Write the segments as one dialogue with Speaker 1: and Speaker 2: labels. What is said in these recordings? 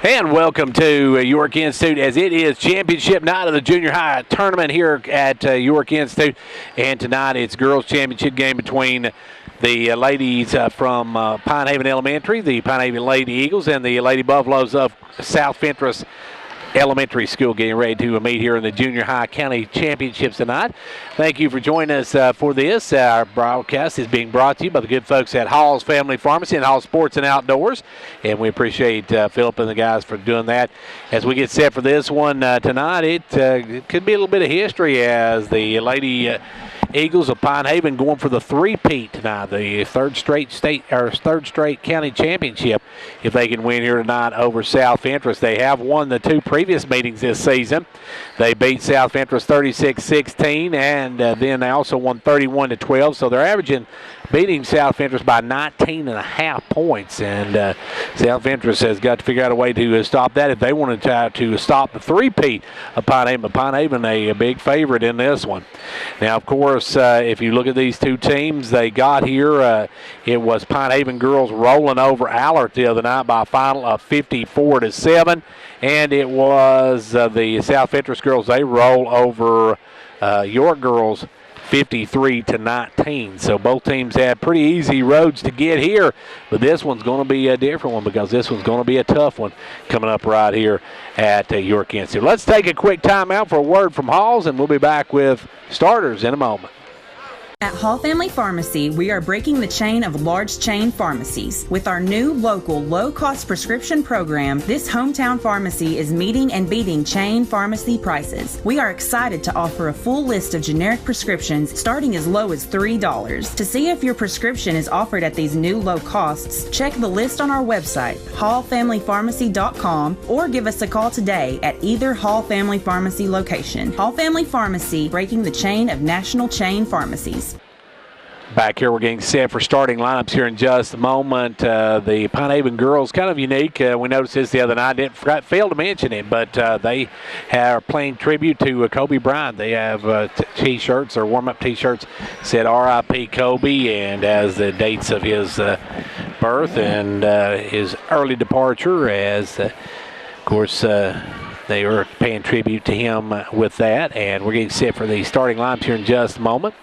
Speaker 1: And welcome to York Institute, as it is championship night of the junior high tournament here at York Institute. And tonight it's girls championship game between the ladies from Pine Haven Elementary, the Pine Haven Lady Eagles, and the Lady Buffaloes of South Fentress Elementary School, getting ready to meet here in the Junior High County Championships tonight. Thank you for joining us for this. Our broadcast is being brought to you by the good folks at Hall's Family Pharmacy and Hall Sports and Outdoors, and we appreciate Philip and the guys for doing that. As we get set for this one tonight, it could be a little bit of history as the Lady Eagles of Pine Haven going for the three-peat tonight, the third straight county championship. If they can win here tonight over South Fentress, they have won the two previous meetings this season. They beat South Fentress 36-16, and then they also won 31-12. So they're averaging beating South Fentress by 19.5 points, and South Fentress has got to figure out a way to stop that if they want to try to stop the three-peat of Pine Haven. But Pine Haven a big favorite in this one. Now, of course, if you look at these two teams they got here, it was Pine Haven girls rolling over Allert the other night by a final of 54-7, and it was the South Fentress girls, they roll over York girls 53-19. So both teams had pretty easy roads to get here, but this one's going to be a different one because this one's going to be a tough one coming up right here at York Institute. Let's take a quick timeout for a word from Halls, and we'll be back with starters in a moment.
Speaker 2: At Hall Family Pharmacy, we are breaking the chain of large chain pharmacies. With our new local low-cost prescription program, this hometown pharmacy is meeting and beating chain pharmacy prices. We are excited to offer a full list of generic prescriptions starting as low as $3. To see if your prescription is offered at these new low costs, check the list on our website, hallfamilypharmacy.com, or give us a call today at either Hall Family Pharmacy location. Hall Family Pharmacy, breaking the chain of national chain pharmacies.
Speaker 1: Back here, we're getting set for starting lineups here in just a moment. The Pine Haven girls, kind of unique. We noticed this the other night. Failed to mention it, but they are playing tribute to Kobe Bryant. They have T-shirts, or warm-up T-shirts, said R.I.P. Kobe, and as the dates of his birth and his early departure, as of course they were paying tribute to him with that. And we're getting set for the starting lineups here in just a moment.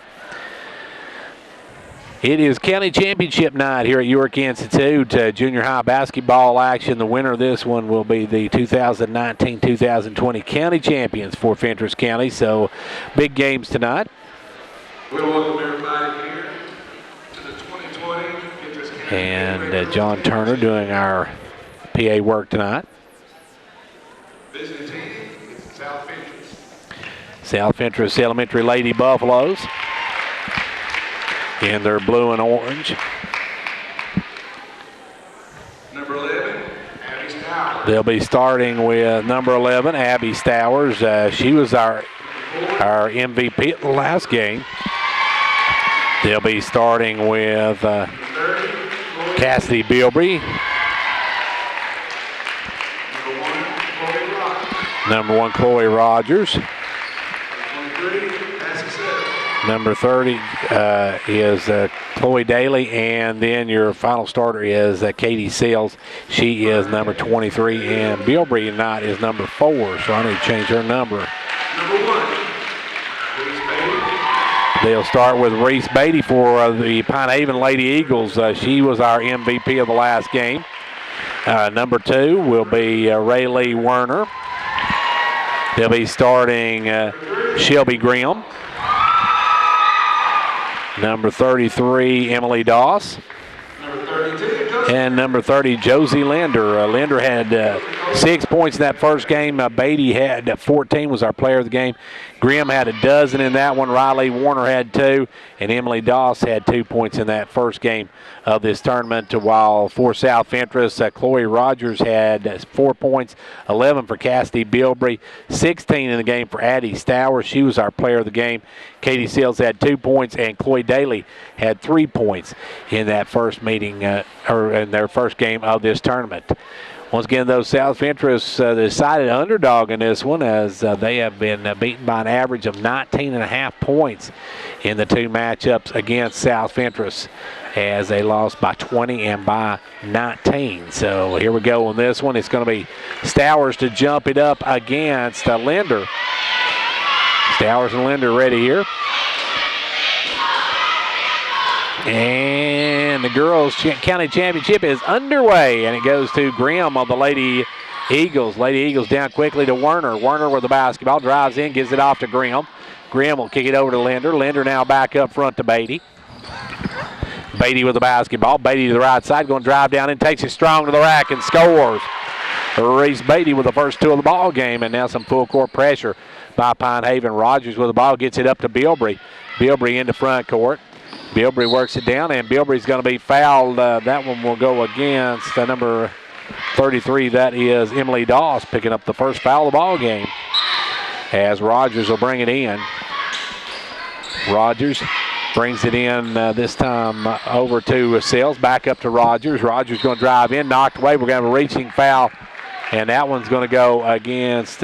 Speaker 1: It is county championship night here at York Institute. Junior high basketball action. The winner of this one will be the 2019-2020 county champions for Fentress County. So big games tonight.
Speaker 3: We welcome everybody here to the 2020 Fentress County.
Speaker 1: And John Turner doing our PA work tonight.
Speaker 3: Visiting team is South Fentress.
Speaker 1: South Fentress Elementary Lady Buffaloes in their blue and orange.
Speaker 3: Number 11, Abby Stowers.
Speaker 1: They'll be starting with number 11, Abby Stowers. She was our MVP at the last game. They'll be starting with Cassidy Bilbrey. Number 1, Chloe Rogers. Number 30 is Chloe Daly, and then your final starter is Katie Sales. She is number 23, and Bilbrey tonight is number 4, so I need to change her number.
Speaker 3: Number 1, Reese Beatty.
Speaker 1: They'll start with Reese Beatty for the Pine Haven Lady Eagles. She was our MVP of the last game. Number 2 will be Raylee Werner. They'll be starting Shelby Grimm. Number 33, Emily Doss.
Speaker 3: Number 32,
Speaker 1: and number 30, Josie Linder. Linder had 6 points in that first game. Beatty had 14, was our player of the game. Grimm had a dozen in that one. Riley Warner had 2, and Emily Doss had 2 points in that first game of this tournament. While for South Fentress, Chloe Rogers had 4 points, 11 for Cassidy Bilbrey, 16 in the game for Addie Stowers. She was our player of the game. Katie Seals had 2 points, and Chloe Daly had 3 points in that first meeting, or in their first game of this tournament. Once again, though, South Fentress decided underdog in this one as they have been beaten by an average of 19.5 points in the two matchups against South Fentress, as they lost by 20 and by 19. So here we go on this one. It's going to be Stowers to jump it up against Linder. Stowers and Linder ready here. And the girls' county championship is underway, and it goes to Grimm of the Lady Eagles. Lady Eagles down quickly to Werner. Werner with the basketball, drives in, gives it off to Grimm. Grimm will kick it over to Linder. Linder now back up front to Beatty. Beatty with the basketball. Beatty to the right side, going to drive down and takes it strong to the rack and scores. Reese Beatty with the first two of the ball game, and now some full court pressure by Pine Haven. Rogers with the ball, gets it up to Bilbrey. Bilbrey into front court. Bilbrey works it down, and Bilbrey's going to be fouled. That one will go against number 33. That is Emily Doss picking up the first foul of the ball game, as Rogers will bring it in. Rogers brings it in this time over to Sales. Back up to Rogers. Rogers going to drive in, knocked away. We're going to have a reaching foul, and that one's going to go against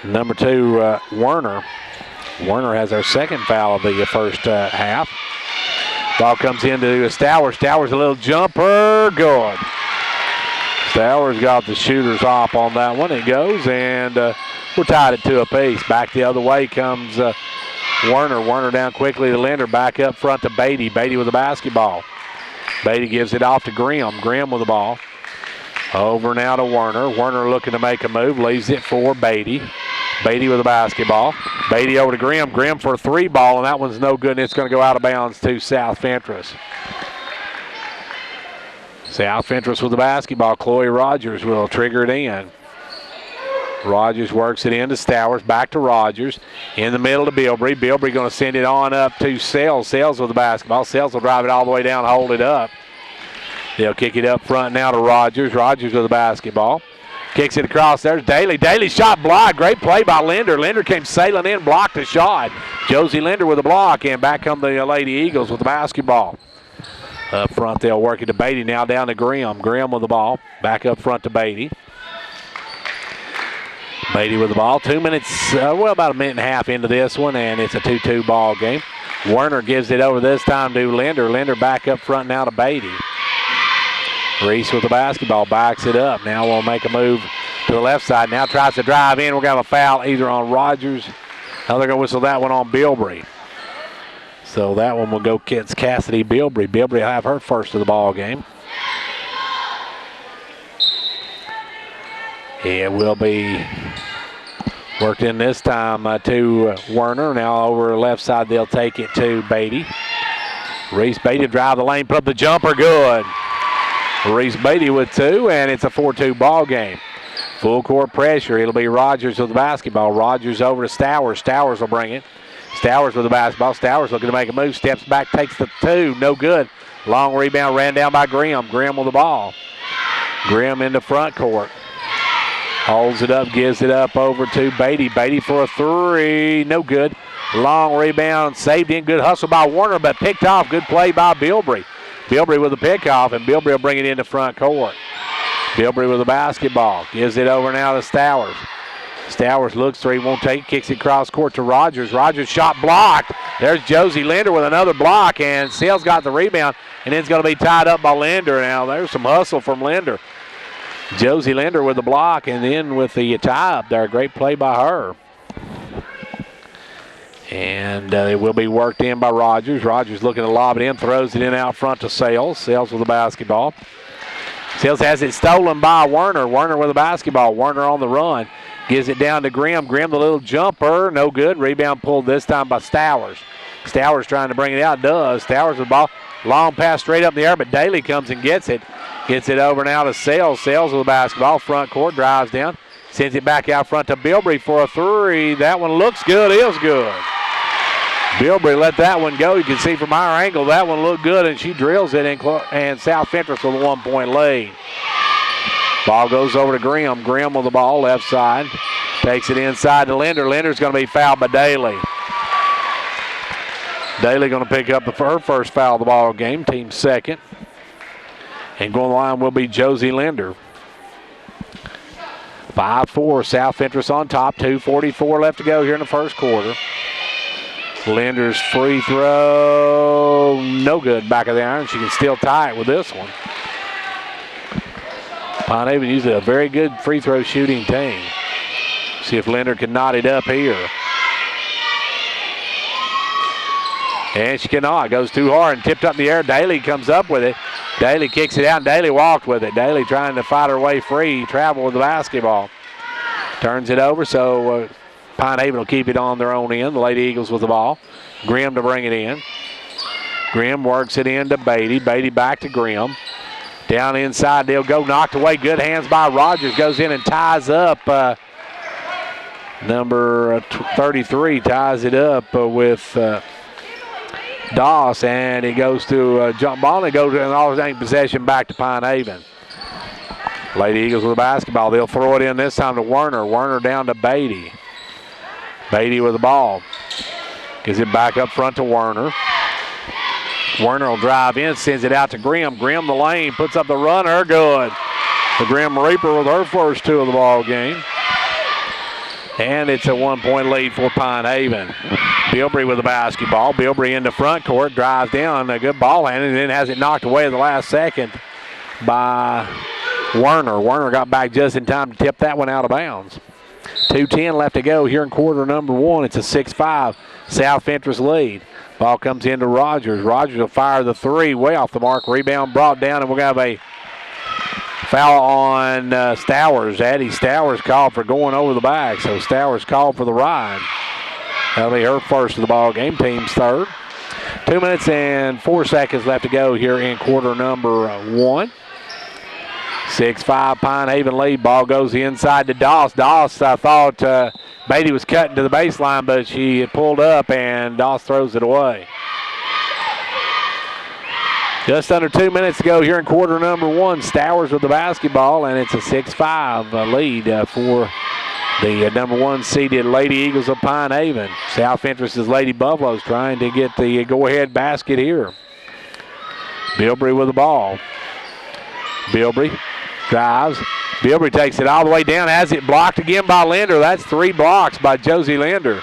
Speaker 1: number 2, Werner. Werner has our second foul of the first half. Ball comes into Stowers. Stowers a little jumper. Good. Stowers got the shooter's hop on that one. It goes, and we're tied at 2 apiece. Back the other way comes Werner. Werner down quickly to Linder. Back up front to Beatty. Beatty with the basketball. Beatty gives it off to Grimm. Grimm with the ball. Over now to Werner. Werner looking to make a move. Leaves it for Beatty. Beatty with the basketball. Beatty over to Grimm. Grimm for a 3 ball, and that one's no good, and it's going to go out of bounds to South Fentress. South Fentress with the basketball. Chloe Rogers will trigger it in. Rogers works it into Stowers. Back to Rogers. In the middle to Bilbrey. Bilbrey going to send it on up to Sales. Sales with the basketball. Sales will drive it all the way down, hold it up. They'll kick it up front now to Rogers. Rogers with the basketball. Kicks it across. There's Daly. Daly shot blocked. Great play by Linder. Linder came sailing in, blocked the shot. Josie Linder with a block, and back come the Lady Eagles with the basketball. Up front, they'll work it to Beatty. Now down to Grimm. Grimm with the ball. Back up front to Beatty. Beatty with the ball. 2 minutes, about a minute and a half into this one, and it's a 2-2 ball game. Werner gives it over this time to Linder. Linder back up front now to Beatty. Reese with the basketball, backs it up. Now we'll make a move to the left side. Now tries to drive in. We're going to have a foul either on Rogers. Now they're going to whistle that one on Bilbrey. So that one will go against Cassidy Bilbrey. Bilbrey will have her first of the ball game. It will be worked in this time to Werner. Now over the left side, they'll take it to Beatty. Reese Beatty drive the lane, put up the jumper, good. Reese Beatty with 2, and it's a 4-2 ball game. Full court pressure. It'll be Rogers with the basketball. Rogers over to Stowers. Stowers will bring it. Stowers with the basketball. Stowers looking to make a move. Steps back, takes the 2. No good. Long rebound ran down by Grimm. Grimm with the ball. Grimm into front court. Holds it up, gives it up over to Beatty. Beatty for a 3. No good. Long rebound. Saved in. Good hustle by Werner, but picked off. Good play by Bilbrey. Bilbrey with the pickoff, and Bilbrey will bring it into front court. Bilbrey with the basketball. Gives it over now to Stowers. Stowers looks 3, won't take, kicks it cross court to Rogers. Rogers shot blocked. There's Josie Linder with another block, and Sales got the rebound, and it's going to be tied up by Linder. Now there's some hustle from Linder. Josie Linder with the block, and then with the tie up there. Great play by her. And it will be worked in by Rogers. Rogers looking to lob it in, throws it in out front to Sales. Sales with the basketball. Sales has it stolen by Werner. Werner with the basketball. Werner on the run. Gives it down to Grimm. Grimm the little jumper. No good. Rebound pulled this time by Stowers. Stowers trying to bring it out. Does. Stowers with the ball. Long pass straight up in the air, but Daly comes and gets it. Gets it over now to Sales. Sales with the basketball. Front court. Drives down. Sends it back out front to Bilbrey for a 3. That one looks good. Is good. Bilbrey let that one go. You can see from our angle that one looked good, and she drills it, and South Fentress with a 1-point lead. Ball goes over to Grimm. Grimm with the ball, left side. Takes it inside to Linder. Linder's going to be fouled by Daly. Daly going to pick up her first foul of the ball game, team second. And going to the line will be Josie Linder. 5-4, South Fentress on top. 2:44 left to go here in the first quarter. Linder's free throw, no good back of the iron. She can still tie it with this one. Pine Haven usually a very good free throw shooting team. See if Linder can knot it up here. And she cannot. Goes too hard and tipped up in the air. Daly comes up with it. Daly kicks it out, and Daly walked with it. Daly trying to fight her way free, travel with the basketball. Turns it over, so Pine Haven will keep it on their own end. The Lady Eagles with the ball. Grimm to bring it in. Grimm works it in to Beatty. Beatty back to Grimm. Down inside, they'll go knocked away. Good hands by Rogers. Goes in and ties up. Number 33 ties it up with Doss, and it goes to jump ball, and it goes to an alternate possession back to Pine Haven. Lady Eagles with the basketball. They'll throw it in this time to Werner. Werner down to Beatty. Beatty with the ball. Gives it back up front to Werner. Werner will drive in, sends it out to Grimm. Grimm the lane, puts up the runner, good. The Grimm Reaper with her first two of the ball game. And it's a 1-point lead for Pine Haven. Bilbrey with the basketball. Bilbrey in the front court, drives down, a good ball handling, and then has it knocked away at the last second by Werner. Werner got back just in time to tip that one out of bounds. 2:10 left to go here in quarter number one. It's a 6-5 South Fentress lead. Ball comes into Rogers. Rogers will fire the three way off the mark. Rebound brought down, and we're going to have a foul on Stowers. Addie Stowers called for going over the back, so Stowers called for the ride. That'll be her first of the ball game, team's third. 2 minutes and 4 seconds left to go here in quarter number one. 6-5 Pine Haven lead. Ball goes inside to Doss. Doss, I thought Beatty was cutting to the baseline, but she had pulled up, and Doss throws it away. Just under 2 minutes to go here in quarter number one. Stowers with the basketball, and it's a 6-5 lead for the number one seeded Lady Eagles of Pine Haven. South Fentress's Lady Buffaloes trying to get the go-ahead basket here. Bilbrey with the ball. Bilbrey drives. Bilbrey takes it all the way down, has it blocked again by Linder. That's 3 blocks by Josie Linder.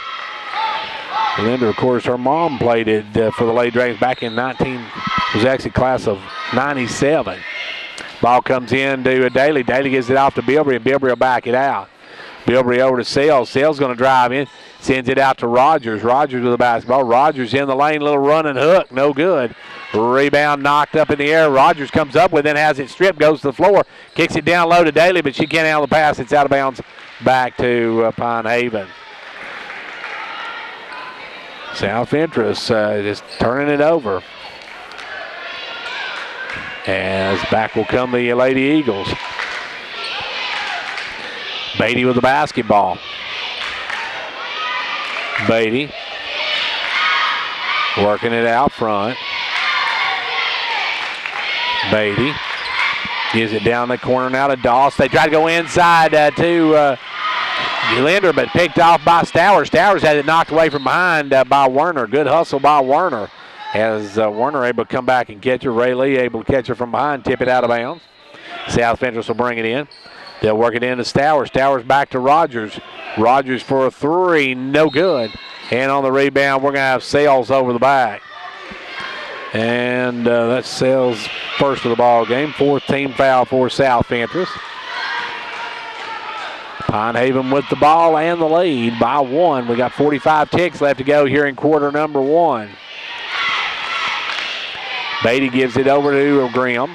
Speaker 1: Linder, of course, her mom played it for the Lady Dragons back in was actually class of 97. Ball comes in to Daly. Daly gives it off to Bilbrey, and Bilbrey will back it out. Bilbrey over to Sales. Sales going to drive in, sends it out to Rogers. Rogers with the basketball. Rogers in the lane, little running hook, no good. Rebound knocked up in the air. Rogers comes up with it, has it stripped, goes to the floor, kicks it down low to Daly, but she can't handle the pass. It's out of bounds back to Pine Haven. South Fentress just turning it over. As back will come the Lady Eagles. Beatty with the basketball. Beatty working it out front. Beatty gives it down the corner now to Doss. They try to go inside to Linder, but picked off by Stowers. Stowers had it knocked away from behind by Werner. Good hustle by Werner. As Werner able to come back and catch her. Ray Lee able to catch her from behind, tip it out of bounds. South Fentress will bring it in. They'll work it into Stowers. Stowers back to Rogers. Rogers for a three, no good. And on the rebound, we're going to have Sales over the back. And that's Sales' first of the ball game. 4th team foul for South Fentress. Pine Haven with the ball and the lead by 1. We got 45 ticks left to go here in quarter number 1. Beatty gives it over to Grimm.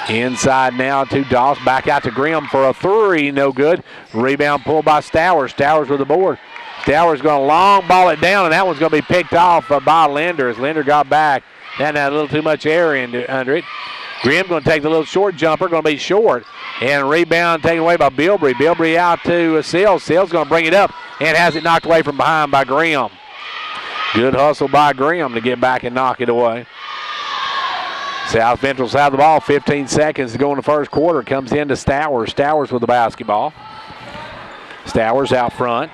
Speaker 1: Inside now to Doss. Back out to Grimm for a three. No good. Rebound pulled by Stowers. Stowers with the board. Stowers going to long ball it down, and that one's going to be picked off by Linder as Linder got back. That had a little too much air under it. Grimm going to take the little short jumper. Going to be short. And rebound taken away by Bilbrey. Bilbrey out to Sales. Sales going to bring it up and has it knocked away from behind by Grimm. Good hustle by Grimm to get back and knock it away. South Fentress have the ball. 15 seconds to go in the first quarter. Comes into Stowers. Stowers with the basketball. Stowers out front.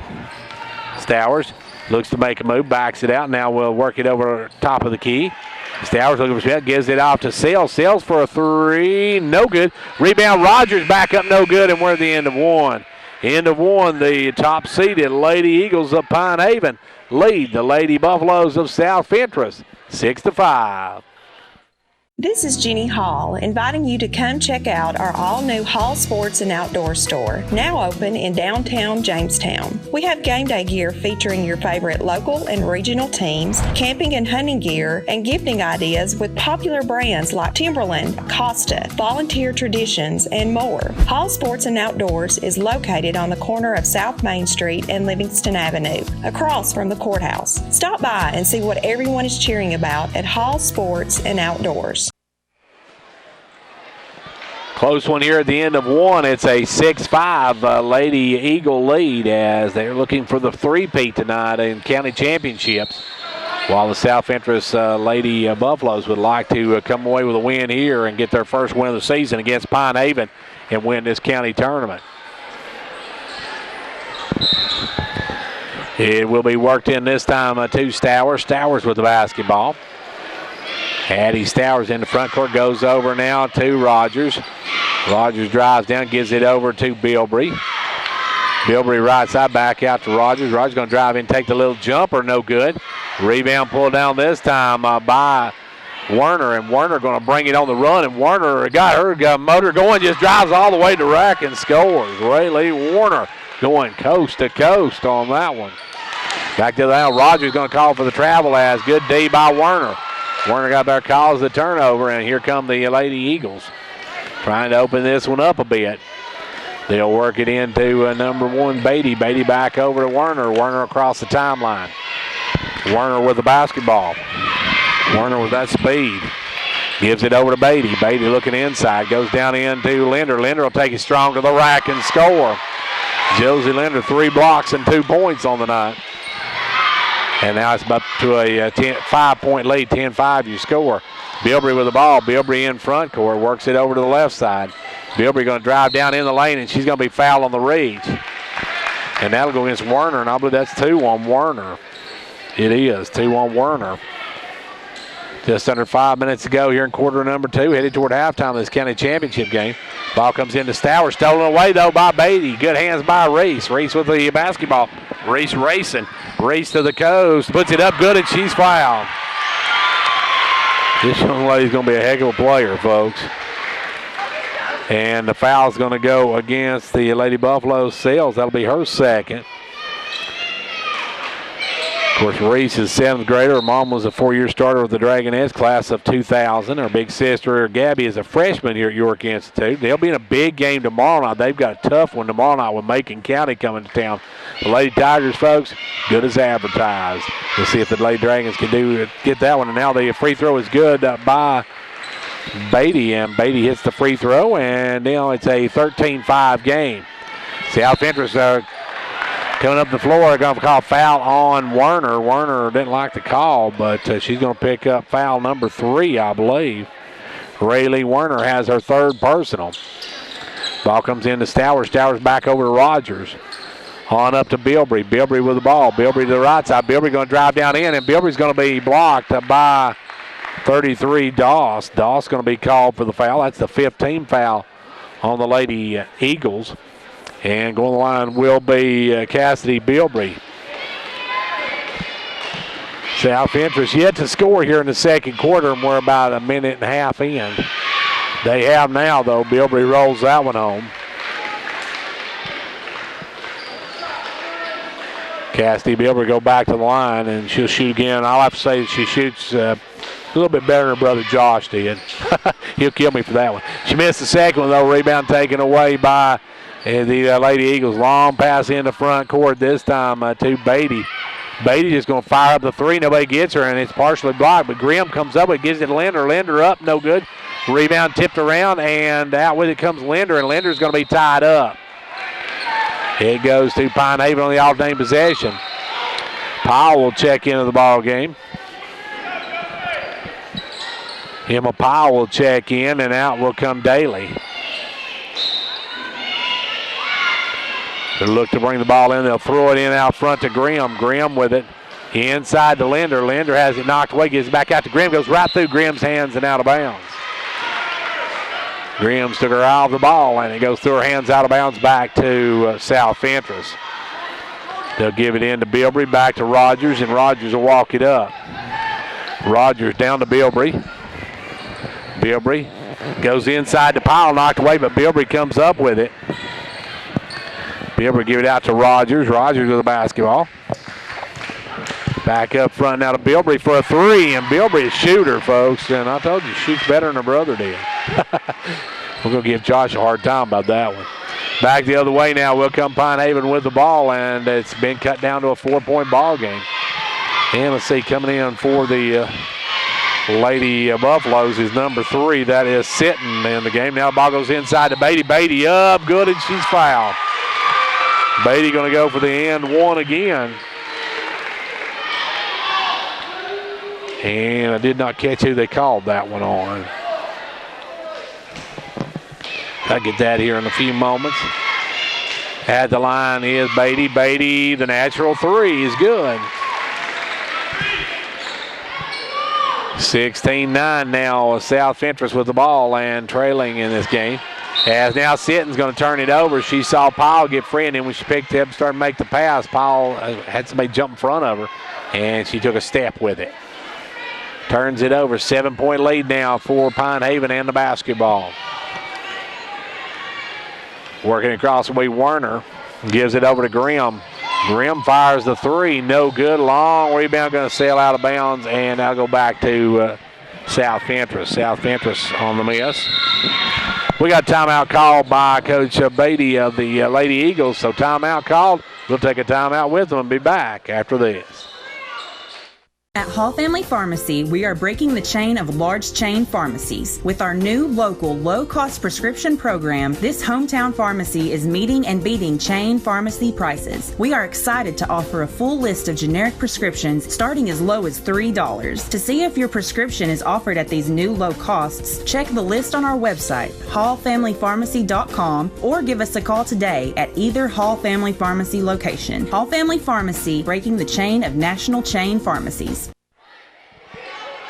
Speaker 1: Stowers looks to make a move. Backs it out. Now we'll work it over top of the key. Stowers looking for Smith, gives it off to Sales. Sales for a three, no good. Rebound, Rogers back up, no good, and we're at the end of one. End of one, the top-seeded Lady Eagles of Pine Haven lead the Lady Buffaloes of South Fentress 6-5.
Speaker 4: This is Jeannie Hall, inviting you to come check out our all-new Hall Sports and Outdoor store, now open in downtown Jamestown. We have game day gear featuring your favorite local and regional teams, camping and hunting gear, and gifting ideas with popular brands like Timberland, Costa, Volunteer Traditions, and more. Hall Sports and Outdoors is located on the corner of South Main Street and Livingston Avenue, across from the courthouse. Stop by and see what everyone is cheering about at Hall Sports and Outdoors.
Speaker 1: Close one here at the end of one. It's a 6-5 Lady Eagle lead as they're looking for the three-peat tonight in county championships, while the South Fentress Lady Buffaloes would like to come away with a win here and get their first win of the season against Pine Haven and win this county tournament. It will be worked in this time to Stowers. Stowers with the basketball. Addie Stowers in the front court, goes over now to Rogers. Rogers drives down, gives it over to Bilbrey. Bilbrey right side, back out to Rogers. Rogers going to drive in, take the little jumper, no good. Rebound pulled down this time by Werner, and Werner going to bring it on the run, and Werner got her motor going, just drives all the way to rack and scores. Rayleigh Warner going coast to coast on that one. Back to the line, Rogers going to call for the travel as good D by Werner. Werner got there, calls the turnover, and here come the Lady Eagles trying to open this one up a bit. They'll work it into number one, Beatty. Beatty back over to Werner. Werner across the timeline. Werner with the basketball. Werner with that speed. Gives it over to Beatty. Beatty looking inside. Goes down into Linder. Linder will take it strong to the rack and score. Josie Linder, 3 blocks and 2 points on the night. And now it's up to a 5-point lead, 10-5 you score. Bilbrey with the ball. Bilbrey in front court, works it over to the left side. Bilbrey going to drive down in the lane, and she's going to be fouled on the reach. And that'll go against Werner, and I believe that's 2 on Werner. It is, 2 on Werner. Just under 5 minutes to go here in quarter number 2, headed toward halftime of this county championship game. Ball comes into Stowers, stolen away though by Beatty. Good hands by Reese. Reese with the basketball. Reese racing. Reese to the coast, puts it up good, and she's fouled. This young lady's going to be a heck of a player, folks. And the foul's going to go against the Lady Buffalo Sales. That'll be her second. Of course, Reese is 7th grader. Her mom was a 4-year starter with the Dragonettes, class of 2000. Her big sister, Gabby, is a freshman here at York Institute. They'll be in a big game tomorrow night. They've got a tough one tomorrow night with Macon County coming to town. The Lady Tigers, folks, good as advertised. We'll see if the Lady Dragons can get that one. And now the free throw is good by Beatty, and Beatty hits the free throw, and now it's a 13-5 game. South Fentress coming up the floor, going to call foul on Werner. Werner didn't like the call, but she's going to pick up foul number 3, I believe. Rayleigh Werner has her 3rd personal. Ball comes into Stowers. Stowers back over to Rogers. On up to Bilbrey. Bilbrey with the ball. Bilbrey to the right side. Bilbrey going to drive down in, and Bilbrey's going to be blocked by 33 Doss. Doss going to be called for the foul. That's the 15th foul on the Lady Eagles. And going to the line will be Cassidy Bilbrey. South Fentress yet to score here in the second quarter, and we're about a minute and a half in. They have now, though. Bilbrey rolls that one home. Cassidy Bilbrey go back to the line, and she'll shoot again. I'll have to say she shoots a little bit better than her brother Josh did. He'll kill me for that one. She missed the second one, though. Rebound taken away by the Lady Eagles. Long pass in the front court this time to Beatty. Beatty just going to fire up the 3. Nobody gets her, and it's partially blocked. But Grimm comes up and gives it to Linder. Linder up, no good. Rebound tipped around, and out with it comes Linder, and Linder's going to be tied up. It goes to Pine Haven on the alternating possession. Powell will check into the ball game. Emma Powell will check in, and out will come Daly. They'll look to bring the ball in. They'll throw it in out front to Grimm. Grimm with it. Inside to Linder. Linder has it knocked away, gives it back out to Grimm, goes right through Grimm's hands and out of bounds. Grimm's took her eye off the ball, and it goes through her hands out of bounds back to South Fentress. They'll give it in to Bilbrey, back to Rogers, and Rogers will walk it up. Rogers down to Bilbrey. Bilbrey goes inside to Powell, knocked away, but Bilbrey comes up with it. Bilbrey give it out to Rogers. Rogers with the basketball. Back up front now to Bilbrey for a three, and Bilbrey is shooter, folks. And I told you, shoots better than her brother did. We're going to give Josh a hard time about that one. Back the other way now. Will come Pine Haven with the ball, and it's been cut down to a 4-point ball game. And let's see, coming in for the Lady Buffaloes is number 3. That is Sitton in the game. Now the ball goes inside to Beatty. Beatty up, good, and she's fouled. Beatty going to go for the and one again. And I did not catch who they called that one on. I'll get that here in a few moments. At the line is Beatty. Beatty, the natural 3 is good. 16-9 now. South Fentress with the ball and trailing in this game. As now Sitton's going to turn it over. She saw Powell get free, and then when she picked it up and started to make the pass, Powell had somebody jump in front of her, and she took a step with it. Turns it over. 7-point lead now for Pine Haven and the basketball. Working across the way, Werner gives it over to Grimm. Grimm fires the 3, no good. Long rebound, going to sail out of bounds, and I'll go back to South Fentress. South Fentress on the miss. We got timeout called by Coach Beatty of the Lady Eagles, so timeout called. We'll take a timeout with them and be back after this.
Speaker 2: At Hall Family Pharmacy, we are breaking the chain of large chain pharmacies. With our new local low-cost prescription program, this hometown pharmacy is meeting and beating chain pharmacy prices. We are excited to offer a full list of generic prescriptions starting as low as $3. To see if your prescription is offered at these new low costs, check the list on our website, hallfamilypharmacy.com, or give us a call today at either Hall Family Pharmacy location. Hall Family Pharmacy, breaking the chain of national chain pharmacies.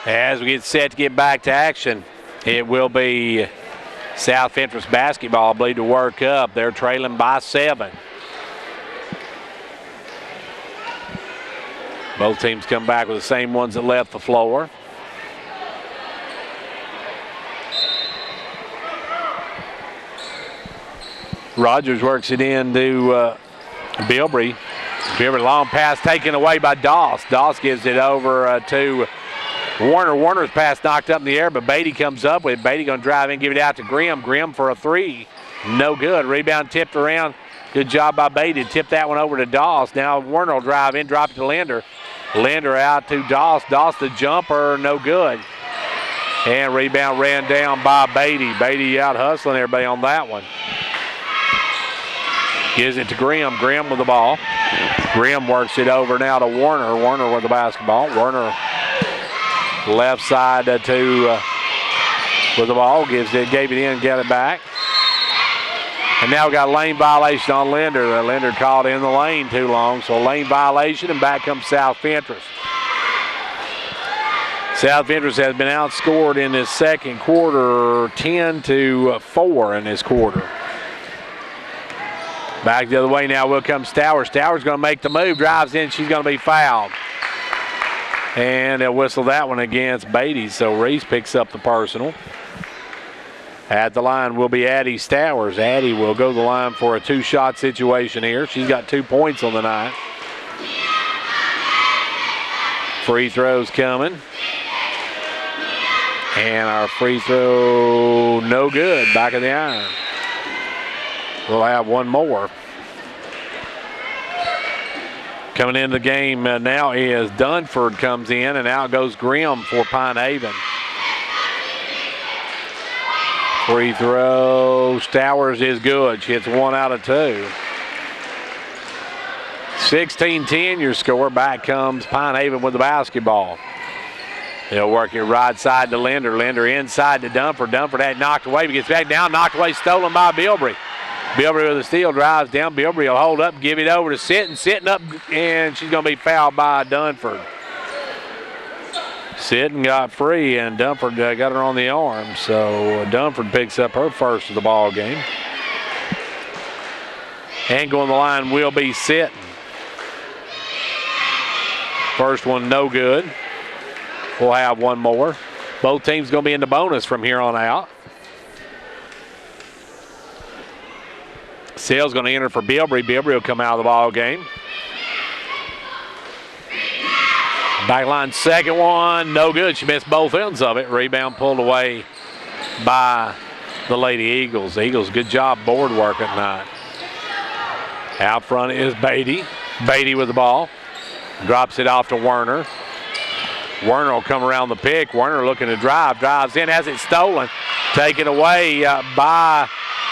Speaker 1: As we get set to get back to action, it will be South Fentress basketball, I believe, to work up. They're trailing by 7. Both teams come back with the same ones that left the floor. Rogers works it into Bilbrey. Bilbrey, long pass taken away by Doss. Doss gives it over to Warner. Warner's pass knocked up in the air, but Beatty comes up with it. Beatty going to drive in, give it out to Grimm. Grimm for a 3. No good. Rebound tipped around. Good job by Beatty to tip that one over to Doss. Now Warner will drive in, drop it to Linder. Linder out to Doss. Doss the jumper, no good. And rebound ran down by Beatty. Beatty out hustling everybody on that one. Gives it to Grimm. Grimm with the ball. Grimm works it over now to Warner. Warner with the basketball. Warner left side with the ball. Gave it in, get it back. And now we got a lane violation on Linder. Linder caught in the lane too long, so a lane violation, and back comes South Fentress. South Fentress has been outscored in this second quarter 10-4 in this quarter. Back the other way now will come Stowers. Stowers going to make the move, drives in, she's going to be fouled. And they'll whistle that one against Beatty, so Reese picks up the personal. At the line will be Addie Stowers. Addie will go to the line for a 2-shot situation here. She's got 2 points on the night. Free throws coming. And our free throw, no good, back of the iron. We'll have one more. Coming into the game now is Dunford comes in, and out goes Grimm for Pine Haven. Free throw, Stowers is good. She hits 1 out of 2. 16-10 your score. Back comes Pine Haven with the basketball. They'll work it right side to Linder. Linder inside to Dunford. Dunford had knocked away, but gets back down, knocked away, stolen by Bilbrey. Bilbrey with the steal, drives down. Bilbrey will hold up, give it over to Sitton. Sitton up, and she's going to be fouled by Dunford. Sitton got free, and Dunford got her on the arm. So Dunford picks up her first of the ball game. And going the line will be Sitton. First one no good. We'll have one more. Both teams going to be in the bonus from here on out. Sale's going to enter for Bilbrey. Bilbrey will come out of the ball game. Backline second one, no good. She missed both ends of it. Rebound pulled away by the Lady Eagles. Eagles, good job board work at night. Out front is Beatty. Beatty with the ball. Drops it off to Werner. Werner will come around the pick. Werner looking to drive. Drives in, has it stolen. Taken away by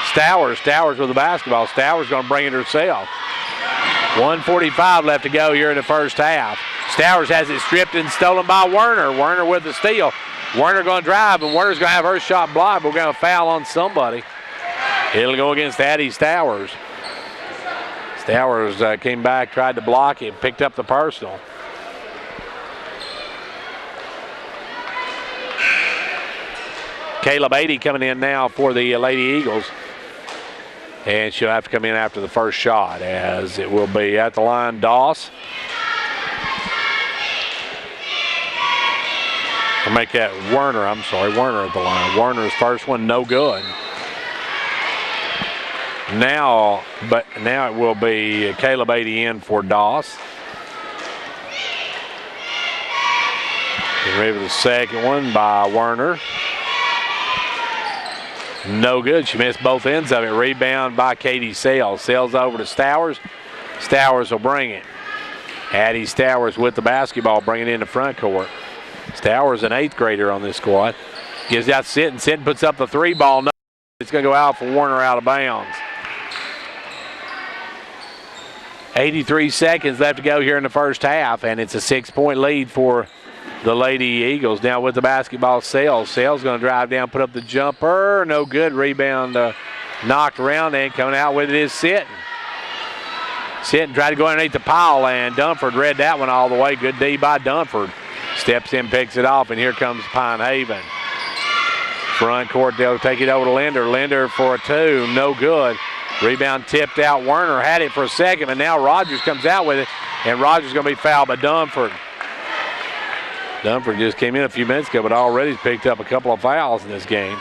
Speaker 1: Stowers. Stowers with the basketball. Stowers going to bring it herself. 1:45 left to go here in the first half. Stowers has it stripped and stolen by Werner. Werner with the steal. Werner going to drive, and Werner's going to have her shot blocked. We're going to foul on somebody. It'll go against Addie Stowers. Stowers came back, tried to block it, picked up the personal. Kayla Beatty coming in now for the Lady Eagles. And she'll have to come in after the first shot, as it will be at the line Doss. I'll make that Werner, I'm sorry, Werner at the line. Werner's first one, no good. Now it will be Kayla Beatty in for Doss. Get ready for the second one by Werner. No good. She missed both ends of it. Rebound by Katie Sales. Sales over to Stowers. Stowers will bring it. Addie Stowers with the basketball, bringing it in the front court. Stowers, an 8th grader on this squad. Gives out Sitton. Sitton puts up the 3 ball. No, it's going to go out for Warner out of bounds. 83 seconds left to go here in the first half, and it's a 6-point lead for the Lady Eagles. Now with the basketball, Sales. Sales going to drive down, put up the jumper. No good. Rebound knocked around, and coming out with it is Sitton. Sitton tried to go underneath the pile, and Dunford read that one all the way. Good D by Dunford. Steps in, picks it off, and here comes Pine Haven. Front court, they'll take it over to Linder. Linder for a 2, no good. Rebound tipped out. Werner had it for a second, but now Rogers comes out with it, and Rogers going to be fouled by Dunford. Dunford just came in a few minutes ago, but already picked up a couple of fouls in this game.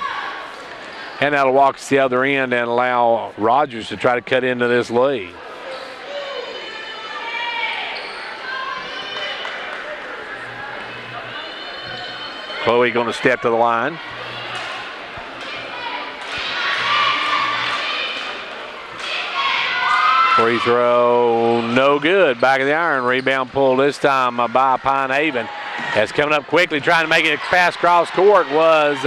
Speaker 1: And that'll walk us the other end and allow Rogers to try to cut into this lead. Chloe going to step to the line. Free throw, no good. Back of the iron. Rebound pull this time by Pine Haven. That's coming up quickly, trying to make it fast cross court was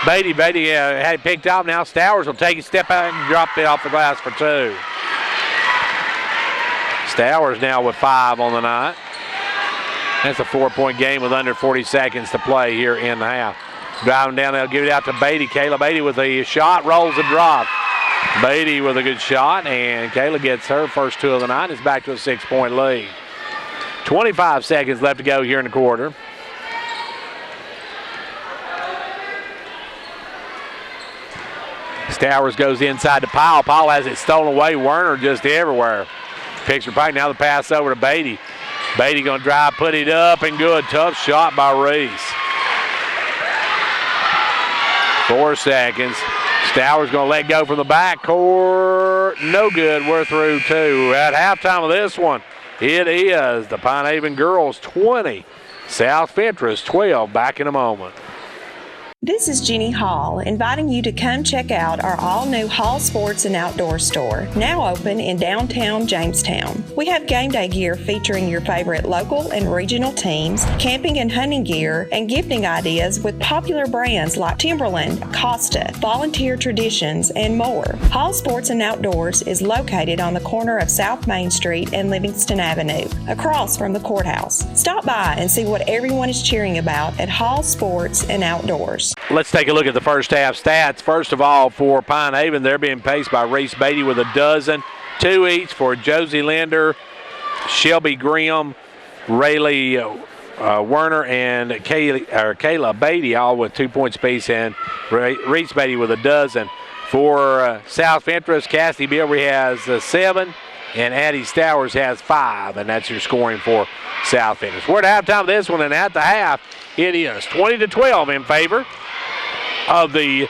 Speaker 1: Beatty. Beatty had it picked up. Now Stowers will take it, step out, and drop it off the glass for 2. Stowers now with 5 on the night. That's a 4-point game with under 40 seconds to play here in the half. Driving down, they'll give it out to Beatty. Kayla Beatty with a shot, rolls and drops. Beatty with a good shot, and Kayla gets her first 2 of the night. It's back to a 6-point lead. 25 seconds left to go here in the quarter. Stowers goes inside to Powell. Powell has it stolen away. Werner just everywhere. Picks her back. Now the pass over to Beatty. Beatty going to drive, put it up, and good. Tough shot by Reese. 4 seconds. Stowers going to let go from the backcourt. No good. We're through 2. At halftime of this one, it is the Pine Haven girls 20, South Fentress 12. Back in a moment.
Speaker 4: This is Jeannie Hall, inviting you to come check out our all-new Hall Sports and Outdoor store, now open in downtown Jamestown. We have game day gear featuring your favorite local and regional teams, camping and hunting gear, and gifting ideas with popular brands like Timberland, Costa, Volunteer Traditions, and more. Hall Sports and Outdoors is located on the corner of South Main Street and Livingston Avenue, across from the courthouse. Stop by and see what everyone is cheering about at Hall Sports and Outdoors.
Speaker 1: Let's take a look at the first half stats. First of all, for Pine Haven, they're being paced by Reese Beatty with a dozen, 2 each for Josie Linder, Shelby Grimm, Rayleigh Werner, and Kayla Beatty, all with 2 points apiece, and Reese Beatty with a dozen. For South Fentress, Cassidy Bilbrey has 7, and Addie Stowers has 5, and that's your scoring for South Fentress. We're at halftime of this one, and at the half, it is 20-12 in favor of the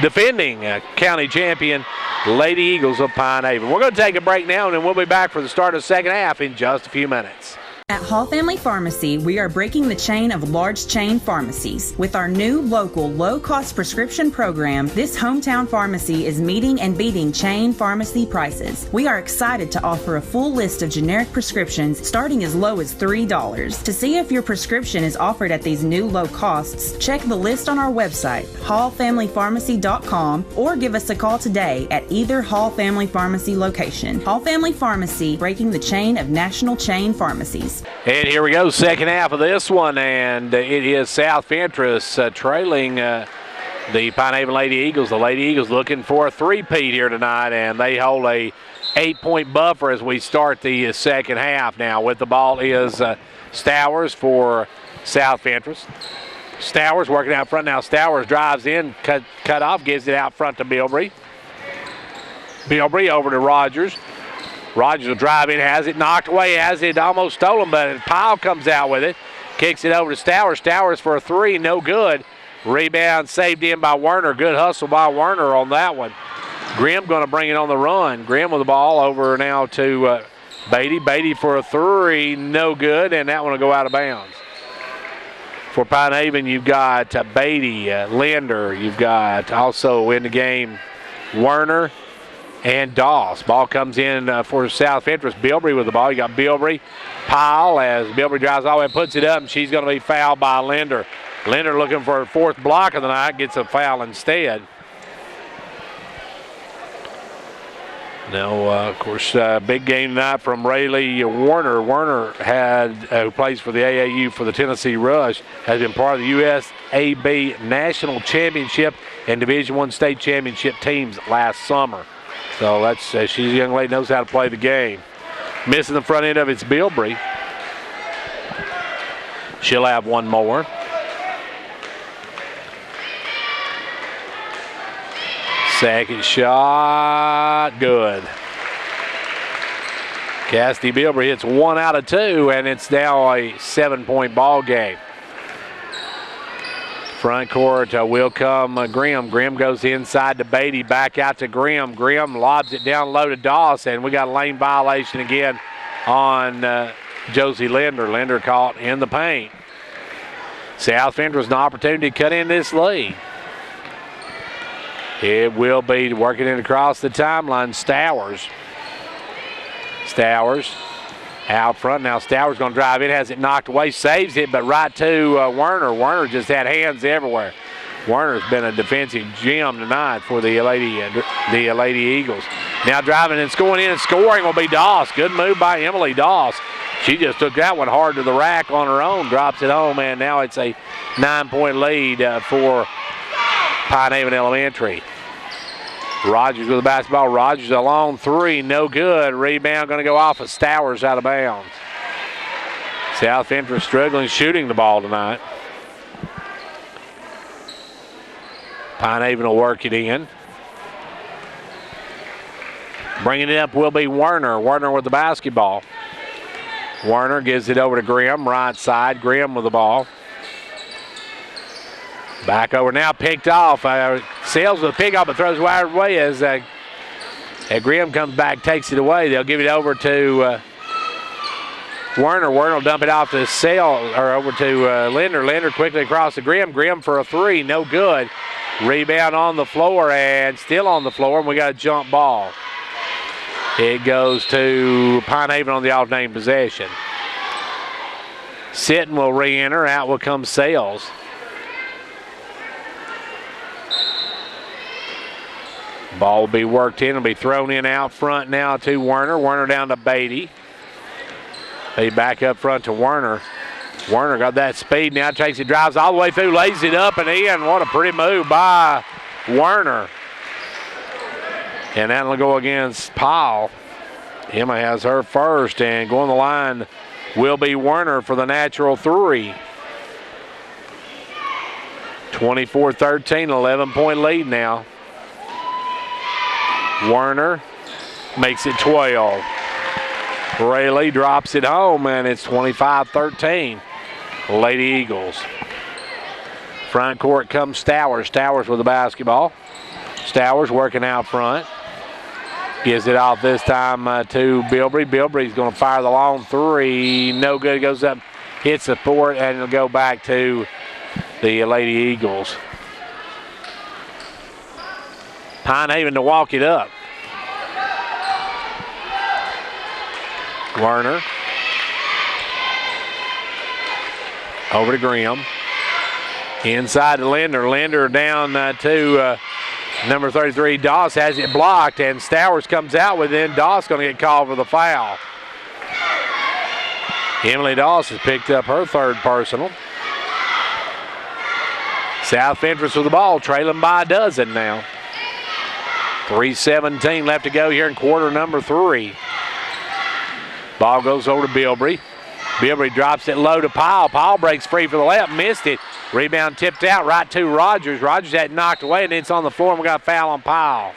Speaker 1: defending county champion Lady Eagles of Pine Haven. We're going to take a break now, and then we'll be back for the start of the second half in just a few minutes.
Speaker 2: At Hall Family Pharmacy, we are breaking the chain of large chain pharmacies. With our new local low-cost prescription program, this hometown pharmacy is meeting and beating chain pharmacy prices. We are excited to offer a full list of generic prescriptions starting as low as $3. To see if your prescription is offered at these new low costs, check the list on our website, hallfamilypharmacy.com, or give us a call today at either Hall Family Pharmacy location. Hall Family Pharmacy, breaking the chain of national chain pharmacies.
Speaker 1: And here we go, second half of this one, and it is South Fentress trailing the Pine Haven Lady Eagles. The Lady Eagles looking for a three-peat here tonight, and they hold a 8-point buffer as we start the second half. Now with the ball is Stowers for South Fentress. Stowers working out front now. Stowers drives in, cut off, gives it out front to Bilbrey. Bilbrey over to Rogers. Rogers will drive in, has it knocked away, has it almost stolen, but Pyle comes out with it. Kicks it over to Stowers. Stowers for a 3, no good. Rebound saved in by Werner. Good hustle by Werner on that one. Grimm going to bring it on the run. Grimm with the ball over now to Beatty. Beatty for a 3, no good, and that one will go out of bounds. For Pine Haven, you've got Beatty, Linder. You've got also in the game Werner and Doss. Ball comes in for South Fentress. Bilbrey with the ball. You got Bilbrey. Pyle as Bilbrey drives all the way and puts it up, and she's going to be fouled by Linder. Linder looking for her 4th block of the night, gets a foul instead. Now, of course, big game tonight from Rayleigh Werner. Werner who plays for the AAU for the Tennessee Rush, has been part of the USAB National Championship and Division I State Championship teams last summer. So that's she's a young lady, knows how to play the game. Missing the front end of it's Bilbrey. She'll have one more. Second shot, good. Cassidy Bilbrey hits 1 out of 2, and it's now a 7-point ball game. Front court will come Grimm. Grimm goes inside to Beatty, back out to Grimm. Grimm lobs it down low to Doss, and we got a lane violation again on Josie Linder. Linder caught in the paint. South Fentress an opportunity to cut in this lead. It will be working it across the timeline. Stowers out front now. Stowers going to drive in, has it knocked away, saves it, but right to Werner. Werner just had hands everywhere. Werner's been a defensive gem tonight for the Lady Eagles. Now driving and scoring in and scoring will be Doss. Good move by Emily Doss. She just took that one hard to the rack on her own, drops it home, and now it's a 9-point lead for Pine Haven Elementary. Rogers with the basketball. Rogers a long 3, no good. Rebound going to go off of Stowers out of bounds. South Fentress struggling shooting the ball tonight. Pine Haven will work it in. Bringing it up will be Werner. Werner with the basketball. Werner gives it over to Grimm, right side. Grimm with the ball. Back over now, picked off. Sales with a pick off, but throws wide away as Grimm comes back, takes it away. They'll give it over to Werner. Werner will dump it off to over to Linder. Linder quickly across to Grimm. Grimm for a 3, no good. Rebound on the floor and still on the floor, and we got a jump ball. It goes to Pine Haven on the alternating possession. Sitton will re-enter. Out will come Sales. Ball will be worked in. It'll be thrown in out front now to Werner. Werner down to Beatty. They back up front to Werner. Werner got that speed now, takes it, drives all the way through, lays it up and in. What a pretty move by Werner. And that'll go against Powell. Emma has her first, and going the line will be Werner for the natural three. 24-13, 11-point lead now. Werner makes it 12. Rayleigh drops it home, and it's 25-13. Lady Eagles. Front court comes Stowers. Stowers with the basketball. Stowers working out front. Gives it off this time to Bilbrey. Bilbrey's going to fire the long three. No good. Goes up, hits the board, and it'll go back to the Lady Eagles. Pine Haven to walk it up. Werner. Over to Grimm. Inside to Linder. Linder down to number 33, Doss has it blocked, and Stowers comes out with it. Doss going to get called for the foul. Emily Doss has picked up her third personal. South Fentress with the ball, trailing by a dozen now. 3:17 left to go here in quarter number 3. Ball goes over to Bilbrey. Bilbrey drops it low to Powell. Powell breaks free for the left, missed it. Rebound tipped out right to Rogers. Rogers had it knocked away, and it's on the floor, and we got a foul on Powell.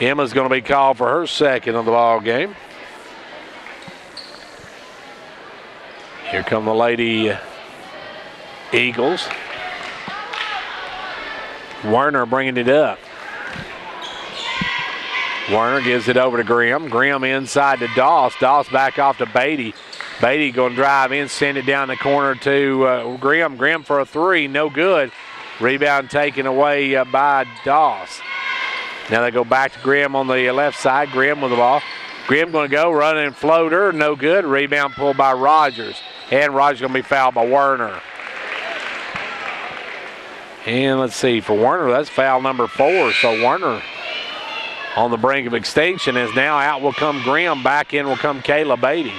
Speaker 1: Emma's going to be called for her second of the ball game. Here come the Lady Eagles. Werner bringing it up. Werner gives it over to Grimm. Grimm inside to Doss. Doss back off to Beatty. Beatty going to drive in, send it down the corner to Grimm. Grimm for a three, no good. Rebound taken away by Doss. Now they go back to Grimm on the left side. Grimm with the ball. Grimm going to go, running floater, no good. Rebound pulled by Rogers. And Rogers going to be fouled by Werner. And let's see, for Werner, that's foul number 4. So Werner on the brink of extinction, as now out will come Grimm. Back in will come Kayla Beatty.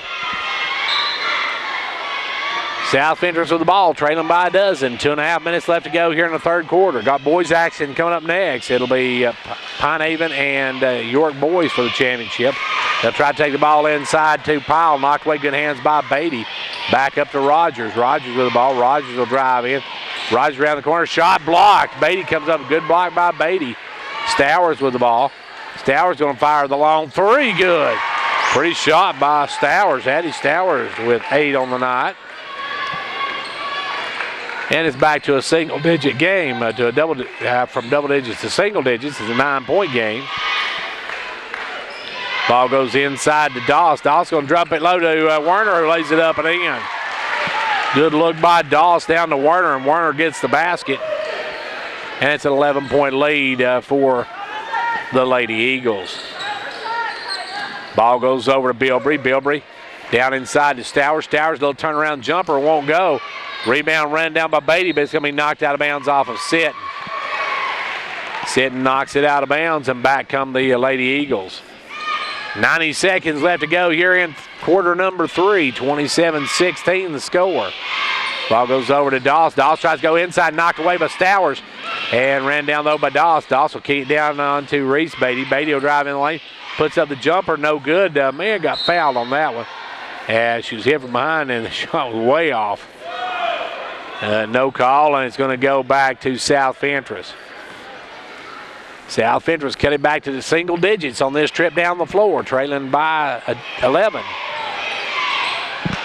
Speaker 1: South Fentress with the ball, trailing by a dozen. 2.5 minutes left to go here in the third quarter. Got boys action coming up next. It'll be Pine Haven and York boys for the championship. They'll try to take the ball inside to Powell. Knocked away, good hands by Beatty. Back up to Rogers. Rogers with the ball. Rogers will drive in. Rogers around the corner. Shot blocked. Beatty comes up. Good block by Beatty. Stowers with the ball. Stowers going to fire the long three. Good. Pretty shot by Stowers. Addie Stowers with 8 on the night. And it's back to a single-digit game, from double digits to single digits. It's a 9-point game. Ball goes inside to Doss. Doss going to drop it low to Werner, who lays it up and in. Good look by Doss down to Werner, and Werner gets the basket. And it's an 11-point lead for the Lady Eagles. Ball goes over to Bilbrey. Bilbrey down inside to Stowers. Stowers, little turnaround jumper, won't go. Rebound ran down by Beatty, but it's going to be knocked out of bounds off of Sitton. Sitton knocks it out of bounds, and back come the Lady Eagles. 90 seconds left to go here in quarter number 3. 27-16 the score. Ball goes over to Doss. Doss tries to go inside, knocked away by Stowers, and ran down low by Doss. Doss will keep it down on to Reese Beatty. Beatty will drive in the lane, puts up the jumper, no good. Man got fouled on that one. She was hit from behind, and the shot was way off. No call, and it's going to go back to South Fentress. South Fentress cut it back to the single digits on this trip down the floor, trailing by 11.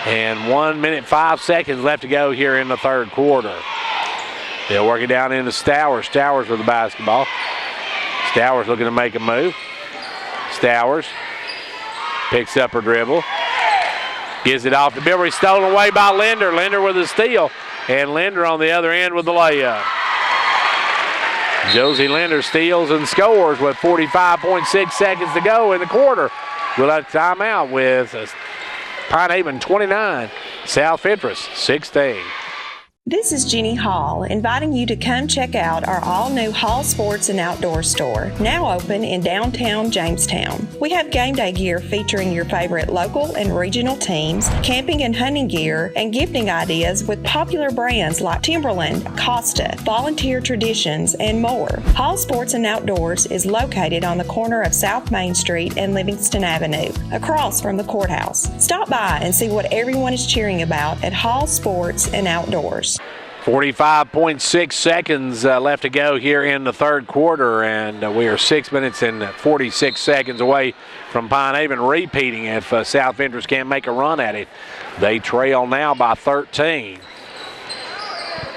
Speaker 1: And 1 minute, 5 seconds left to go here in the third quarter. They'll work it down into Stowers. Stowers with the basketball. Stowers looking to make a move. Stowers picks up her dribble. Gives it off to Bilbrey, stolen away by Linder. Linder with a steal. And Linder on the other end with the layup. Josie Linder steals and scores with 45.6 seconds to go in the quarter. We'll have timeout with Pine Haven 29, South Fentress 16.
Speaker 4: This is Jeannie Hall, inviting you to come check out our all-new Hall Sports and Outdoor store, now open in downtown Jamestown. We have game day gear featuring your favorite local and regional teams, camping and hunting gear, and gifting ideas with popular brands like Timberland, Costa, Volunteer Traditions, and more. Hall Sports and Outdoors is located on the corner of South Main Street and Livingston Avenue, across from the courthouse. Stop by and see what everyone is cheering about at Hall Sports and Outdoors.
Speaker 1: 45.6 seconds left to go here in the third quarter, and we are 6 minutes and 46 seconds away from Pine Haven repeating if South Fentress can't make a run at it. They trail now by 13.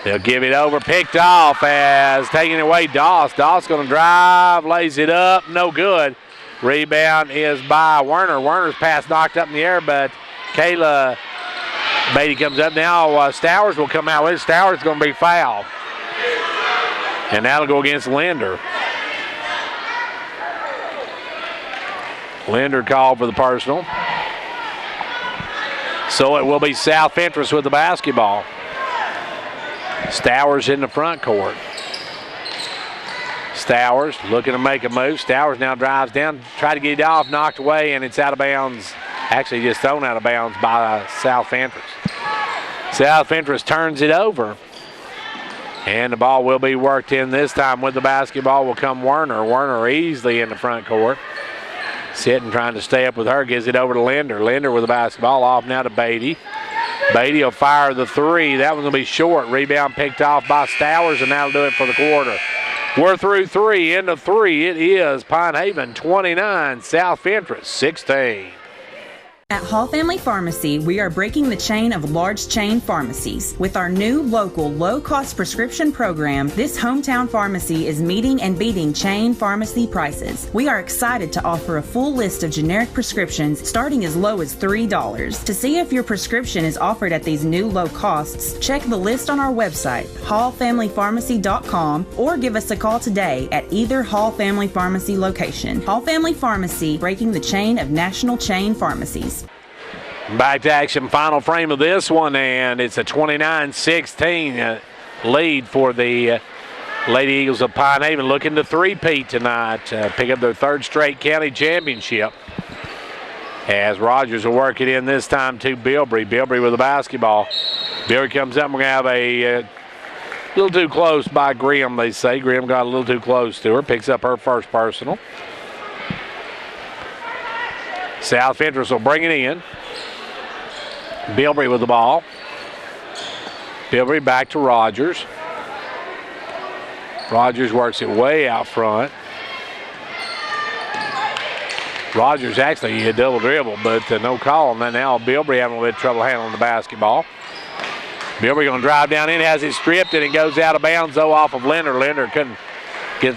Speaker 1: They'll give it over, picked off as taking it away Doss. Doss going to drive, lays it up, no good. Rebound is by Werner. Werner's pass knocked up in the air, but Kayla Beatty comes up now. Stowers will come out with it. Stowers is going to be fouled. And that'll go against Linder. Linder called for the personal. So it will be South Fentress with the basketball. Stowers in the front court. Stowers looking to make a move. Stowers now drives down, try to get it off, knocked away, and it's out of bounds. Actually just thrown out of bounds by South Fentress. South Fentress turns it over. And the ball will be worked in this time. With the basketball will come Werner. Werner easily in the front court. Sitting, trying to stay up with her. Gives it over to Linder. Linder with the basketball off now to Beatty. Beatty will fire the three. That one's going to be short. Rebound picked off by Stowers, and that'll do it for the quarter. We're through three. Into three. It is Pine Haven 29, South Fentress 16.
Speaker 2: At Hall Family Pharmacy, we are breaking the chain of large chain pharmacies. With our new local low-cost prescription program, this hometown pharmacy is meeting and beating chain pharmacy prices. We are excited to offer a full list of generic prescriptions starting as low as $3. To see if your prescription is offered at these new low costs, check the list on our website, hallfamilypharmacy.com, or give us a call today at either Hall Family Pharmacy location. Hall Family Pharmacy, breaking the chain of national chain pharmacies.
Speaker 1: Back to action, final frame of this one, and it's a 29-16 lead for the Lady Eagles of Pine Haven, looking to three-peat tonight, pick up their third straight county championship. As Rogers will work it in this time to Bilbrey. Bilbrey with the basketball. Bilbrey comes up, and we're going to have a little too close by Grimm, they say. Grimm got a little too close to her, picks up her first personal. South Fentress will bring it in. Bilbrey with the ball. Bilbrey back to Rogers. Rogers works it way out front. Rogers actually a double dribble, but no call on that now. Bilbrey having a little bit of trouble handling the basketball. Bilbrey going to drive down in, has it stripped, and it goes out of bounds, though, off of Linder. Linder couldn't get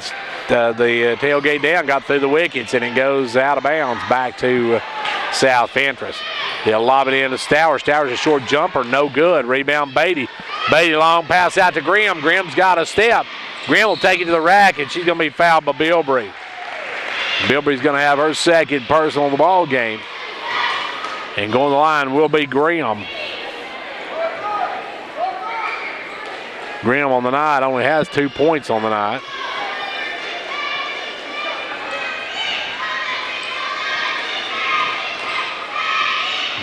Speaker 1: the tailgate down, got through the wickets, and it goes out of bounds back to South Fentress. They'll lob it into Stowers. Stowers a short jumper, no good. Rebound Beatty. Beatty long pass out to Grimm. Grimm's got a step. Grimm will take it to the rack, and she's going to be fouled by Bilbrey. Bilbrey's going to have her second personal of the ball game. And going to the line will be Grimm. Grimm on the night only has 2 points on the night.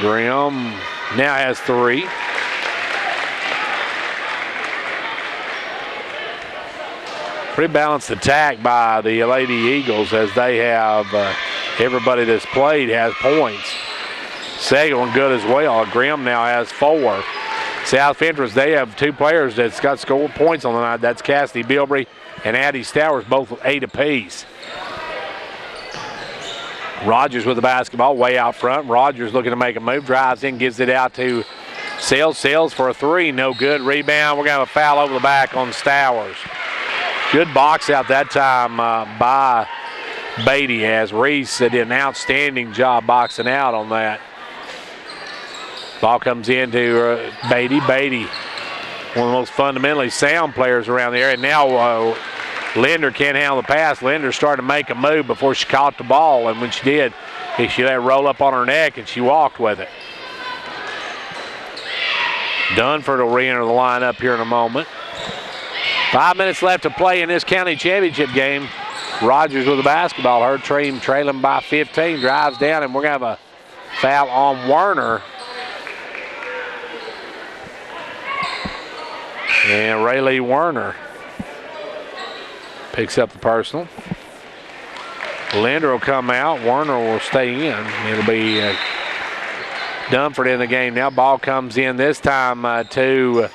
Speaker 1: Grimm now has 3. Pretty balanced attack by the Lady Eagles as they have everybody that's played has points. Second one good as well. Grimm now has 4. South Fentress, they have 2 players that's got scored points on the night. That's Cassidy Bilbrey and Addie Stowers, both with 8 apiece. Rogers with the basketball way out front. Rogers looking to make a move, drives in, gives it out to Sales. Sales for a 3, no good. Rebound, we're going to have a foul over the back on Stowers. Good box out that time by Beatty as Reese did an outstanding job boxing out on that. Ball comes into Beatty. Beatty, one of the most fundamentally sound players around the area. Now Linder can't handle the pass. Linder started to make a move before she caught the ball, and when she did, she let it roll up on her neck, and she walked with it. Dunford will re-enter the lineup here in a moment. 5 minutes left to play in this county championship game. Rogers with the basketball. Her team trailing by 15. Drives down, and we're going to have a foul on Werner. And Rayleigh Werner picks up the personal. Linder will come out. Werner will stay in. It'll be Dunford in the game now. Ball comes in this time to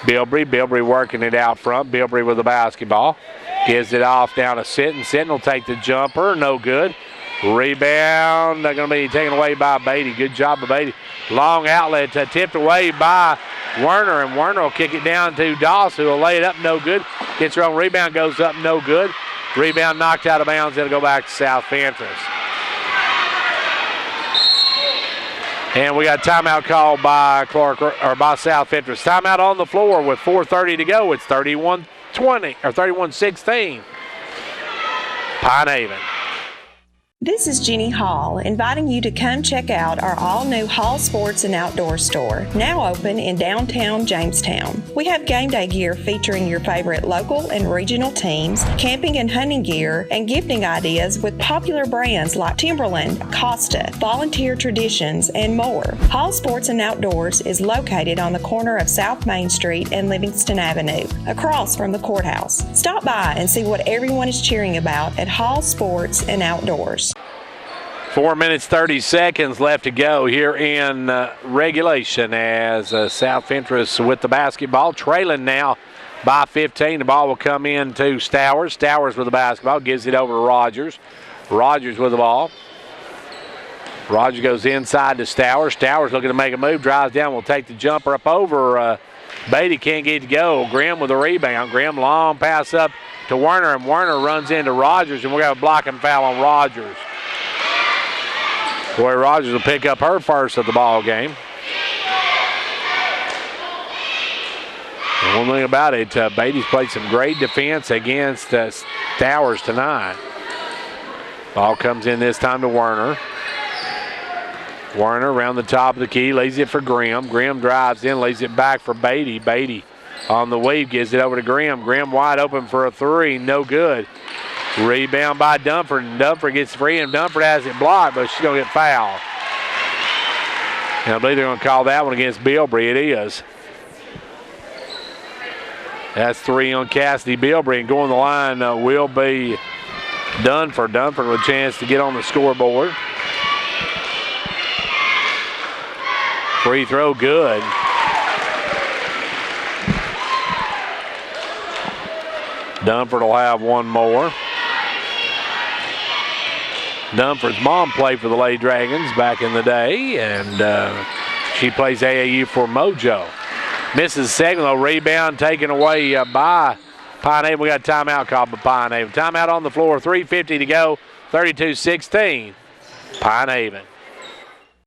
Speaker 1: Bilbrey. Bilbrey working it out front. Bilbrey with the basketball. Gives it off down to Sitton. Sitton will take the jumper. No good. Rebound going to be taken away by Beatty. Good job by Beatty. Long outlet tipped away by Werner, and Werner will kick it down to Doss, who will lay it up. No good. Gets her own rebound. Goes up. No good. Rebound knocked out of bounds. It'll go back to South Fentress. And we got timeout called by by South Fentress. Timeout on the floor with 4:30 to go. It's 31-20 or 31-16. Pine Haven.
Speaker 4: This is Jeannie Hall, inviting you to come check out our all-new Hall Sports and Outdoor store, now open in downtown Jamestown. We have game day gear featuring your favorite local and regional teams, camping and hunting gear, and gifting ideas with popular brands like Timberland, Costa, Volunteer Traditions, and more. Hall Sports and Outdoors is located on the corner of South Main Street and Livingston Avenue, across from the courthouse. Stop by and see what everyone is cheering about at Hall Sports and Outdoors.
Speaker 1: 4 minutes, 30 seconds left to go here in regulation as South Fentress with the basketball, trailing now by 15. The ball will come in to Stowers. Stowers with the basketball, gives it over to Rogers. Rogers with the ball. Rogers goes inside to Stowers. Stowers looking to make a move, drives down, will take the jumper up over Beatty. Can't get it to go. Grimm with the rebound. Grimm long pass up to Werner, and Werner runs into Rogers, and we're going to block and foul on Rogers. Boy, Rogers will pick up her first of the ball game. And one thing about it, Beatty's played some great defense against Stowers tonight. Ball comes in this time to Werner. Werner around the top of the key, lays it for Grimm. Grimm drives in, lays it back for Beatty. Beatty on the weave, gives it over to Grimm. Grimm wide open for a three, no good. Rebound by Dunford, and Dunford gets free, and Dunford has it blocked, but she's going to get fouled. And I believe they're going to call that one against Bilbrey. It is. That's three on Cassidy Bilbrey, and going the line will be Dunford. Dunford with a chance to get on the scoreboard. Free throw good. Dunford will have one more. Dunford's mom played for the Lady Dragons back in the day, and she plays AAU for Mojo. Misses the second, though. Rebound taken away by Pine Haven. We got a timeout called by Pine Haven. Timeout on the floor, 3:50 to go, 32-16, Pine Haven.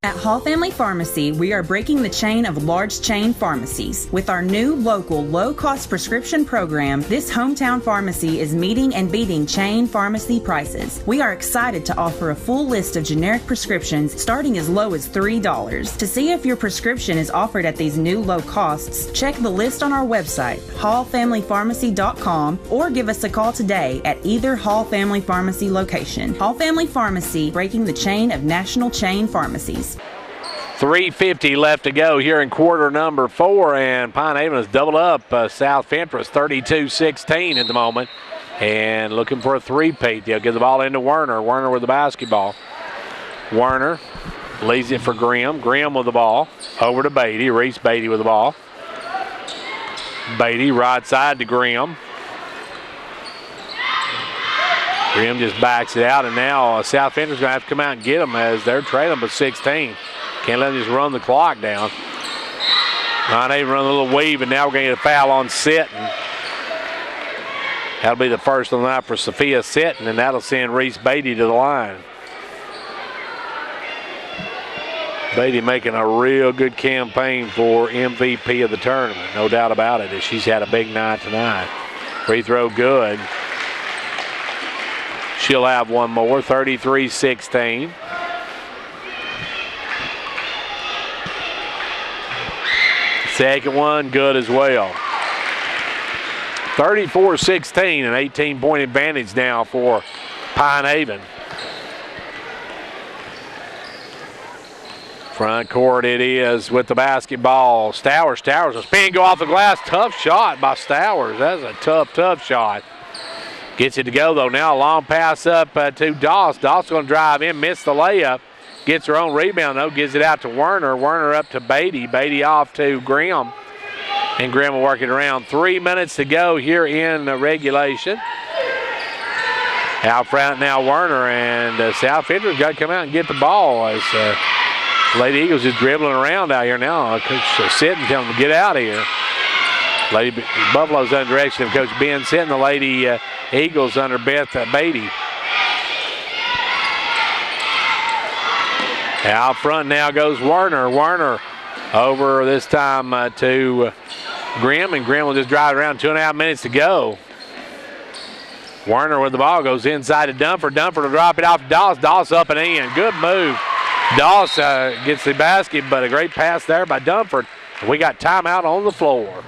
Speaker 2: At Hall Family Pharmacy, we are breaking the chain of large chain pharmacies. With our new local low-cost prescription program, this hometown pharmacy is meeting and beating chain pharmacy prices. We are excited to offer a full list of generic prescriptions starting as low as $3. To see if your prescription is offered at these new low costs, check the list on our website, hallfamilypharmacy.com, or give us a call today at either Hall Family Pharmacy location. Hall Family Pharmacy, breaking the chain of national chain pharmacies.
Speaker 1: 3:50 left to go here in quarter number 4, and Pine Haven has doubled up South Fentress 32-16 at the moment, and looking for a three-peat. They'll give the ball into Werner. Werner with the basketball. Werner leaves it for Grimm. Grimm with the ball. Over to Beatty. Reese Beatty with the ball. Beatty right side to Grimm. Grimm just backs it out, and now South Fentress is going to have to come out and get them as they're trailing by 16. Can't let them just run the clock down. Not even run a little weave, and now we're going to get a foul on Sitton. That'll be the first of the night for Sophia Sitton, and that'll send Reese Beatty to the line. Beatty making a real good campaign for MVP of the tournament, no doubt about it, as she's had a big night tonight. Free throw good. She'll have one more, 33-16. Second one, good as well. 34-16, an 18-point advantage now for Pine Haven. Front court it is with the basketball. Stowers, a spin, go off the glass. Tough shot by Stowers. That's a tough shot. Gets it to go, though. Now a long pass up to Doss. Doss going to drive in, missed the layup. Gets her own rebound, though. Gives it out to Werner. Werner up to Beatty. Beatty off to Grimm. And Grimm will work it around. 3 minutes to go here in regulation. Out front now Werner, and South Fentress got to come out and get the ball as Lady Eagles is dribbling around out here now. Coach Sitton telling them to get out of here. Lady Buffalo's under direction of Coach Ben Sitton. The Lady Eagles under Beth Beatty. Out front now goes Werner. Werner over this time to Grimm, and Grimm will just drive around. 2.5 minutes to go. Werner with the ball goes inside to Dunford. Dunford will drop it off to Doss. Doss up and in. Good move. Doss gets the basket, but a great pass there by Dunford. We got timeout on the floor.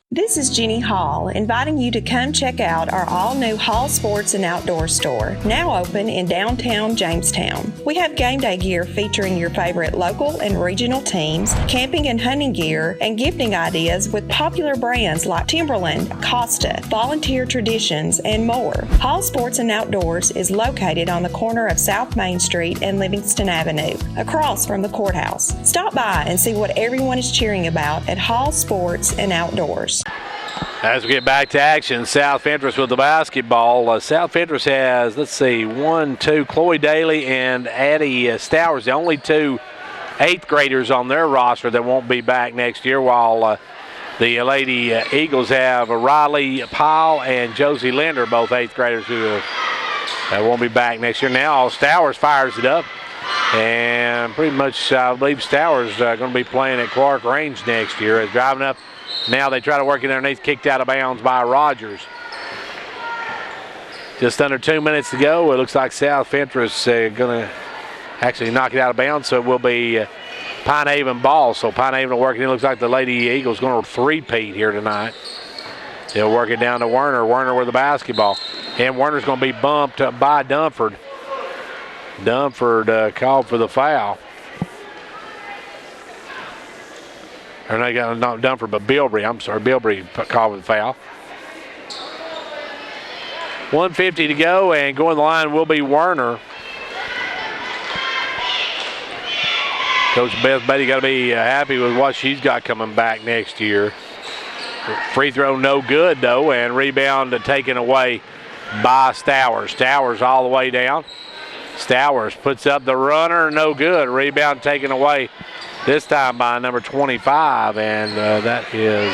Speaker 4: This is Jeannie Hall, inviting you to come check out our all-new Hall Sports and Outdoor store, now open in downtown Jamestown. We have game day gear featuring your favorite local and regional teams, camping and hunting gear, and gifting ideas with popular brands like Timberland, Costa, Volunteer Traditions, and more. Hall Sports and Outdoors is located on the corner of South Main Street and Livingston Avenue, across from the courthouse. Stop by and see what everyone is cheering about at Hall Sports and Outdoors.
Speaker 1: As we get back to action, South Fentress with the basketball. South Fentress has, Chloe Daly and Addie Stowers, the only two 8th graders on their roster that won't be back next year, while the Lady Eagles have Riley Powell and Josie Linder, both 8th graders who won't be back next year. Now Stowers fires it up, and pretty much I believe Stowers going to be playing at Clark Range next year. As driving up, now they try to work it underneath, kicked out of bounds by Rogers. Just under 2 minutes to go. It looks like South Fentress going to actually knock it out of bounds, so it will be Pine Haven ball. So Pine Haven will work it in. It looks like the Lady Eagles going to three-peat here tonight. They'll work it down to Werner. Werner with the basketball. And Werner's going to be bumped by Dunford. Dunford called for the foul. Or not Dunford, but Bilbrey. I'm sorry, Bilbrey called for the foul. 1:50 to go, and going the line will be Werner. Coach Beth Beatty got to be happy with what she's got coming back next year. Free throw no good, though, and rebound taken away by Stowers. Stowers all the way down. Stowers puts up the runner, no good. Rebound taken away this time by number 25, and that is,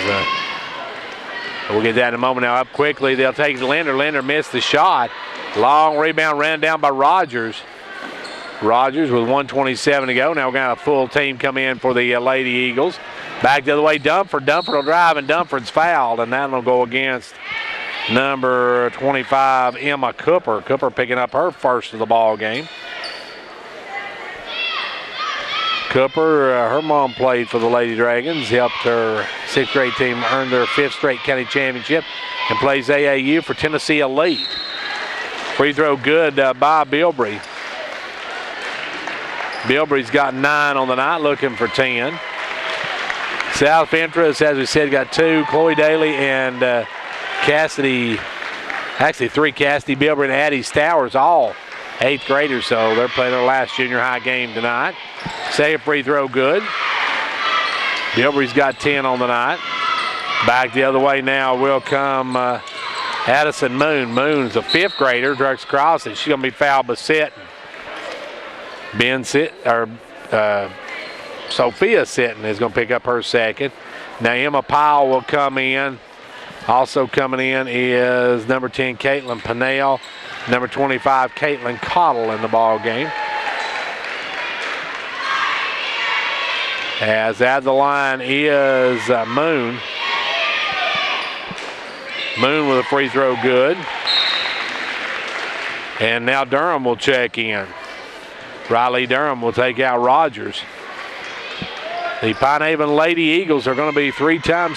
Speaker 1: we'll get that in a moment now. Up quickly, they'll take Linder. Linder missed the shot. Long rebound ran down by Rogers. Rogers with 1:27 to go. Now we're going to have a full team come in for the Lady Eagles. Back the other way, Dunford. Dunford will drive, and Dunford's fouled, and that'll go against number 25, Emma Cooper. Cooper picking up her first of the ball game. Cooper, her mom played for the Lady Dragons, helped her 6th grade team earn their 5th straight county championship, and plays AAU for Tennessee Elite. Free throw good by Bilbrey. Bilbrey's got 9 on the night, looking for 10. South Fentress, as we said, got 2. Chloe Daly and Cassidy, actually 3, Cassidy, Bilbrey, and Addie Stowers, all 8th graders, so they're playing their last junior high game tonight. Second free throw good. Bilbrey's got 10 on the night. Back the other way now will come Addison Moon. Moon's a 5th grader, directs across, and she's going to be fouled by Sitton. Sophia Sitton is going to pick up her second. Now Emma Powell will come in. Also coming in is number 10, Caitlin Pinnell. Number 25, Caitlin Cottle in the ball game. As at the line is Moon. Moon with a free throw good. And now Durham will check in. Riley Durham will take out Rogers. The Pine Haven Lady Eagles are going to be three-time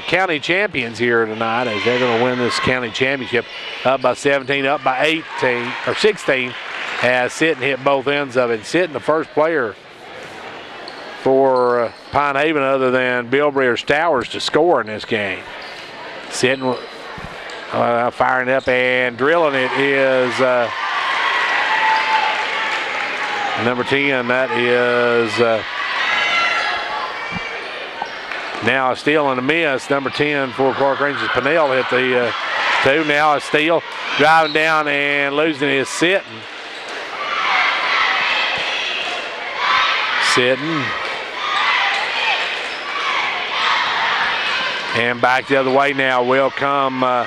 Speaker 1: county champions here tonight, as they're going to win this county championship. Up by 17, up by 18 or 16, as Sitton hit both ends of it. Sitton, the first player for Pine Haven other than Bilbrey or Stowers to score in this game. Sitton firing up and drilling it is number 10. That is now a steal and a miss. Number 10 for Clark Range's Pinnell hit the two. Now a steal. Driving down and losing is Sitton. Sitton. And back the other way now will come Moon,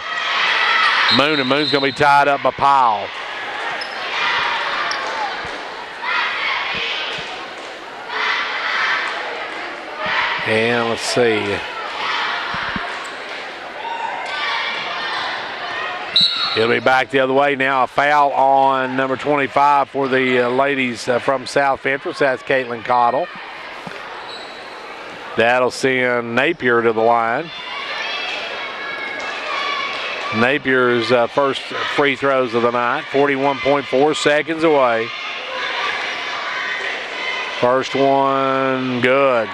Speaker 1: and Moon's going to be tied up by Powell. And let's see. He'll be back the other way now. A foul on number 25 for the ladies from South Fentress. That's Caitlin Cottle. That'll send Napier to the line. Napier's first free throws of the night. 41.4 seconds away. First one, good.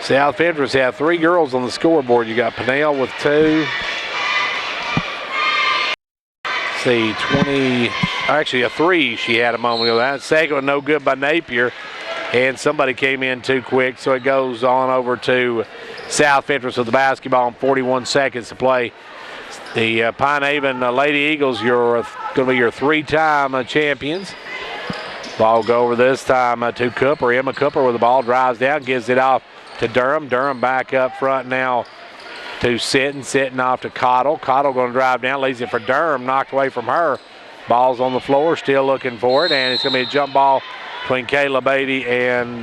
Speaker 1: South Fentress have 3 girls on the scoreboard. You got Pinnell with 2. Let's see, 20, actually a 3 she had a moment ago. That second one no good by Napier, and somebody came in too quick, so it goes on over to South Fentress with the basketball and 41 seconds to play. The Pine Haven Lady Eagles, you're going to be your 3-time champions. Ball go over this time to Cooper. Emma Cooper with the ball, drives down, gives it off to Durham. Durham back up front now to Sitton. Sitton off to Cottle. Cottle going to drive down, leaves it for Durham, knocked away from her. Ball's on the floor, still looking for it, and it's going to be a jump ball between Kayla Beatty and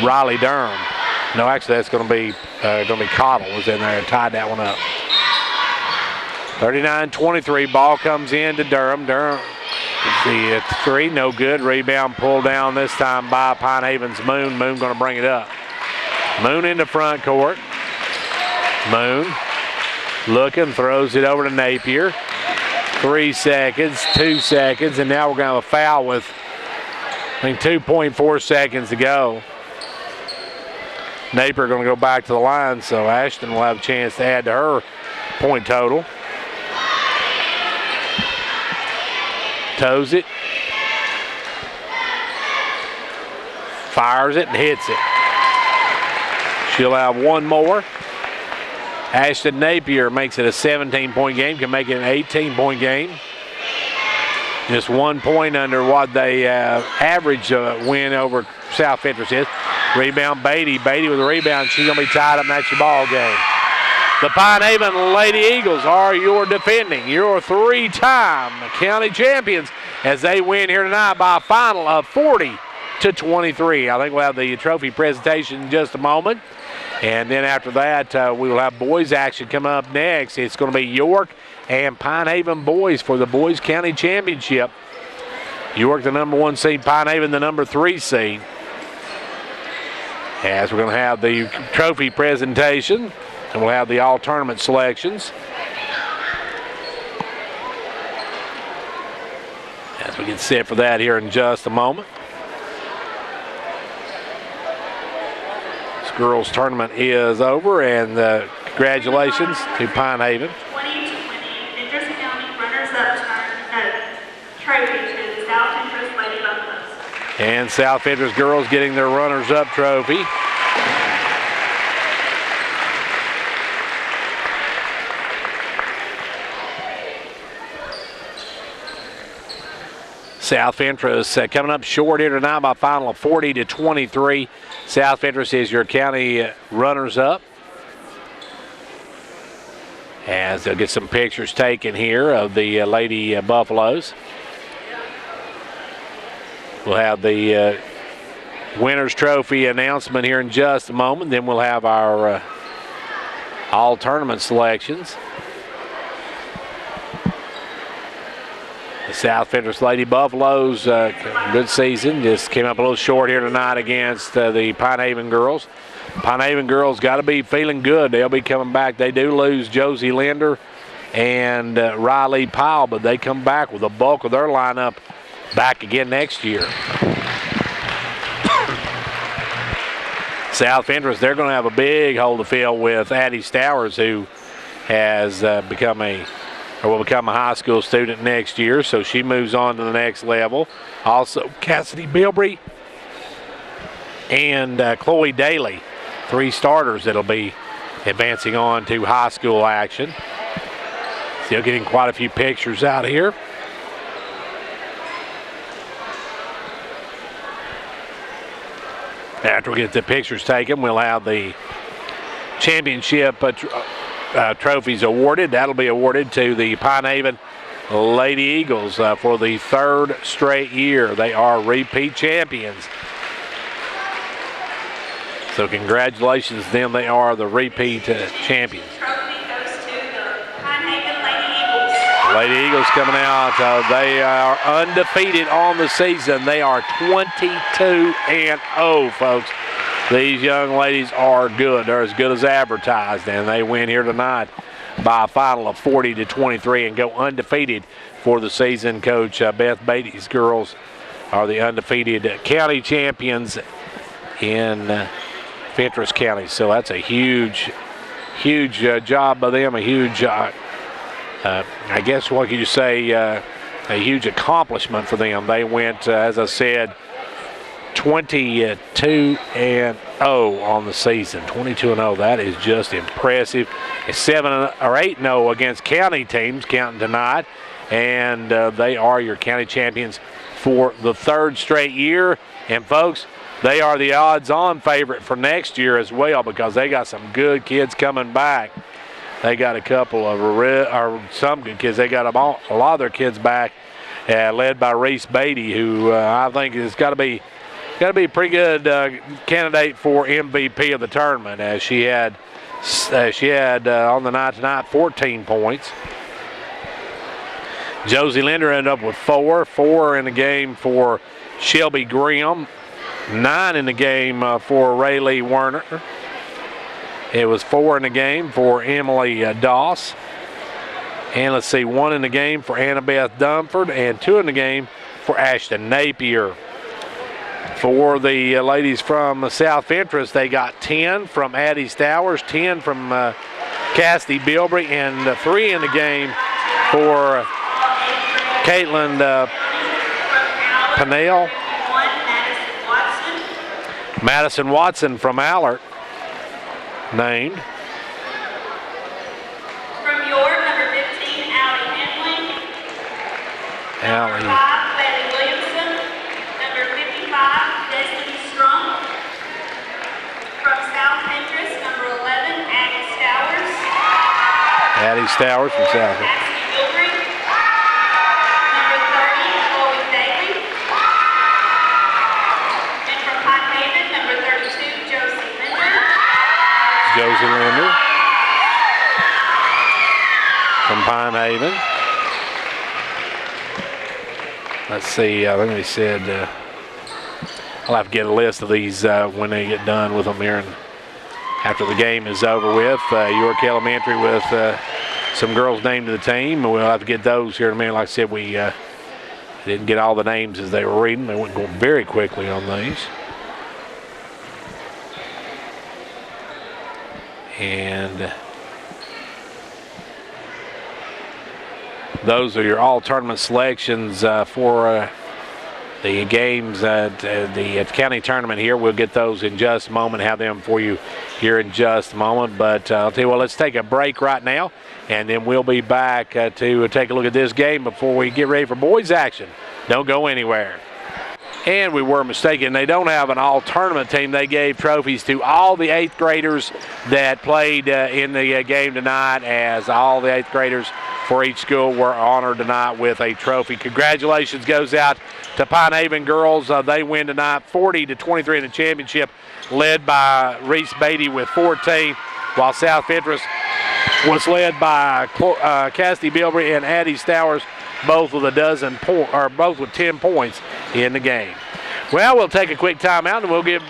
Speaker 1: Riley Durham. No, actually that's going to be Cottle was in there and tied that one up. 39-23, ball comes in to Durham. Durham, the 3, no good. Rebound pulled down this time by Pine Haven's Moon. Moon going to bring it up. Moon in the front court. Moon looking, throws it over to Napier. 3 seconds, 2 seconds, and now we're going to have a foul with, I think, 2.4 seconds to go. Napier going to go back to the line, so Ashton will have a chance to add to her point total. Toes it. Fires it and hits it. She'll have one more. Ashton Napier makes it a 17-point game, can make it an 18-point game. Just 1 point under what they average win over South Fentress is. Rebound Beatty. Beatty with a rebound. She's going to be tied up, and that's your ball game. The Pine Haven Lady Eagles are your 3-time county champions as they win here tonight by a final of 40-23. I think we'll have the trophy presentation in just a moment. And then after that, we will have boys action coming up next. It's going to be York and Pine Haven boys for the Boys County Championship. York, the number 1 seed, Pine Haven, the number 3 seed. As we're going to have the trophy presentation, and we'll have the all-tournament selections. As we get set for that here in just a moment. This girls' tournament is over, and congratulations to Pine Haven.
Speaker 5: 2020 Fentress County runners-up trophy to the South Fentress Lady Buffaloes.
Speaker 1: And South Fentress girls getting their runners-up trophy. South Fentress coming up short here tonight by a final of 40-23. South Fentress is your county runners-up. As they'll get some pictures taken here of the Lady Buffaloes. We'll have the winner's trophy announcement here in just a moment. Then we'll have our all tournament selections. The South Fentress Lady Buffaloes, good season, just came up a little short here tonight against the Pine Haven girls. Pine Haven girls got to be feeling good. They'll be coming back. They do lose Josie Linder and Riley Powell, but they come back with the bulk of their lineup back again next year. South Fentress, they're going to have a big hole to fill with Addie Stowers, who has will become a high school student next year, so she moves on to the next level. Also, Cassidy Bilbrey and Chloe Daly, 3 starters that'll be advancing on to high school action. Still getting quite a few pictures out here. After we get the pictures taken, we'll have the championship trophies awarded. That'll be awarded to the Pine Haven Lady Eagles for the 3rd straight year. They are repeat champions. So congratulations to them. They are the repeat champions.
Speaker 5: Trophy goes to the Pine Haven Lady Eagles.
Speaker 1: Lady Eagles coming out. They are undefeated on the season. They are 22-0, folks. These young ladies are good. They're as good as advertised, and they win here tonight by a final of 40-23 and go undefeated for the season. Coach Beth Beatty's girls are the undefeated county champions in Fentress County. So that's a huge job by them, a huge, I guess what could you say, a huge accomplishment for them. They went, as I said, 22-0 on the season. 22-0. That is just impressive. It's 7 or 8-0 against county teams counting tonight, and they are your county champions for the 3rd straight year. And folks, they are the odds-on favorite for next year as well, because they got some good kids coming back. They got a couple of some good kids. They got a lot of their kids back, led by Reese Beatty, who I think has got to be a pretty good candidate for MVP of the tournament, as she had on the night tonight 14 points. Josie Linder ended up with 4 in the game for Shelby Graham, 9 in the game for Rayleigh Werner. It was 4 in the game for Emily Doss. And let's see, 1 in the game for Annabeth Dunford and 2 in the game for Ashton Napier. For the ladies from South Fentress, they got 10 from Addie Stowers, 10 from Cassidy Bilbrey, and 3 in the game for Caitlin Pennell. Madison Watson from Allard named.
Speaker 5: From York, number 15, Allie Henley.
Speaker 1: Allie.
Speaker 5: Number 5, Bailey Williamson. Number 55, Destiny Strunk. From South Fentress, number 11, Addie Stowers.
Speaker 1: Addie Stowers from South Fentress.
Speaker 5: Cassidy Bilbrey. Number 30, Chloe Daly. And from Pine Haven, number 32, Josie Linder.
Speaker 1: Josie Linder from Pine Haven. Let's see, I think they said I'll have to get a list of these when they get done with them here and after the game is over with. York Elementary with some girls named to the team. We'll have to get those here in a minute. Like I said, we didn't get all the names as they were reading. They went going very quickly on these. And those are your all-tournament selections for the games at the county tournament here. We'll get those in just a moment, have them for you here in just a moment. But I'll tell you what, let's take a break right now, and then we'll be back to take a look at this game before we get ready for boys action. Don't go anywhere. And we were mistaken. They don't have an all-tournament team. They gave trophies to all the 8th graders that played in the game tonight, as all the 8th graders for each school were honored tonight with a trophy. Congratulations goes out to Pine Haven girls. They win tonight 40-23 in the championship, led by Reese Beatty with 14, while South Fentress was led by Cassidy Bilbrey and Addie Stowers, both with both with 10 points in the game. Well, we'll take a quick timeout and we'll get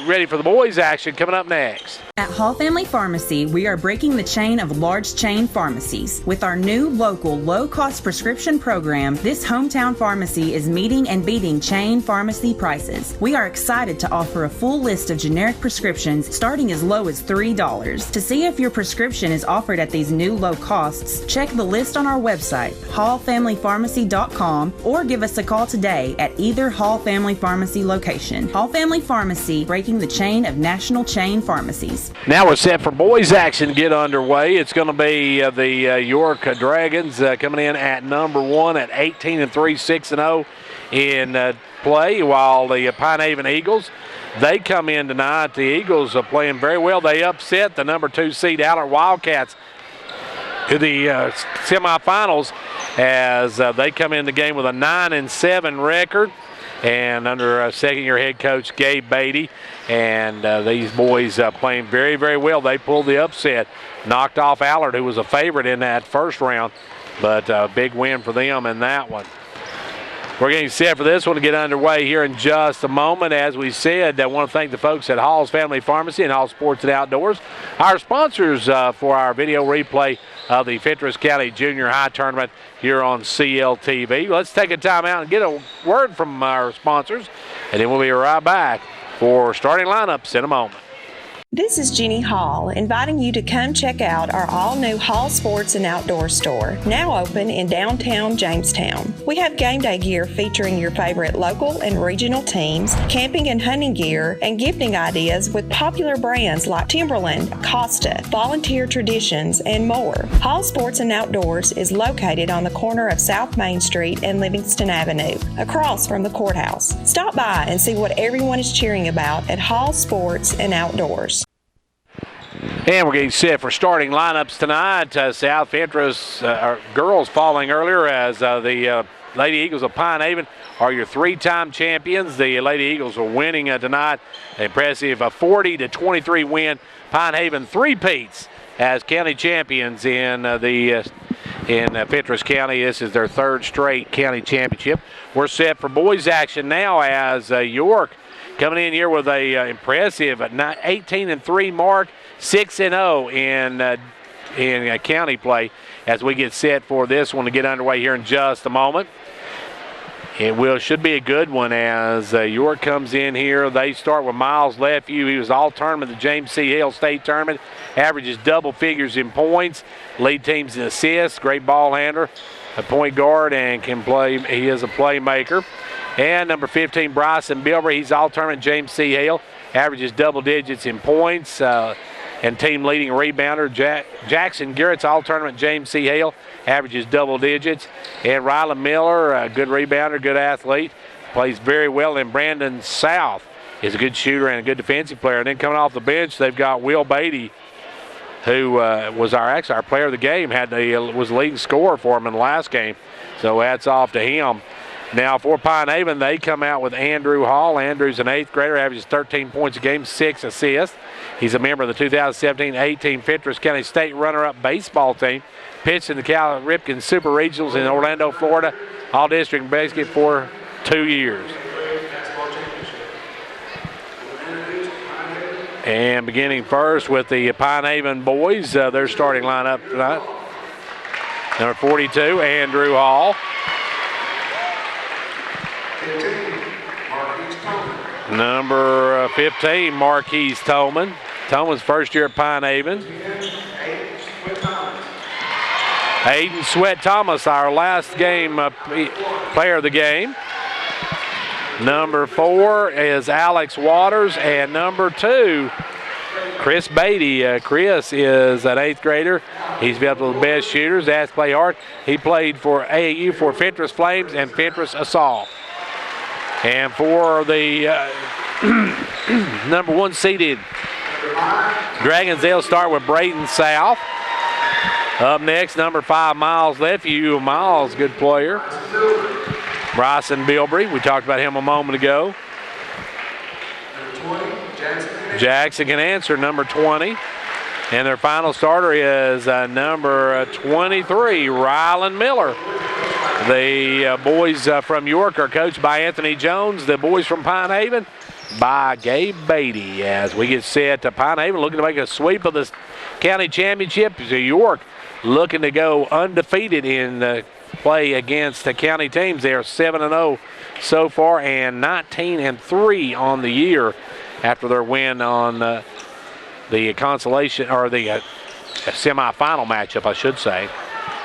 Speaker 1: ready for the boys' action coming up next.
Speaker 2: At Hall Family Pharmacy, we are breaking the chain of large chain pharmacies. With our new local low-cost prescription program, this hometown pharmacy is meeting and beating chain pharmacy prices. We are excited to offer a full list of generic prescriptions starting as low as $3. To see if your prescription is offered at these new low costs, check the list on our website, hallfamilypharmacy.com, or give us a call today at either Hall Family Pharmacy location. Hall Family Pharmacy, breaking the chain of national chain pharmacies.
Speaker 1: Now we're set for boys action to get underway. It's going to be the York Dragons coming in at number 1 at 18-3, 6-0 in play, while the Pine Haven Eagles, they come in tonight. The Eagles are playing very well. They upset the number 2 seed Allard Wildcats to the semifinals as they come in the game with a 9-7 record. And under second-year head coach Gabe Beatty. And these boys playing very, very well. They pulled the upset, knocked off Allard, who was a favorite in that first round, but a big win for them in that one. We're getting set for this one to get underway here in just a moment. As we said, I want to thank the folks at Hall's Family Pharmacy and Hall Sports and Outdoors, our sponsors for our video replay of the Fentress County Junior High Tournament here on CLTV. Let's take a time out and get a word from our sponsors, and then we'll be right back for starting lineups in a moment.
Speaker 4: This is Jeannie Hall, inviting you to come check out our all-new Hall Sports and Outdoor store, now open in downtown Jamestown. We have game day gear featuring your favorite local and regional teams, camping and hunting gear, and gifting ideas with popular brands like Timberland, Costa, Volunteer Traditions, and more. Hall Sports and Outdoors is located on the corner of South Main Street and Livingston Avenue, across from the courthouse. Stop by and see what everyone is cheering about at Hall Sports and Outdoors.
Speaker 1: And we're getting set for starting lineups tonight. South Fentress girls falling earlier as the Lady Eagles of Pine Haven are your 3-time champions. The Lady Eagles are winning tonight. Impressive 40-23 win. Pine Haven three-peats as county champions in Fentress County. This is their 3rd straight county championship. We're set for boys action now as York coming in here with a impressive 18-3 mark. 6-0 in county play as we get set for this one to get underway here in just a moment. It should be a good one as York comes in here. They start with Miles Lefew. He was all-tournament at the James C. Hale State Tournament. Averages double figures in points. Lead teams in assists. Great ball handler. A point guard and can play. He is a playmaker. And number 15, Bryson Bilber. He's all-tournament James C. Hale. Averages double digits in points. And team leading rebounder Jackson Garrett's all-tournament James C. Hale, averages double digits. And Rylan Miller, a good rebounder, good athlete, plays very well. And Brandon South is a good shooter and a good defensive player. And then coming off the bench, they've got Will Beatty, who was our player of the game, was the leading scorer for him in the last game. So hats off to him. Now for Pine Haven, they come out with Andrew Hall. Andrew's an 8th grader, averages 13 points a game, 6 assists. He's a member of the 2017-18 Fentress County State runner-up baseball team. Pitched in the Cal Ripken Super Regionals in Orlando, Florida. All-district basket for 2 years. And beginning first with the Pine Haven boys, their starting lineup tonight. Number 42, Andrew Hall. Number 15, Marquise Tolman. Tolman's first year at Pine Haven. Aiden Sweat Thomas, our last game player of the game. Number 4 is Alex Waters, and number 2, Chris Beatty. Chris is an 8th grader. He's been one of the best shooters, has to play hard. He played for AAU for Fentress Flames and Fentress Assault. And for the number 1 seeded Dragons, they'll start with Braden South. Up next, number 5, Miles Lefew. Miles, good player. Bryson Bilbrey, we talked about him a moment ago. Jackson can answer, number 20. And their final starter is number 23, Rylan Miller. The boys from York are coached by Anthony Jones. The boys from Pine Haven by Gabe Beatty. As we get set to Pine Haven looking to make a sweep of the county championship. York looking to go undefeated in play against the county teams. They are 7-0 so far and 19-3 on the year after their win on the consolation, or the semifinal matchup, I should say.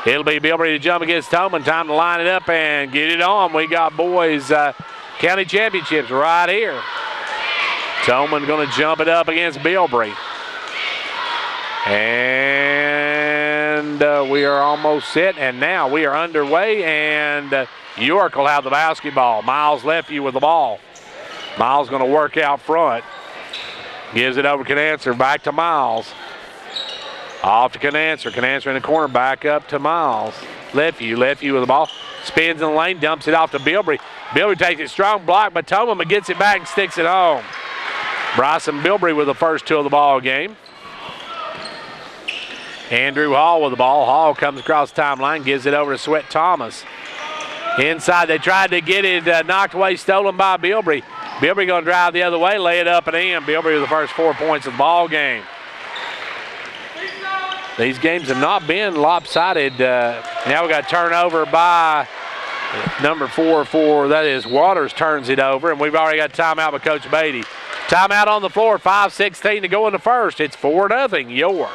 Speaker 1: It'll be Bilbrey to jump against Tolman. Time to line it up and get it on. We got boys county championships right here. Tolman going to jump it up against Bilbrey. And we are almost set, and now we are underway, and York will have the basketball. Miles Lefevue with the ball. Miles going to work out front. Gives it over Canancer, back to Miles. Off to Canancer. Canancer in the corner, back up to Miles. Lefevue with the ball. Spins in the lane, dumps it off to Bilbrey. Bilbrey takes it strong block, but Tolman gets it back and sticks it home. Bryson Bilbrey with the first two of the ball game. Andrew Hall with the ball. Hall comes across the timeline, gives it over to Sweat Thomas. Inside, they tried to get it knocked away, stolen by Bilbrey. Bilbrey going to drive the other way, lay it up and in. Bilbrey with the first 4 points of the ball game. These games have not been lopsided. Now we got a turnover by number 4, that is Waters, turns it over, and we've already got a timeout by Coach Beatty. Timeout on the floor, 5:16 to go in the first. It's 4-0 York.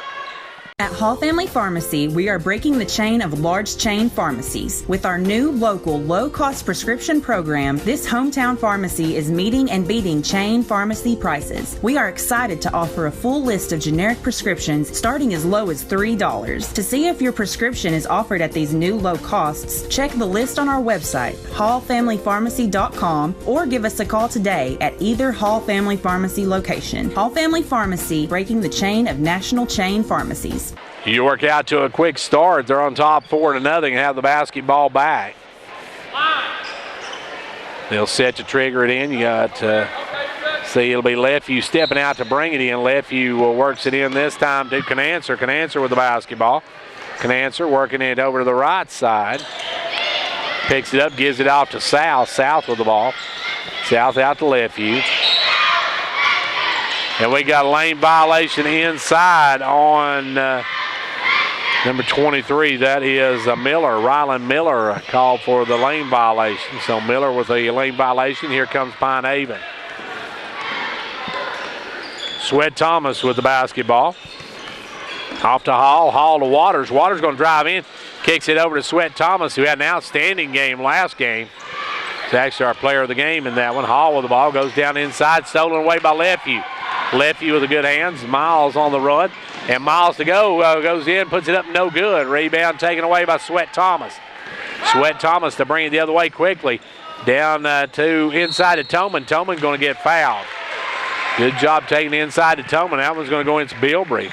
Speaker 2: At Hall Family Pharmacy, we are breaking the chain of large chain pharmacies. With our new local low-cost prescription program, this hometown pharmacy is meeting and beating chain pharmacy prices. We are excited to offer a full list of generic prescriptions starting as low as $3. To see if your prescription is offered at these new low costs, check the list on our website, hallfamilypharmacy.com, or give us a call today at either Hall Family Pharmacy location. Hall Family Pharmacy, breaking the chain of national chain pharmacies.
Speaker 1: York out to a quick start. They're on top 4-0 and have the basketball back. They'll set to trigger it in. You got see, it'll be Lefevue stepping out to bring it in. Lefevue works it in this time to Canancer. Canancer with the basketball. Canancer working it over to the right side. Picks it up, gives it off to South. South with the ball. South out to Lefevue. And we got a lane violation inside on number 23. That is Miller, Rylan Miller, called for the lane violation. So Miller with the lane violation. Here comes Pine Haven. Sweat Thomas with the basketball. Off to Hall. Hall to Waters. Waters going to drive in. Kicks it over to Sweat Thomas, who had an outstanding game last game. It's actually our player of the game in that one. Hall with the ball. Goes down inside. Stolen away by Lefevue. Lefevue with the good hands. Miles on the run. And Miles to go. Goes in. Puts it up. No good. Rebound taken away by Sweat Thomas. Sweat Thomas to bring it the other way quickly. Down to inside to Tolman. Tolman going to get fouled. Good job taking it inside to Tolman. That one's going to go into Bilbrey.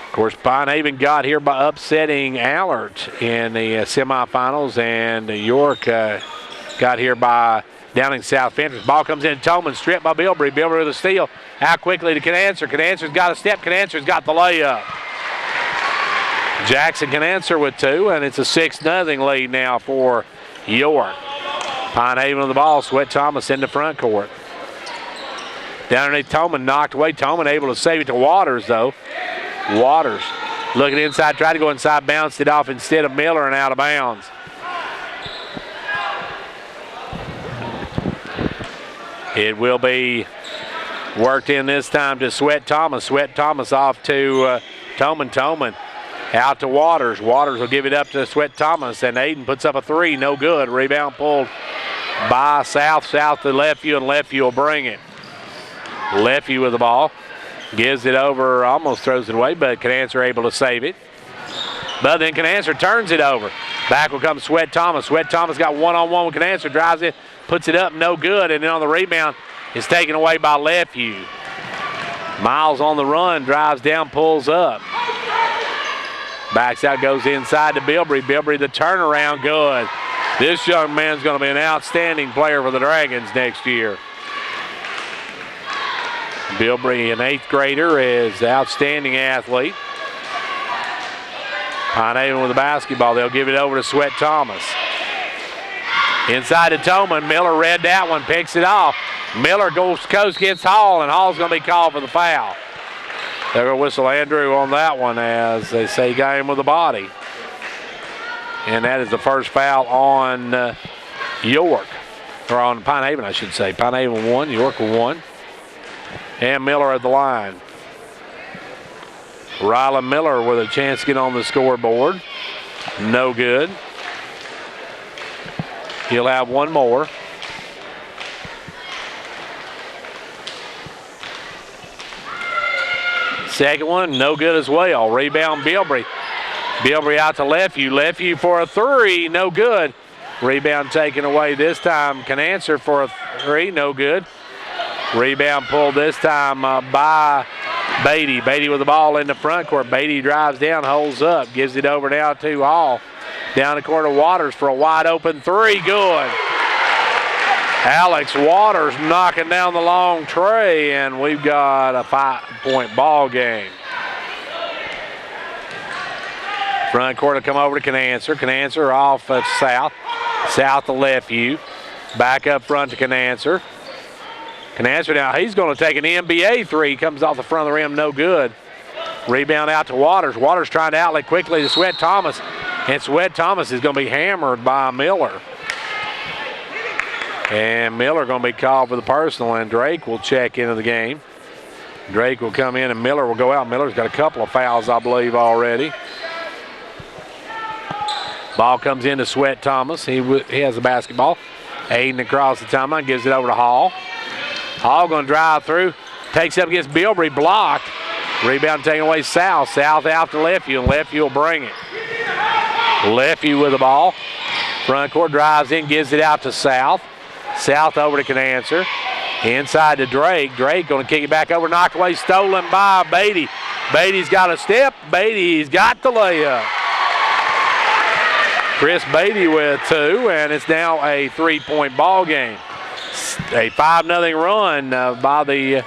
Speaker 1: Of course, Pine Haven got here by upsetting Allert in the semifinals, and York got here by downing South Fentress. Ball comes in, Tolman stripped by Bilbrey. Bilbrey with a steal. Out quickly to Canancer. Canancer's got a step. Canancer's got the layup. Jackson Canancer with two, and it's a 6-0 lead now for York. Pine Haven with the ball. Sweat Thomas in the front court. Down underneath Tolman, knocked away. Tolman able to save it to Waters, though. Waters looking inside, tried to go inside, bounced it off instead of Miller and out of bounds. It will be worked in this time to Sweat Thomas. Sweat Thomas off to Tolman. Tolman out to Waters. Waters will give it up to Sweat Thomas, and Aiden puts up a three. No good. Rebound pulled by South. South to Lefevue, and Lefevue will bring it. Lefevue with the ball. Gives it over, almost throws it away, but Canancer able to save it. But then Canancer turns it over. Back will come Sweat Thomas. Sweat Thomas got one-on-one with Canancer, drives it, puts it up, no good, and then on the rebound is taken away by Lefevue. Miles on the run, drives down, pulls up. Backs out, goes inside to Bilbrey. Bilbrey the turnaround, good. This young man's going to be an outstanding player for the Dragons next year. Bilbrey, an 8th grader, is an outstanding athlete. Pine Haven with the basketball. They'll give it over to Sweat Thomas. Inside to Toman. Miller read that one, picks it off. Miller goes coast, gets Hall, and Hall's going to be called for the foul. They're going to whistle Andrew on that one as they say he got him with the body. And that is the first foul on York, or on Pine Haven, I should say. Pine Haven 1, York 1. And Miller at the line. Rylan Miller with a chance to get on the scoreboard. No good. He'll have one more. Second one, no good as well. Rebound, Bilbrey. Bilbrey out to Lefevue. Lefevue for a three, no good. Rebound taken away this time. Can answer for a three, no good. Rebound pulled this time by Beatty. Beatty with the ball in the front court. Beatty drives down, holds up, gives it over now to Hall. Down the court of Waters for a wide open three, good. Alex Waters knocking down the long tray, and we've got a 5-point ball game. Front court will come over to Canancer. Canancer off at South. South to Lefevue. Back up front to Canancer. Canancer now, he's going to take an NBA three. Comes off the front of the rim, no good. Rebound out to Waters. Waters trying to outlet quickly to Sweat Thomas. And Sweat Thomas is going to be hammered by Miller. And Miller going to be called for the personal, and Drake will check into the game. Drake will come in, and Miller will go out. Miller's got a couple of fouls, I believe, already. Ball comes into Sweat Thomas. He has the basketball. Aiden across the timeline, gives it over to Hall. Hall going to drive through. Takes up against Bilbrey, blocked. Rebound taken away South. South out to Lefevue, and Lefevue will bring it. Lefevue with the ball. Front court drives in, gives it out to South. South over to Canancer. Inside to Drake. Drake going to kick it back over, knocked away, stolen by Beatty. Beatty's got a step. Beatty's got the layup. Chris Beatty with two, and it's now a 3-point ball game. A 5-0 run by the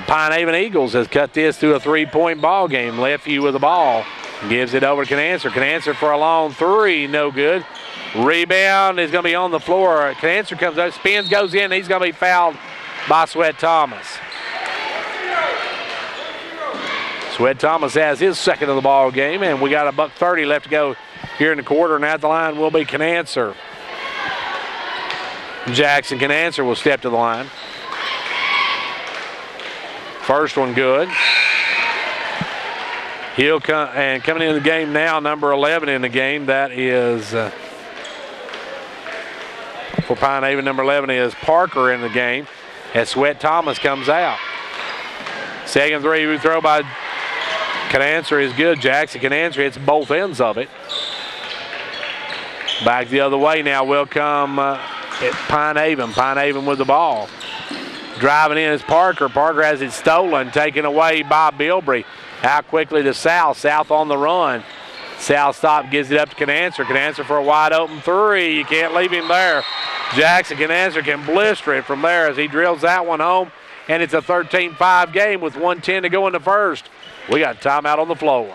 Speaker 1: Pine Haven Eagles has cut this to a 3-point ball game. Lefevue with the ball. Gives it over to Canancer. Canancer for a long three, no good. Rebound is going to be on the floor. Canancer comes up, spins, goes in. He's going to be fouled by Sweat Thomas. Sweat Thomas has his second of the ball game, and we got a $1:30 left to go here in the quarter, and at the line will be Canancer. Jackson Canancer will step to the line. First one good. He'll come, and coming into the game now, number 11 in the game, that is for Pine Haven, number 11 is Parker in the game as Sweat Thomas comes out. Second three throw by Canancer is good. Jackson Canancer hits both ends of it. Back the other way now will come Pine Haven. Pine Haven with the ball. Driving in is Parker. Parker has it stolen, taken away by Bilbrey. Out quickly to South. South on the run. South stop, gives it up to Canancer. Canancer for a wide open three. You can't leave him there. Jackson Canancer can blister it from there as he drills that one home. And it's a 13-5 game with 1:10 to go in the first. We got timeout on the floor.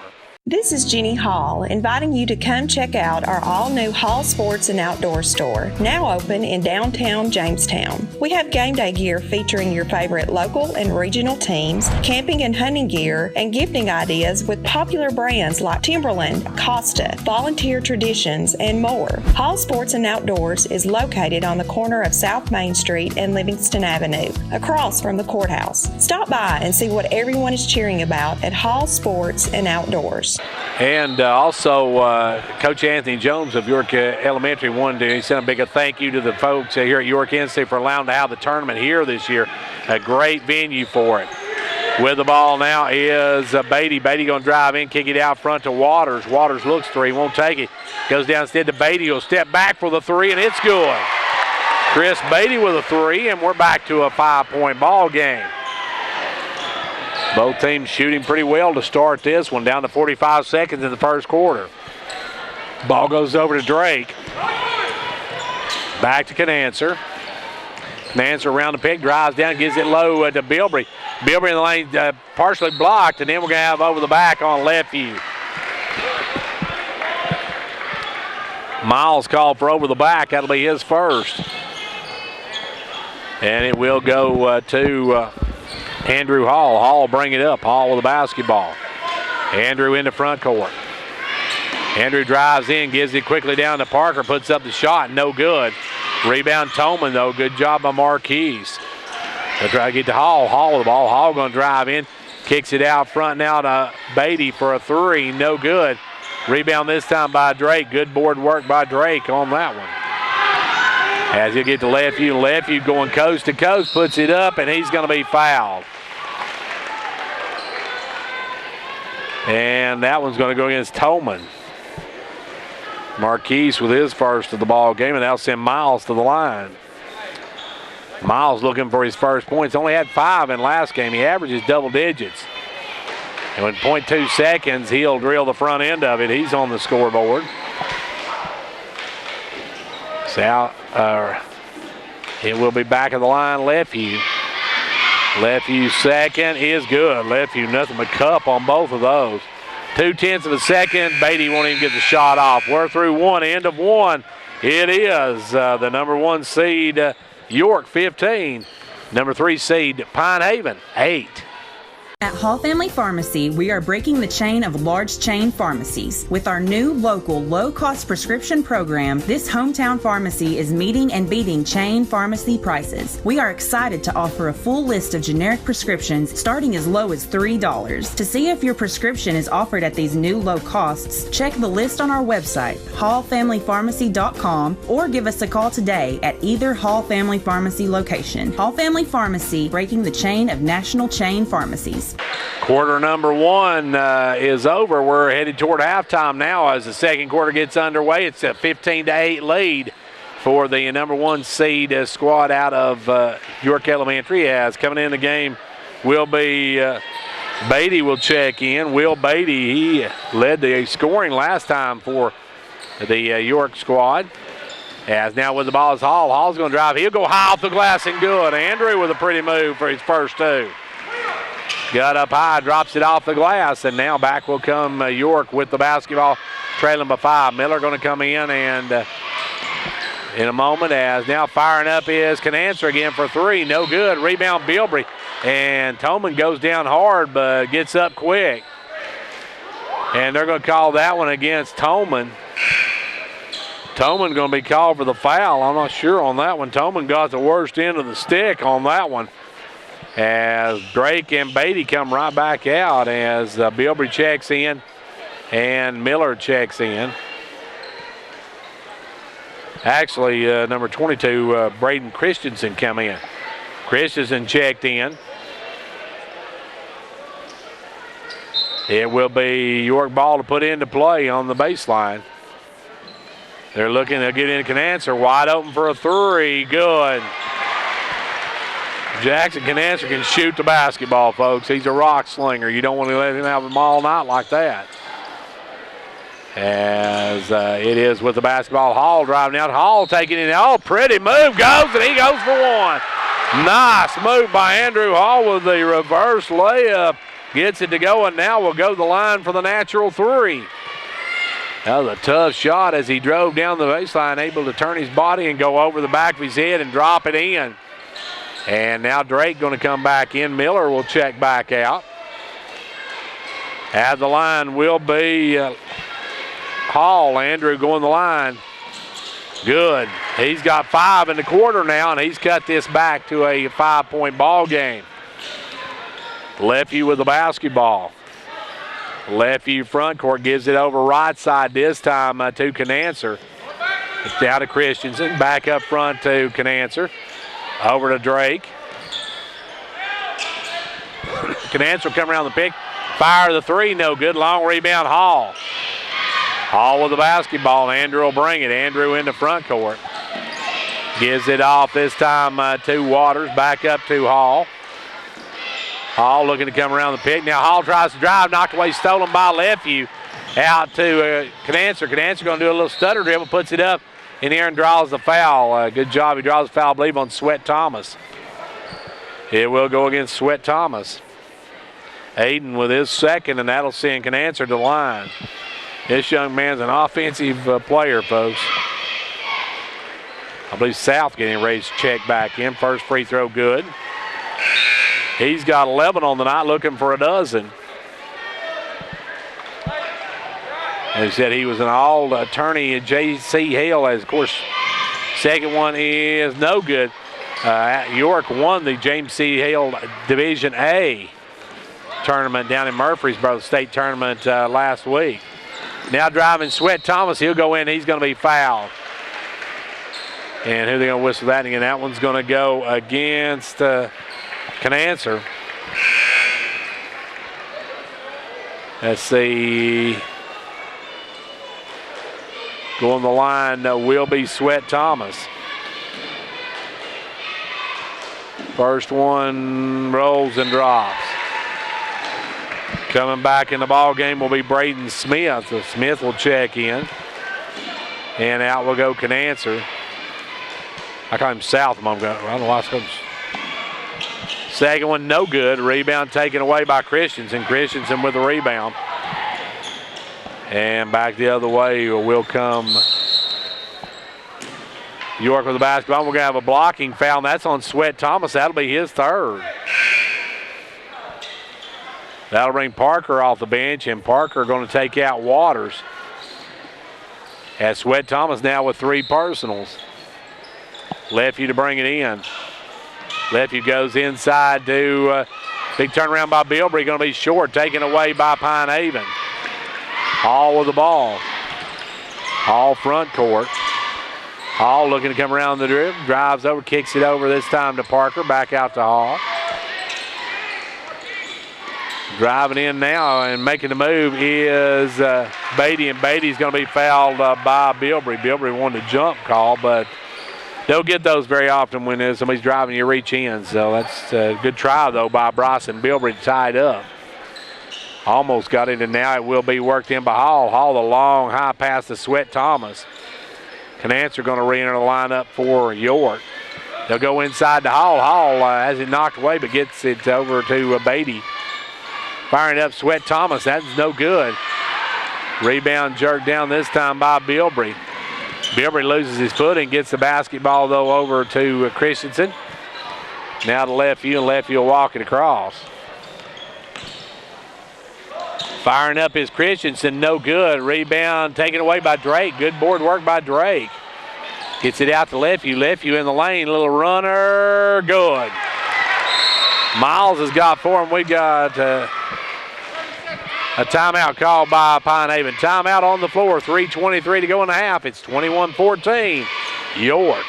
Speaker 4: This is Jeannie Hall, inviting you to come check out our all-new Hall Sports and Outdoor store, now open in downtown Jamestown. We have game day gear featuring your favorite local and regional teams, camping and hunting gear, and gifting ideas with popular brands like Timberland, Costa, Volunteer Traditions, and more. Hall Sports and Outdoors is located on the corner of South Main Street and Livingston Avenue, across from the courthouse. Stop by and see what everyone is cheering about at Hall Sports and Outdoors.
Speaker 1: And also, Coach Anthony Jones of York Elementary wanted to send a big thank you to the folks here at York Institute for allowing to have the tournament here this year. A great venue for it. With the ball now is Beatty. Beatty going to drive in, kick it out front to Waters. Waters looks three, won't take it. Goes down instead to Beatty. He'll step back for the three, and it's good. Chris Beatty with a three, and we're back to a 5-point ball game. Both teams shooting pretty well to start this one, down to 45 seconds in the first quarter. Ball goes over to Drake. Back to Canancer. Nance around the pick, drives down, gives it low to Bilbrey. Bilbrey in the lane, partially blocked, and then we're going to have over the back on left view. Miles called for over the back. That'll be his first. And it will go to Andrew Hall. Hall will bring it up. Hall with the basketball. Andrew in the front court. Andrew drives in, gives it quickly down to Parker, puts up the shot, no good. Rebound Tolman, though. Good job by Marquise. They'll try to get to Hall. Hall with the ball. Hall going to drive in. Kicks it out front now to Beatty for a three. No good. Rebound this time by Drake. Good board work by Drake on that one. As he'll get to left view going coast to coast, puts it up, and he's going to be fouled. And that one's going to go against Tolman. Marquise with his first of the ball game, and that'll send Miles to the line. Miles looking for his first points. Only had 5 in last game. He averages double digits. And with 0.2 seconds, he'll drill the front end of it. He's on the scoreboard. It will be back of the line, left view. Left view second is good. Left view nothing but cup on both of those. 0.2 of a second. Beatty won't even get the shot off. We're through one, end of one. It is the number 1 seed, York, 15. Number 3 seed, Pine Haven, 8.
Speaker 2: At Hall Family Pharmacy, we are breaking the chain of large chain pharmacies. With our new local low-cost prescription program, this hometown pharmacy is meeting and beating chain pharmacy prices. We are excited to offer a full list of generic prescriptions starting as low as $3. To see if your prescription is offered at these new low costs, check the list on our website, hallfamilypharmacy.com, or give us a call today at either Hall Family Pharmacy location. Hall Family Pharmacy, breaking the chain of national chain pharmacies.
Speaker 1: Quarter number 1 is over. We're headed toward halftime now as the second quarter gets underway. It's a 15-8 lead for the number 1 seed squad out of York Elementary. As coming in the game will be Beatty will check in. Will Beatty, he led the scoring last time for the York squad. As now with the ball is Hall. Hall's going to drive. He'll go high off the glass and good. Andrew with a pretty move for his first 2. Got up high, drops it off the glass, and now back will come York with the basketball, trailing by 5. Miller going to come in and in a moment as now firing up is Canancer again for 3. No good. Rebound Bilbrey. And Tolman goes down hard but gets up quick. And they're going to call that one against Tolman. Tolman going to be called for the foul. I'm not sure on that one. Tolman got the worst end of the stick on that one. As Drake and Beatty come right back out as Bilbrey checks in and Miller checks in. Actually, number 22, Braden Christensen come in. Christensen checked in. It will be York ball to put into play on the baseline. They're looking to get in Canancer, wide open for a 3. Good. Jackson Canancer can shoot the basketball, folks. He's a rock slinger. You don't want to let him have them all night like that. As it is with the basketball. Hall driving out. Hall taking it. Oh, pretty move. Goes, and he goes for 1. Nice move by Andrew Hall with the reverse layup. Gets it to go, and now will go to the line for the natural 3. That was a tough shot as he drove down the baseline, able to turn his body and go over the back of his head and drop it in. And now Drake going to come back in. Miller will check back out. At the line will be Hall. Andrew going the line. Good. He's got 5 in the quarter now, and he's cut this back to a 5-point ball game. Left view with the basketball. Left view front court gives it over right side this time to Canancer. It's down to Christensen. Back up front to Canancer. Over to Drake. Canancer come around the pick. Fire the 3, no good. Long rebound, Hall. Hall with the basketball, and Andrew will bring it. Andrew in the front court. Gives it off this time to Waters. Back up to Hall. Hall looking to come around the pick. Now Hall tries to drive, knocked away, stolen by left view. Out to Canancer. Canancer going to do a little stutter dribble, puts it up in here and draws the foul. Good job. He draws the foul, I believe, on Sweat Thomas. It will go against Sweat Thomas. Aiden with his second, and that'll send Canancer to the line. This young man's an offensive player, folks. I believe South getting ready to check back in. First free throw good. He's got 11 on the night, looking for a dozen. As he said, he was an all-attorney at J.C. Hale. As, of course, second one is no good. York won the James C. Hale Division A tournament down in Murfreesboro State tournament last week. Now driving Sweat Thomas. He'll go in. He's going to be fouled. And who are they going to whistle that again? That one's going to go against Canancer. Let's see. Going the line will be Sweat Thomas. First one rolls and drops. Coming back in the ball game will be Braden Smith. So Smith will check in. And out will go Canancer. I call him South. I don't know why it's called. Second one, no good. Rebound taken away by Christensen. Christensen with the rebound. And back the other way will come York with the basketball. We're going to have a blocking foul, and that's on Sweat Thomas. That'll be his third. That'll bring Parker off the bench, and Parker going to take out Waters. As Sweat Thomas now with 3 personals. Lefty to bring it in. Lefty goes inside to big turnaround by Bilbrey. Going to be short, taken away by Pine Haven. Hall with the ball. Hall front court. Hall looking to come around the dribble. Drives over, kicks it over this time to Parker. Back out to Hall. Driving in now and making the move is Beatty, and Beatty's going to be fouled by Bilbrey. Bilbrey wanted a jump call, but don't get those very often when somebody's driving you reach in. So that's a good try, though, by Bryson Bilbrey to tie it up. Almost got it, and now it will be worked in by Hall. Hall, the long high pass to Sweat Thomas. Canancer going to re-enter the lineup for York. They'll go inside to Hall. Hall has it knocked away, but gets it over to Beatty. Firing up Sweat Thomas. That's no good. Rebound jerked down this time by Bilbrey. Bilbrey loses his foot and gets the basketball, though, over to Christensen. Now to Lefeview, and Lefeview will walk it across. Firing up is Christensen, no good. Rebound taken away by Drake. Good board work by Drake. Gets it out to Lefeview. Lefeview in the lane, little runner, good. Miles has got 4, and we got a timeout called by Pine Haven. Timeout on the floor, 3:23 to go in the half. It's 21-14, York.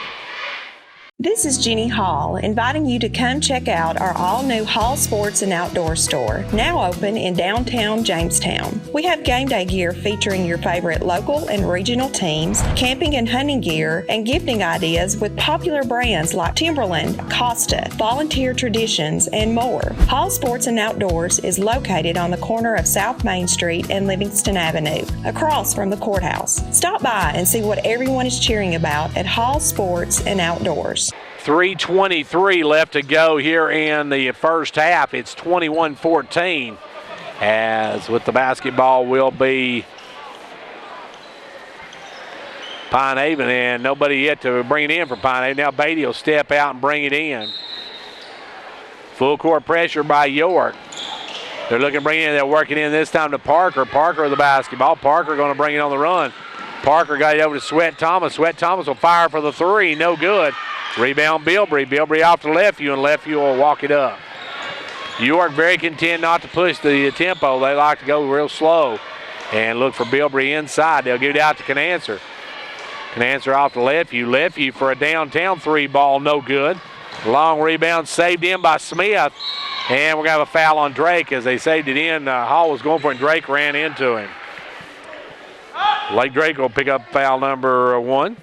Speaker 4: This is Jeannie Hall, inviting you to come check out our all-new Hall Sports and Outdoor store, now open in downtown Jamestown. We have game day gear featuring your favorite local and regional teams, camping and hunting gear, and gifting ideas with popular brands like Timberland, Costa, Volunteer Traditions, and more. Hall Sports and Outdoors is located on the corner of South Main Street and Livingston Avenue, across from the courthouse. Stop by and see what everyone is cheering about at Hall Sports and Outdoors.
Speaker 1: 3:23 left to go here in the first half. It's 21-14. As with the basketball will be Pine Haven, and nobody yet to bring it in for Pine Haven. Now Beatty will step out and bring it in. Full court pressure by York. They're looking to bring it in. They're working in this time to Parker. Parker with the basketball. Parker going to bring it on the run. Parker got it over to Sweat Thomas. Sweat Thomas will fire for the 3. No good. Rebound Bilbrey. Bilbrey off to Lefeview, and Lefeview will walk it up. York very content not to push the tempo. They like to go real slow and look for Bilbrey inside. They'll give it out to Canancer. Canancer off to Lefeview. Lefeview for a downtown 3 ball, no good. Long rebound saved in by Smith. And we're going to have a foul on Drake as they saved it in. Hall was going for it, and Drake ran into him. Lake Drake will pick up foul number 1.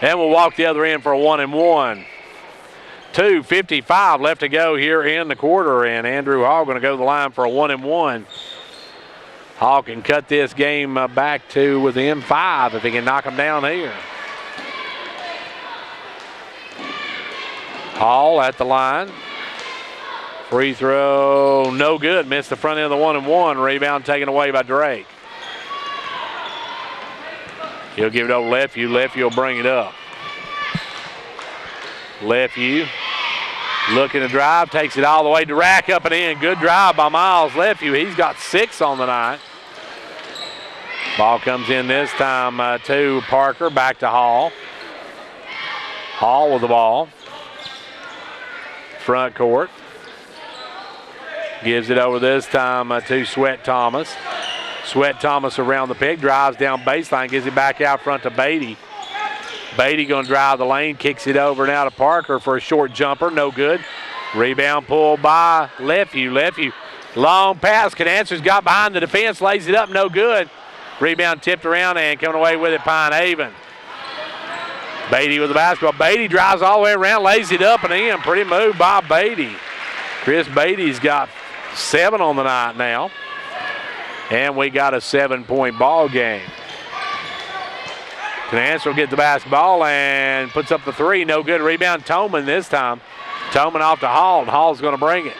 Speaker 1: And we'll walk the other end for a 1-and-1. 2:55 left to go here in the quarter, and Andrew Hall going to go to the line for a 1-and-1. Hall can cut this game back to within 5 if he can knock them down here. Hall at the line. Free throw, no good. Missed the front end of the 1-and-1. Rebound taken away by Drake. He'll give it over Lefevue. Lefevue will bring it up. Lefevue looking to drive, takes it all the way to rack up and in. Good drive by Miles Lefevue. He's got 6 on the night. Ball comes in this time to Parker, back to Hall. Hall with the ball. Front court. Gives it over this time to Sweat Thomas. Sweat Thomas around the pick, drives down baseline, gives it back out front to Beatty. Beatty going to drive the lane, kicks it over now to Parker for a short jumper, no good. Rebound pulled by Lefevue. Lefevue, long pass. Canancer's got behind the defense, lays it up, no good. Rebound tipped around and coming away with it, Pine Haven. Beatty with the basketball. Beatty drives all the way around, lays it up and in. Pretty move by Beatty. Chris Beatty's got 7 on the night now. And we got a 7-point ball game. Canancer will get the basketball and puts up the 3. No good. Rebound Toman this time. Toman off to Hall, and Hall's going to bring it.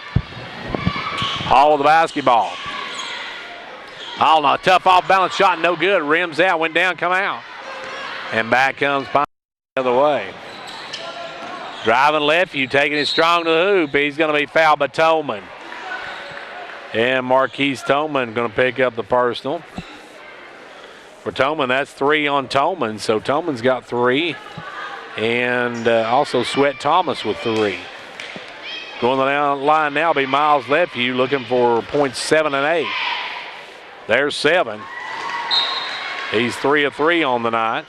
Speaker 1: Hall with the basketball. Hall, a tough off-balance shot, no good. Rims out, went down, come out. And back comes Pine the other way. Driving Lefevue, taking it strong to the hoop. He's going to be fouled by Toman. And Marquise Toman going to pick up the personal. For Toman, that's 3 on Toman. So Toman's got 3. And also Sweat Thomas with 3. Going down the line now will be Miles Lefevue looking for points 7 and 8. There's 7. He's 3 of 3 on the night.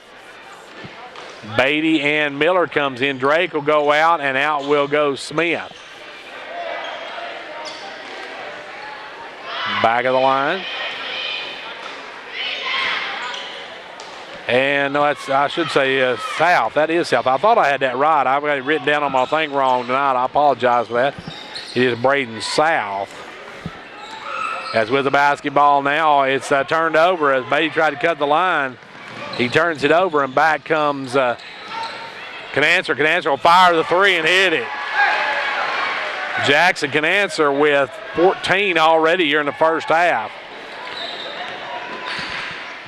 Speaker 1: Beatty and Miller comes in. Drake will go out, and out will go Smith. Back of the line. And no, that's, I should say south. That is south. I thought I had that right. I've got it written down on my thing wrong tonight. I apologize for that. It is Braden South. As with the basketball now, it's turned over as Beatty tried to cut the line. He turns it over, and back comes Canancer. Canancer will fire the 3 and hit it. Jackson Canancer with 14 already here in the first half.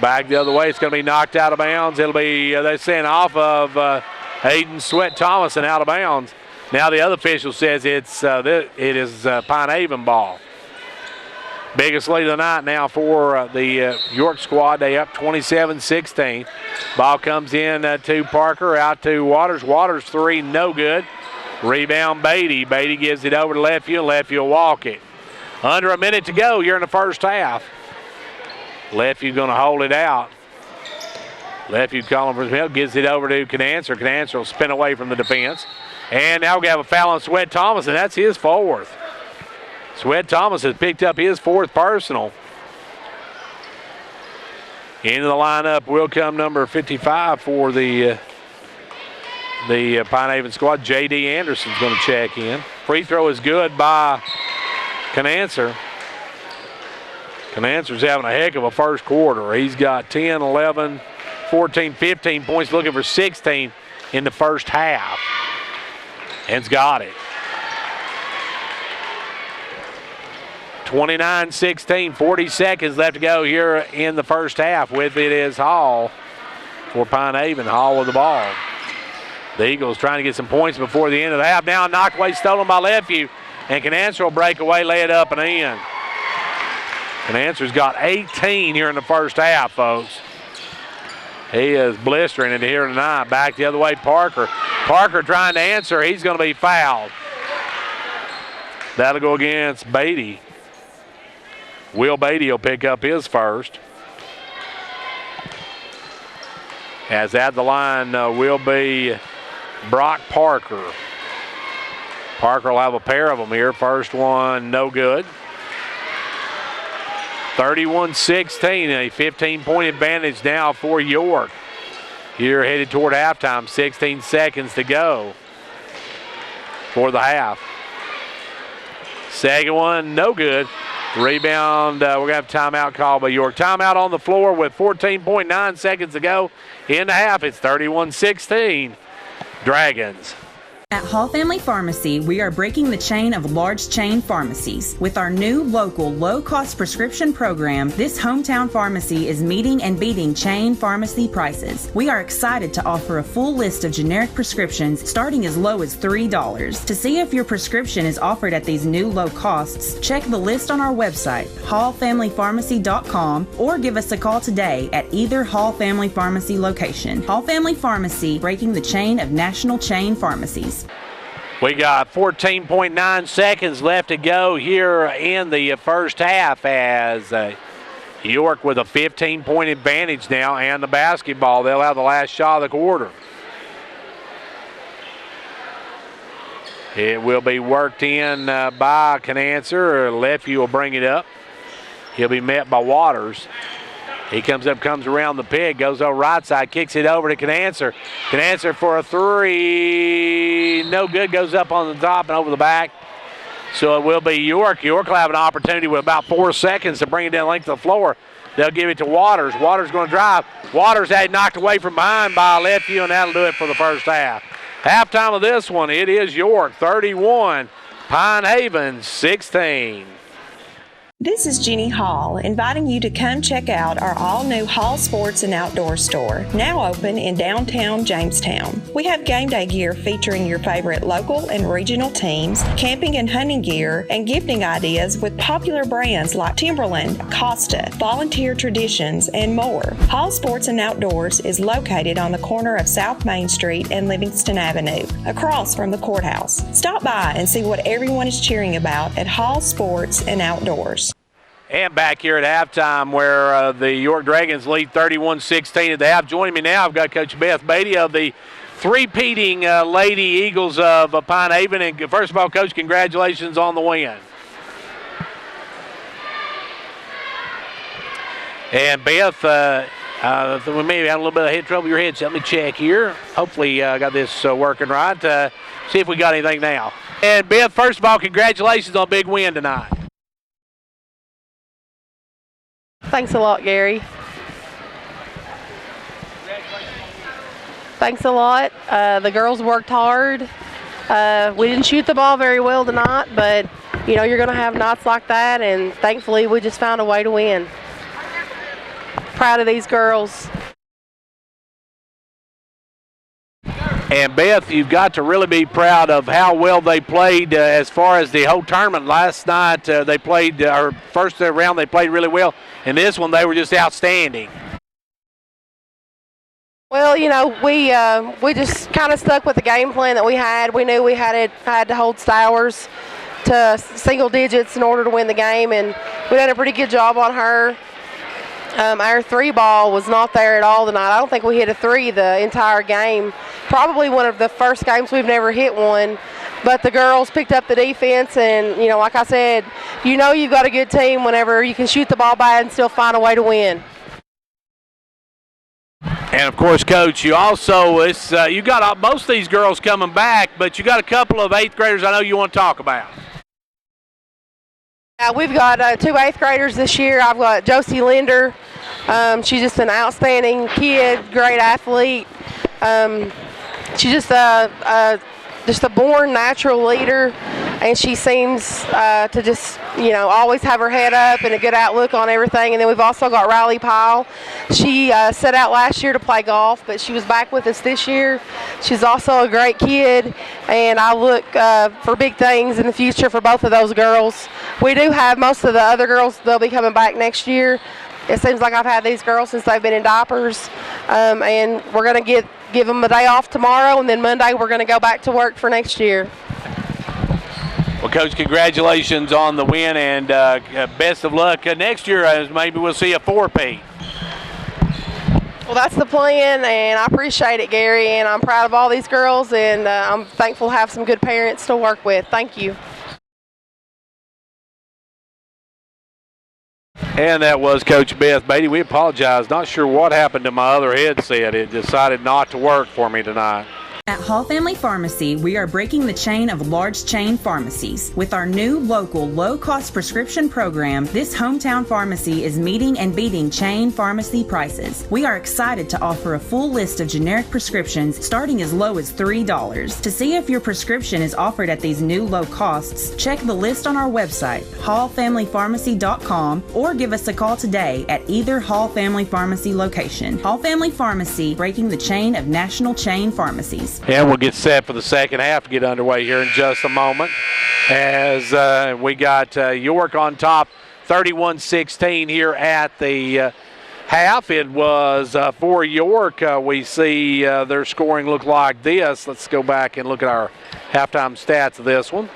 Speaker 1: Back the other way, it's going to be knocked out of bounds. It'll be, they're saying off of Hayden Sweat Thomas and out of bounds. Now the other official says it is Pine Haven ball. Biggest lead of the night now for the York squad. They up 27-16. Ball comes in to Parker, out to Waters. Waters 3, no good. Rebound Beatty. Beatty gives it over to Lefevue, and Lefevue will walk it. Under a minute to go here in the first half. Lefevue going to hold it out. Lefevue calling for his help, gives it over to Canancer. Canancer will spin away from the defense. And now we have a foul on Sweat Thomas, and that's his 4th. Sweat Thomas has picked up his 4th personal. Into the lineup will come number 55 for the Pine Haven squad. J.D. Anderson's going to check in. Free throw is good by Canancer. Canancer's having a heck of a first quarter. He's got 10, 11, 14, 15 points, looking for 16 in the first half. And's got it. 29-16, 40 seconds left to go here in the first half. With it is Hall for Pine Haven. Hall with the ball. The Eagles trying to get some points before the end of the half. Now knocked away, stolen by Lefevue. And Canancer will break away, lay it up and in. Canancer's got 18 here in the first half, folks. He is blistering it here tonight. Back the other way, Parker. Parker trying to answer. He's going to be fouled. That'll go against Beatty. Will Beatty will pick up his first. As at the line will be Brock Parker. Parker will have a pair of them here. First one, no good. 31-16, a 15-point advantage now for York. Here headed toward halftime, 16 seconds to go for the half. Second one, no good. Rebound, we're going to have timeout called by York. Timeout on the floor with 14.9 seconds to go in the half. It's 31-16, Dragons.
Speaker 2: At Hall Family Pharmacy, we are breaking the chain of large chain pharmacies. With our new local low-cost prescription program, this hometown pharmacy is meeting and beating chain pharmacy prices. We are excited to offer a full list of generic prescriptions starting as low as $3. To see if your prescription is offered at these new low costs, check the list on our website, hallfamilypharmacy.com, or give us a call today at either Hall Family Pharmacy location. Hall Family Pharmacy, breaking the chain of national chain pharmacies.
Speaker 1: We got 14.9 seconds left to go here in the first half as York with a 15-point advantage now and the basketball. They'll have the last shot of the quarter. It will be worked in by Canancer. Lefty will bring it up. He'll be met by Waters. He comes up, comes around the peg, goes over right side, kicks it over to Canancer. Canancer for a three. No good, goes up on the top and over the back. So it will be York. York will have an opportunity with about 4 seconds to bring it down the length of the floor. They'll give it to Waters. Waters going to drive. Waters had knocked away from behind by Lefty, and that'll do it for the first half. Halftime of this one, it is York 31, Pine Haven 16.
Speaker 4: This is Jeannie Hall, inviting you to come check out our all-new Hall Sports and Outdoor store, now open in downtown Jamestown. We have game day gear featuring your favorite local and regional teams, camping and hunting gear, and gifting ideas with popular brands like Timberland, Costa, Volunteer Traditions, and more. Hall Sports and Outdoors is located on the corner of South Main Street and Livingston Avenue, across from the courthouse. Stop by and see what everyone is cheering about at Hall Sports and Outdoors.
Speaker 1: And back here at halftime where the York Dragons lead 31-16 at the half. Joining me now, I've got Coach Beth Beatty of the three-peating Lady Eagles of Pine Haven. And first of all, Coach, congratulations on the win. And Beth, we maybe had a little bit of head trouble with your head, so let me check here. Hopefully I got this working right. See if we got anything now. And Beth, first of all, congratulations on a big win tonight.
Speaker 6: Thanks a lot, Gary. Thanks a lot. The girls worked hard. We didn't shoot the ball very well tonight, but, you know, you're going to have nights like that, and thankfully we just found a way to win. Proud of these girls.
Speaker 1: And Beth, you've got to really be proud of how well they played as far as the whole tournament. Last night they played, our first round they played really well. And this one they were just outstanding.
Speaker 6: Well, you know, we just kind of stuck with the game plan that we had. We knew we had to hold Stowers to single digits in order to win the game, and we did a pretty good job on her. Our three ball was not there at all tonight. I don't think we hit a three the entire game. Probably one of the first games we've never hit one. But the girls picked up the defense, and, you know, like I said, you know you've got a good team whenever you can shoot the ball bad and still find a way to win.
Speaker 1: And, of course, Coach, you also, you got most of these girls coming back, but you got a couple of eighth graders I know you want to talk about.
Speaker 6: We've got two eighth graders this year. I've got Josie Linder. She's just an outstanding kid, great athlete. She's just a born natural leader, and she seems to just, you know, always have her head up and a good outlook on everything. And then we've also got Riley Powell. She set out last year to play golf, but she was back with us this year. She's also a great kid, and I look for big things in the future for both of those girls. We do have most of the other girls, they'll be coming back next year. It seems like I've had these girls since they've been in diapers, and we're going to give them a day off tomorrow, and then Monday we're going to go back to work for next year.
Speaker 1: Well, Coach, congratulations on the win, and best of luck next year. Maybe we'll see a four-peat.
Speaker 6: Well, that's the plan, and I appreciate it, Gary, and I'm proud of all these girls, and I'm thankful to have some good parents to work with. Thank you.
Speaker 1: And that was Coach Beth Beatty. We apologize. Not sure what happened to my other headset. It decided not to work for me tonight.
Speaker 2: At Hall Family Pharmacy, we are breaking the chain of large chain pharmacies. With our new local low-cost prescription program, this hometown pharmacy is meeting and beating chain pharmacy prices. We are excited to offer a full list of generic prescriptions starting as low as $3. To see if your prescription is offered at these new low costs, check the list on our website, hallfamilypharmacy.com, or give us a call today at either Hall Family Pharmacy location. Hall Family Pharmacy, breaking the chain of national chain pharmacies.
Speaker 1: And we'll get set for the second half to get underway here in just a moment. As we got York on top, 31-16 here at the half. It was for York. We see their scoring look like this. Let's go back and look at our halftime stats of this one.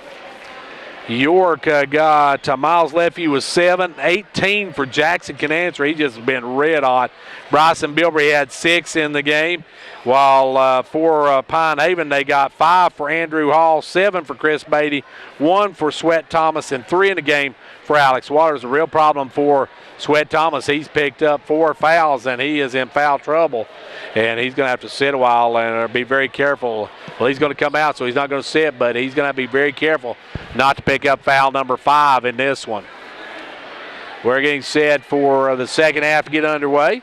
Speaker 1: York got Miles Leffey was 7, 18 for Jackson Canancer. He just been red hot. Bryson Bilbrey had 6 in the game, while for Pine Haven they got 5 for Andrew Hall, 7 for Chris Beatty, 1 for Sweat Thomas, and 3 in the game for Alex Waters. A real problem for Sweat Thomas. He's picked up 4 fouls, and he is in foul trouble, and he's going to have to sit a while and be very careful. Well, he's going to come out, so he's not going to sit, but he's going to be very careful not to pick up foul number 5 in this one. We're getting set for the second half to get underway.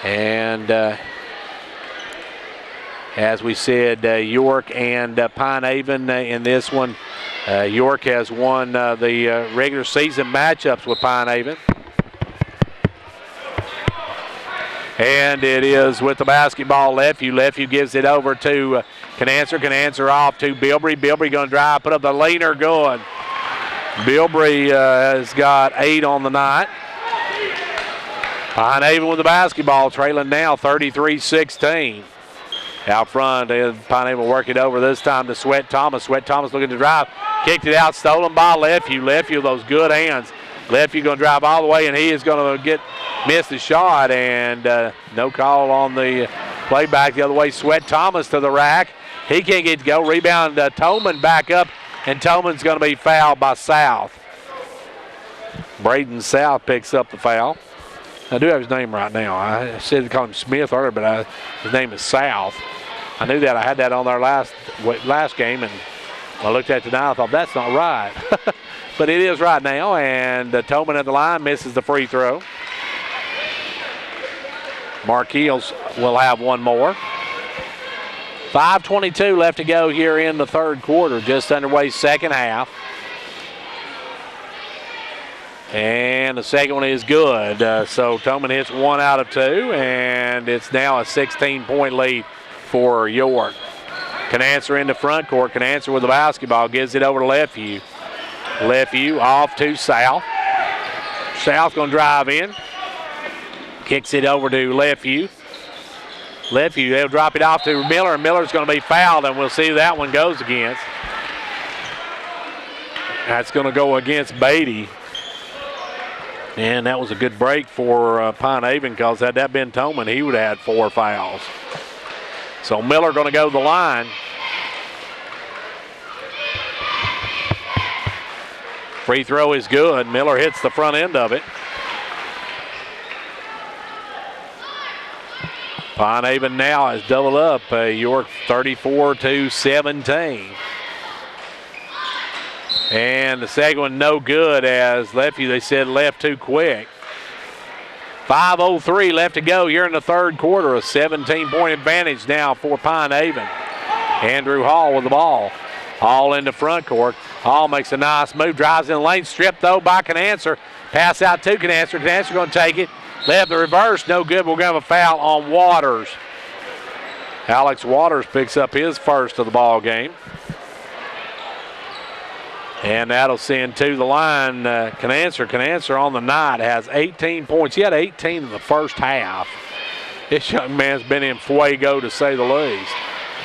Speaker 1: And as we said, York and Pine Haven in this one. York has won the regular season matchups with Pine Haven. And it is with the basketball, Leffey. Leffey gives it over to Canancer. Canancer off to Bilbrey. Bilbrey going to drive, put up the leaner, good. Bilbrey has got 8 on the night. Pine Haven with the basketball, trailing now 33-16. Out front, Pine Haven will work it over this time to Sweat Thomas. Sweat Thomas looking to drive. Kicked it out, stolen by Leffey. Leffey with those good hands. Leffey going to drive all the way, and he is going to miss the shot, and no call on the playback the other way. Sweat Thomas to the rack. He can't get to go. Rebound, Tolman back up, and Tolman's going to be fouled by South. Braden South picks up the foul. I do have his name right now. I said to call him Smith earlier, but his name is South. I knew that. I had that on our last game, and I looked at it tonight. I thought, that's not right. But it is right now, and Tolman at the line misses the free throw. Marquilles will have one more. 5:22 left to go here in the third quarter, just underway second half. And the second one is good. So Tolman hits 1 out of 2, and it's now a 16-point lead for York. Canancer in the front court. Canancer with the basketball, gives it over to Leffey. Leffey off to South. South going to drive in. Kicks it over to Leffey. Leffey, they'll drop it off to Miller. Miller's going to be fouled, and we'll see who that one goes against. That's going to go against Beatty. And that was a good break for Pine Haven, because had that been Tolman, he would have had 4 fouls. So Miller going to go to the line. Free throw is good. Miller hits the front end of it. Pine Haven now has doubled up. York 34-17. And the second one no good, as Leffey, they said, left too quick. 5:03 left to go here in the third quarter. A 17-point advantage now for Pine Haven. Andrew Hall with the ball. Hall in the front court. Hall makes a nice move, drives in the lane, stripped though by Canancer. Pass out to Canancer. Canancer going to take it. Left the reverse, no good. We're going to have a foul on Waters. Alex Waters picks up his first of the ball game. And that'll send to the line Canancer. Canancer on the night has 18 points. He had 18 in the first half. This young man's been in fuego, to say the least.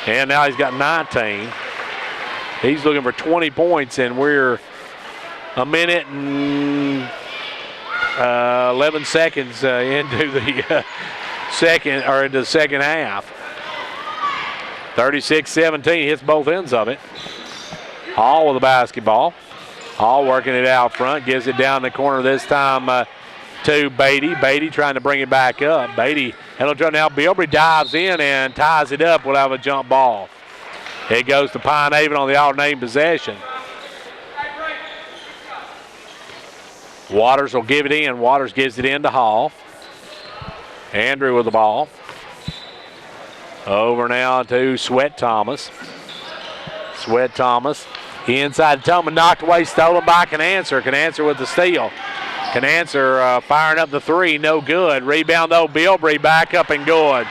Speaker 1: And now he's got 19. He's looking for 20 points, and we're a minute and 11 seconds into the second half. 36-17, hits both ends of it. Hall with the basketball. Hall working it out front, gives it down the corner this time to Beatty. Beatty trying to bring it back up. Beatty, it'll draw now. Bilbrey dives in and ties it up. We'll have a jump ball. It goes to Pine Haven on the alternating possession. Waters will give it in. Waters gives it in to Hall. Andrew with the ball. Over now to Sweat Thomas. Sweat Thomas. Inside Tillman, knocked away, stolen by Canancer. Canancer with the steal. Canancer firing up the three, no good. Rebound though, Bilbrey back up and good.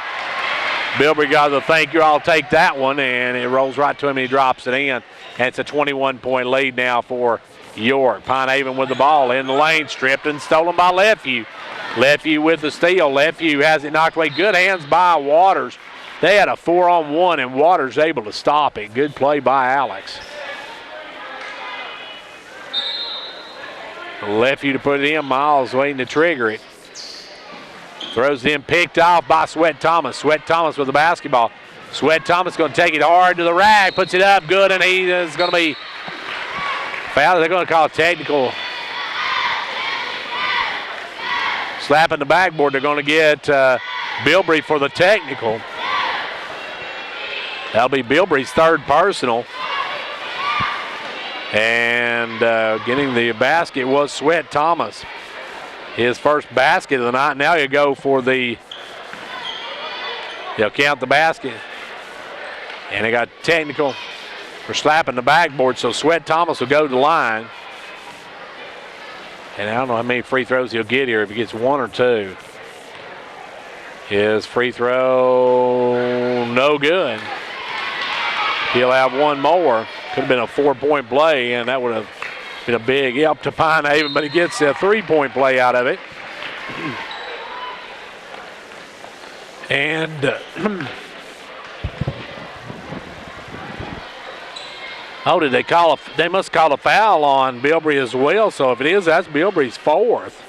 Speaker 1: Bilbrey got the thank you, I'll take that one, and it rolls right to him and he drops it in. And it's a 21-point lead now for York. Pine Haven with the ball in the lane, stripped and stolen by Lefevue. Lefevue with the steal. Lefevue has it knocked away. Good hands by Waters. They had a 4-on-1 and Waters able to stop it. Good play by Alex. Lefevue to put it in. Miles waiting to trigger it. Throws it in, picked off by Sweat Thomas. Sweat Thomas with the basketball. Sweat Thomas going to take it hard to the rack, puts it up good, and he is going to be fouled. They're going to call a technical. Slapping the backboard. They're going to get Bilbrey for the technical. That'll be Bilbrey's third personal. And getting the basket was Sweat Thomas. His first basket of the night. Now you go for they'll count the basket. And they got technical for slapping the backboard, so Sweat Thomas will go to the line. And I don't know how many free throws he'll get here, if he gets one or two. His free throw, no good. He'll have one more. Could have been a 4-point play, and that would have been a big help to Pine Haven, but he gets a 3-point play out of it. And did they call they must call a foul on Bilbrey as well, so if it is, that's Bilbrey's fourth.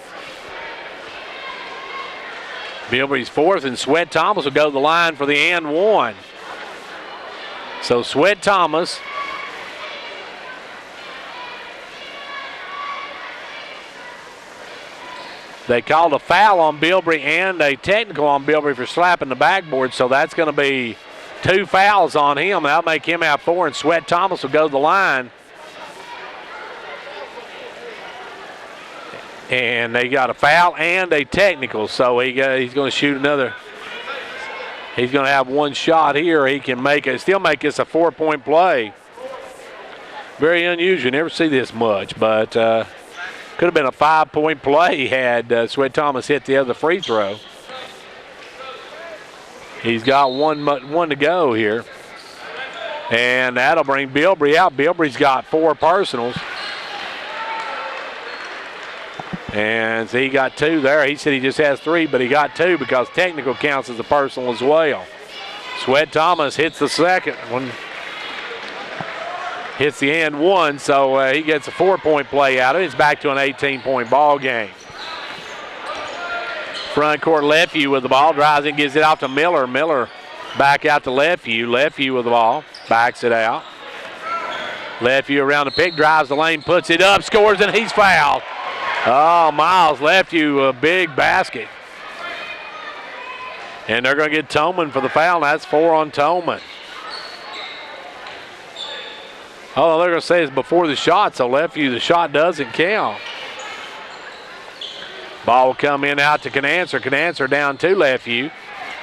Speaker 1: Bilbrey's fourth, and Sweat Thomas will go to the line for the and one. So Sweat Thomas they called a foul on Bilbrey and a technical on Bilbrey for slapping the backboard, so that's going to be 2 fouls on him. That'll make him have 4, and Sweat Thomas will go to the line. And they got a foul and a technical, so he's going to shoot another. He's going to have one shot here. He can still make this a 4-point play. Very unusual. You never see this much, but could have been a 5-point play had Sweat Thomas hit the other free throw. He's got one to go here. And that'll bring Bilbrey out. Bilbrey's got 4 personals. And so he got 2 there. He said he just has 3, but he got 2 because technical counts as a personal as well. Sweat Thomas hits the second one. Hits the and one, so he gets a 4-point play out of it. It's back to an 18-point ball game. Front court, Lefevue with the ball. Drives in, gives it out to Miller. Miller back out to Lefevue. Lefevue with the ball. Backs it out. Lefevue around the pick. Drives the lane, puts it up, scores, and he's fouled. Oh, Miles Lefevue, a big basket. And they're going to get Tolman for the foul. That's 4 on Tolman. Oh, they're going to say it's before the shot, so Lefevue, the shot doesn't count. Ball will come in out to Canancer. Canancer down to Lefevue.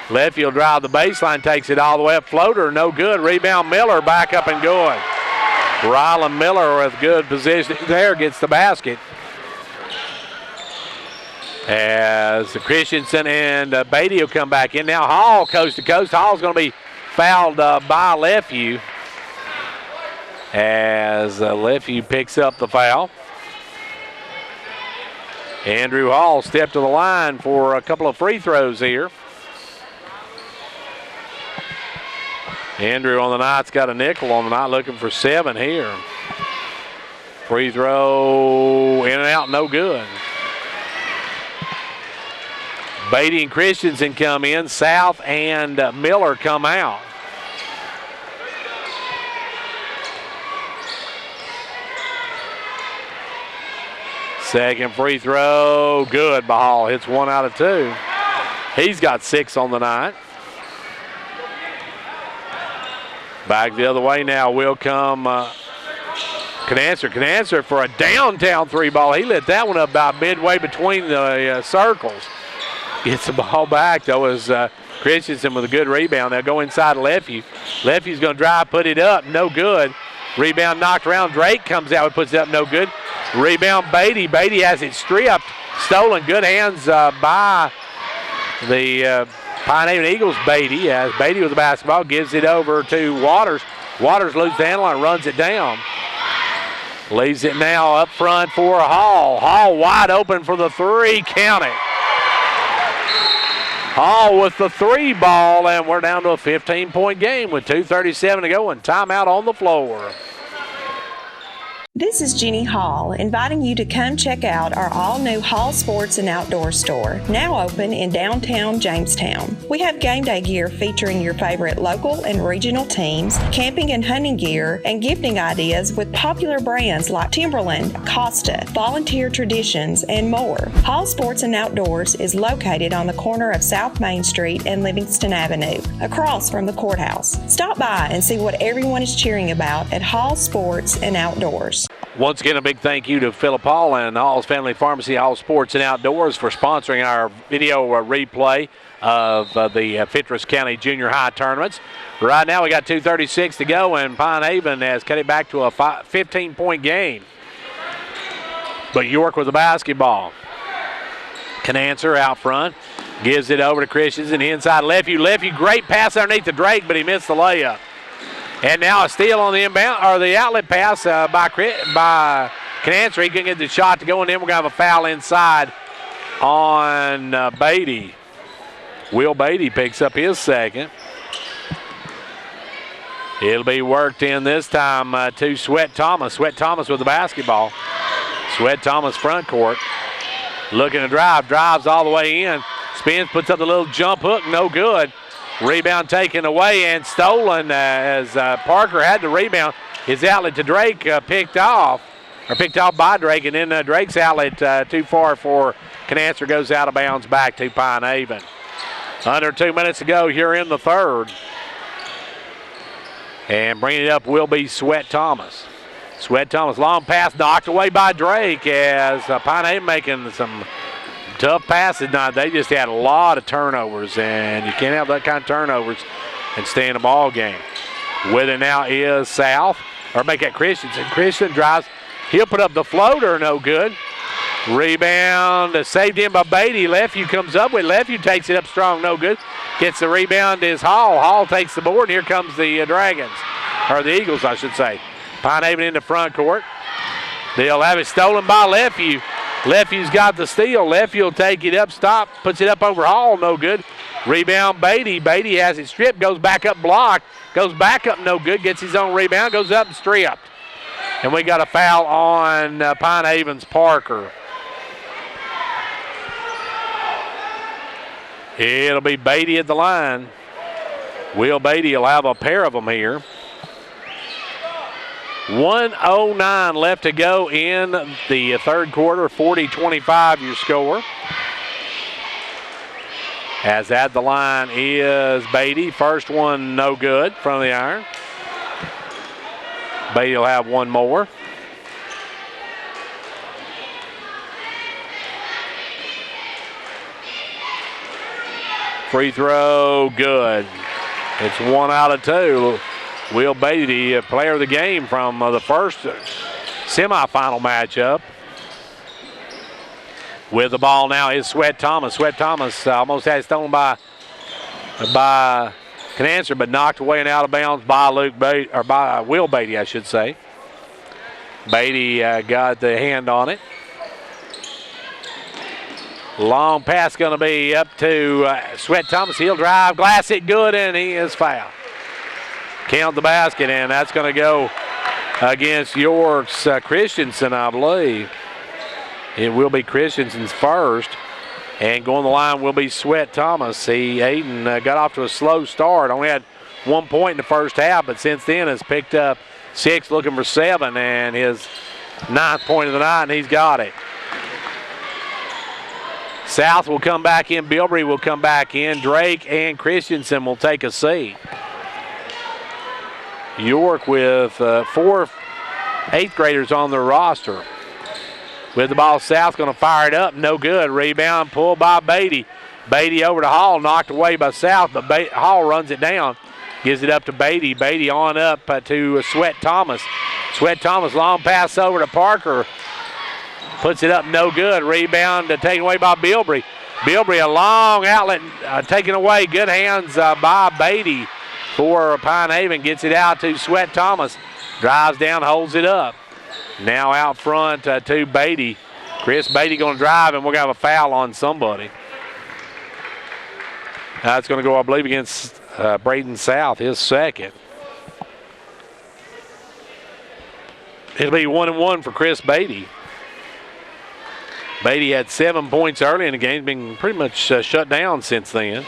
Speaker 1: Lefevue will drive the baseline, takes it all the way up. Floater, no good. Rebound, Miller back up and good. Rylan Miller with good position there, gets the basket. As Christensen and Beatty will come back in. Now Hall coast to coast. Hall's going to be fouled by Lefevue. As Lefevue picks up the foul. Andrew Hall stepped to the line for a couple of free throws here. Andrew on the night's got a nickel on the night, looking for 7 here. Free throw in and out, no good. Beatty and Christensen come in. South and Miller come out. Second free throw, good by Hall. Hits 1 out of 2. He's got 6 on the night. Back the other way now will come Canancer for a downtown 3 ball. He lit that one up about midway between the circles. Gets the ball back, though, as Christensen with a good rebound. They'll go inside Lefevue. Lefevue's going to drive, put it up, no good. Rebound knocked around. Drake comes out and puts it up, no good. Rebound Beatty. Beatty has it stripped, stolen. Good hands by the Pine Haven Eagles, Beatty. As Beatty with the basketball, gives it over to Waters. Waters loses the handle and runs it down. Leaves it now up front for Hall. Hall wide open for the 3. Count it. Hall with the 3 ball, and we're down to a 15-point game with 2:37 to go and timeout on the floor.
Speaker 4: This is Jeannie Hall, inviting you to come check out our all-new Hall Sports and Outdoor store, now open in downtown Jamestown. We have game day gear featuring your favorite local and regional teams, camping and hunting gear, and gifting ideas with popular brands like Timberland, Costa, Volunteer Traditions, and more. Hall Sports and Outdoors is located on the corner of South Main Street and Livingston Avenue, across from the courthouse. Stop by and see what everyone is cheering about at Hall Sports and Outdoors.
Speaker 1: Once again, a big thank you to Philip Hall and Hall's Family Pharmacy, Hall Sports and Outdoors for sponsoring our video replay of the Fentress County Junior High tournaments. Right now we got 2:36 to go, and Pine Haven has cut it back to a 15-point game. But York with the basketball. Canancer out front, gives it over to Christensen inside Lefevue. Lefevue, great pass underneath the Drake, but he missed the layup. And now a steal on the inbound or the outlet pass by Canancer. He can get the shot to go, and then we're going to have a foul inside on Beatty. Will Beatty picks up his second. It'll be worked in this time to Sweat Thomas. Sweat Thomas with the basketball. Sweat Thomas front court. Looking to drive. Drives all the way in. Spins, puts up the little jump hook. No good. Rebound taken away and stolen as Parker had the rebound. His outlet to Drake picked off by Drake, and then Drake's outlet too far for Canancer, goes out of bounds back to Pine Haven. Under 2 minutes to go here in the third. And bringing it up will be Sweat Thomas. Sweat Thomas, long pass knocked away by Drake as Pine Haven making some tough passes. Now, they just had a lot of turnovers, and you can't have that kind of turnovers and stay in a ball game. With it now is South, or make it Christensen. Christensen drives. He'll put up the floater, no good. Rebound saved in by Beatty. Lefevue comes up with. Lefevue takes it up strong, no good. Gets the rebound is Hall. Hall takes the board, and here comes the Dragons, or the Eagles, I should say. Pine Haven in the front court. They'll have it stolen by Lefevue. Lefevue's got the steal. Lefevue will take it up, stop, puts it up over Hall, no good. Rebound Beatty. Beatty has it stripped, goes back up blocked, goes back up, no good, gets his own rebound, goes up and stripped. And we got a foul on Pine Haven's Parker. It'll be Beatty at the line. Will Beatty will have a pair of them here. 1:09 left to go in the third quarter. 40-25 your score. As at the line is Beatty. First one no good from the iron. Beatty will have one more. Free throw good. It's 1 out of 2. Will Beatty, player of the game from the first semifinal matchup. With the ball now is Sweat Thomas. Sweat Thomas almost had it stolen by Canancer, but knocked away and out of bounds by Will Beatty, I should say. Beatty got the hand on it. Long pass going to be up to Sweat Thomas. He'll drive, glass it good, and he is fouled. Count the basket, and that's going to go against York's Christensen, I believe. It will be Christensen's first. And going the line will be Sweat Thomas. Aiden got off to a slow start. Only had 1 point in the first half, but since then has picked up 6, looking for 7, and his 9th point of the night, and he's got it. South will come back in. Bilbrey will come back in. Drake and Christensen will take a seat. York with 4 8th graders on their roster. With the ball, South going to fire it up. No good. Rebound pulled by Beatty. Beatty over to Hall, knocked away by South, but Hall runs it down. Gives it up to Beatty. Beatty on up to Sweat Thomas. Sweat Thomas, long pass over to Parker. Puts it up, no good. Rebound taken away by Bilbrey. Bilbrey, a long outlet taken away. Good hands by Beatty for Pine Haven. Gets it out to Sweat Thomas. Drives down, holds it up. Now out front to Beatty. Chris Beatty going to drive, and we're going to have a foul on somebody. That's going to go, I believe, against Braden South, his second. It'll be 1-1 for Chris Beatty. Beatty had 7 points early in the game, been pretty much shut down since then.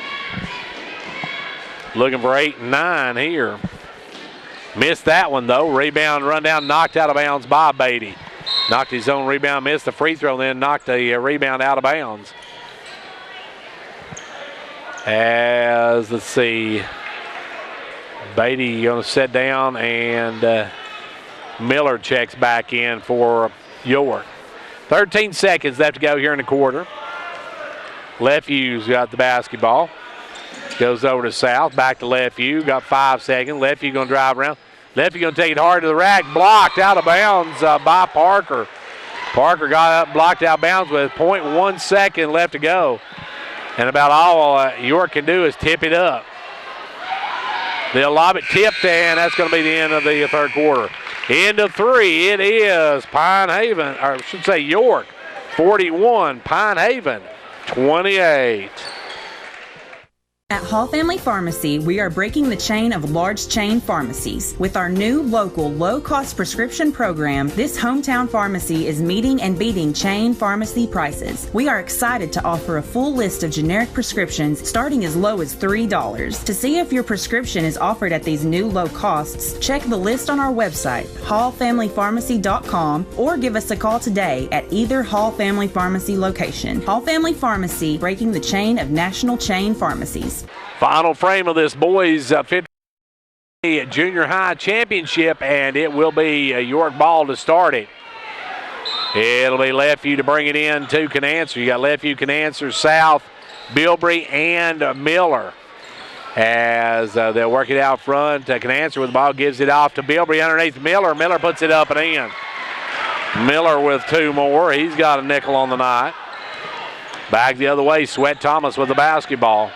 Speaker 1: Looking for 8 and 9 here. Missed that one, though. Rebound, run down, knocked out of bounds by Beatty. Knocked his own rebound, missed the free throw, then knocked the rebound out of bounds. As, let's see, Beatty going to sit down, and Miller checks back in for York. 13 seconds left to go here in the quarter. Lefview's got the basketball. Goes over to South, back to Lefview. Got 5 seconds. Lefview going to drive around. Lefview going to take it hard to the rack. Blocked out of bounds by Parker. Parker got up, blocked out of bounds with 0.1 second left to go. And about all York can do is tip it up. They'll lob it tipped, and that's going to be the end of the third quarter. Into 3, it is Pine Haven, or I should say York, 41, Pine Haven, 28.
Speaker 2: At Hall Family Pharmacy, we are breaking the chain of large chain pharmacies. With our new local low-cost prescription program, this hometown pharmacy is meeting and beating chain pharmacy prices. We are excited to offer a full list of generic prescriptions starting as low as $3. To see if your prescription is offered at these new low costs, check the list on our website, hallfamilypharmacy.com, or give us a call today at either Hall Family Pharmacy location. Hall Family Pharmacy, breaking the chain of national chain pharmacies.
Speaker 1: Final frame of this boys' junior high championship, and it will be York ball to start it. It'll be Lefview to bring it in to Canancer. You got Lefview, Canancer, South, Bilbrey, and Miller. As they'll work it out front, Canancer with the ball gives it off to Bilbrey underneath Miller. Miller puts it up and in. Miller with 2 more. He's got a nickel on the night. Back the other way, Sweat Thomas with the basketball.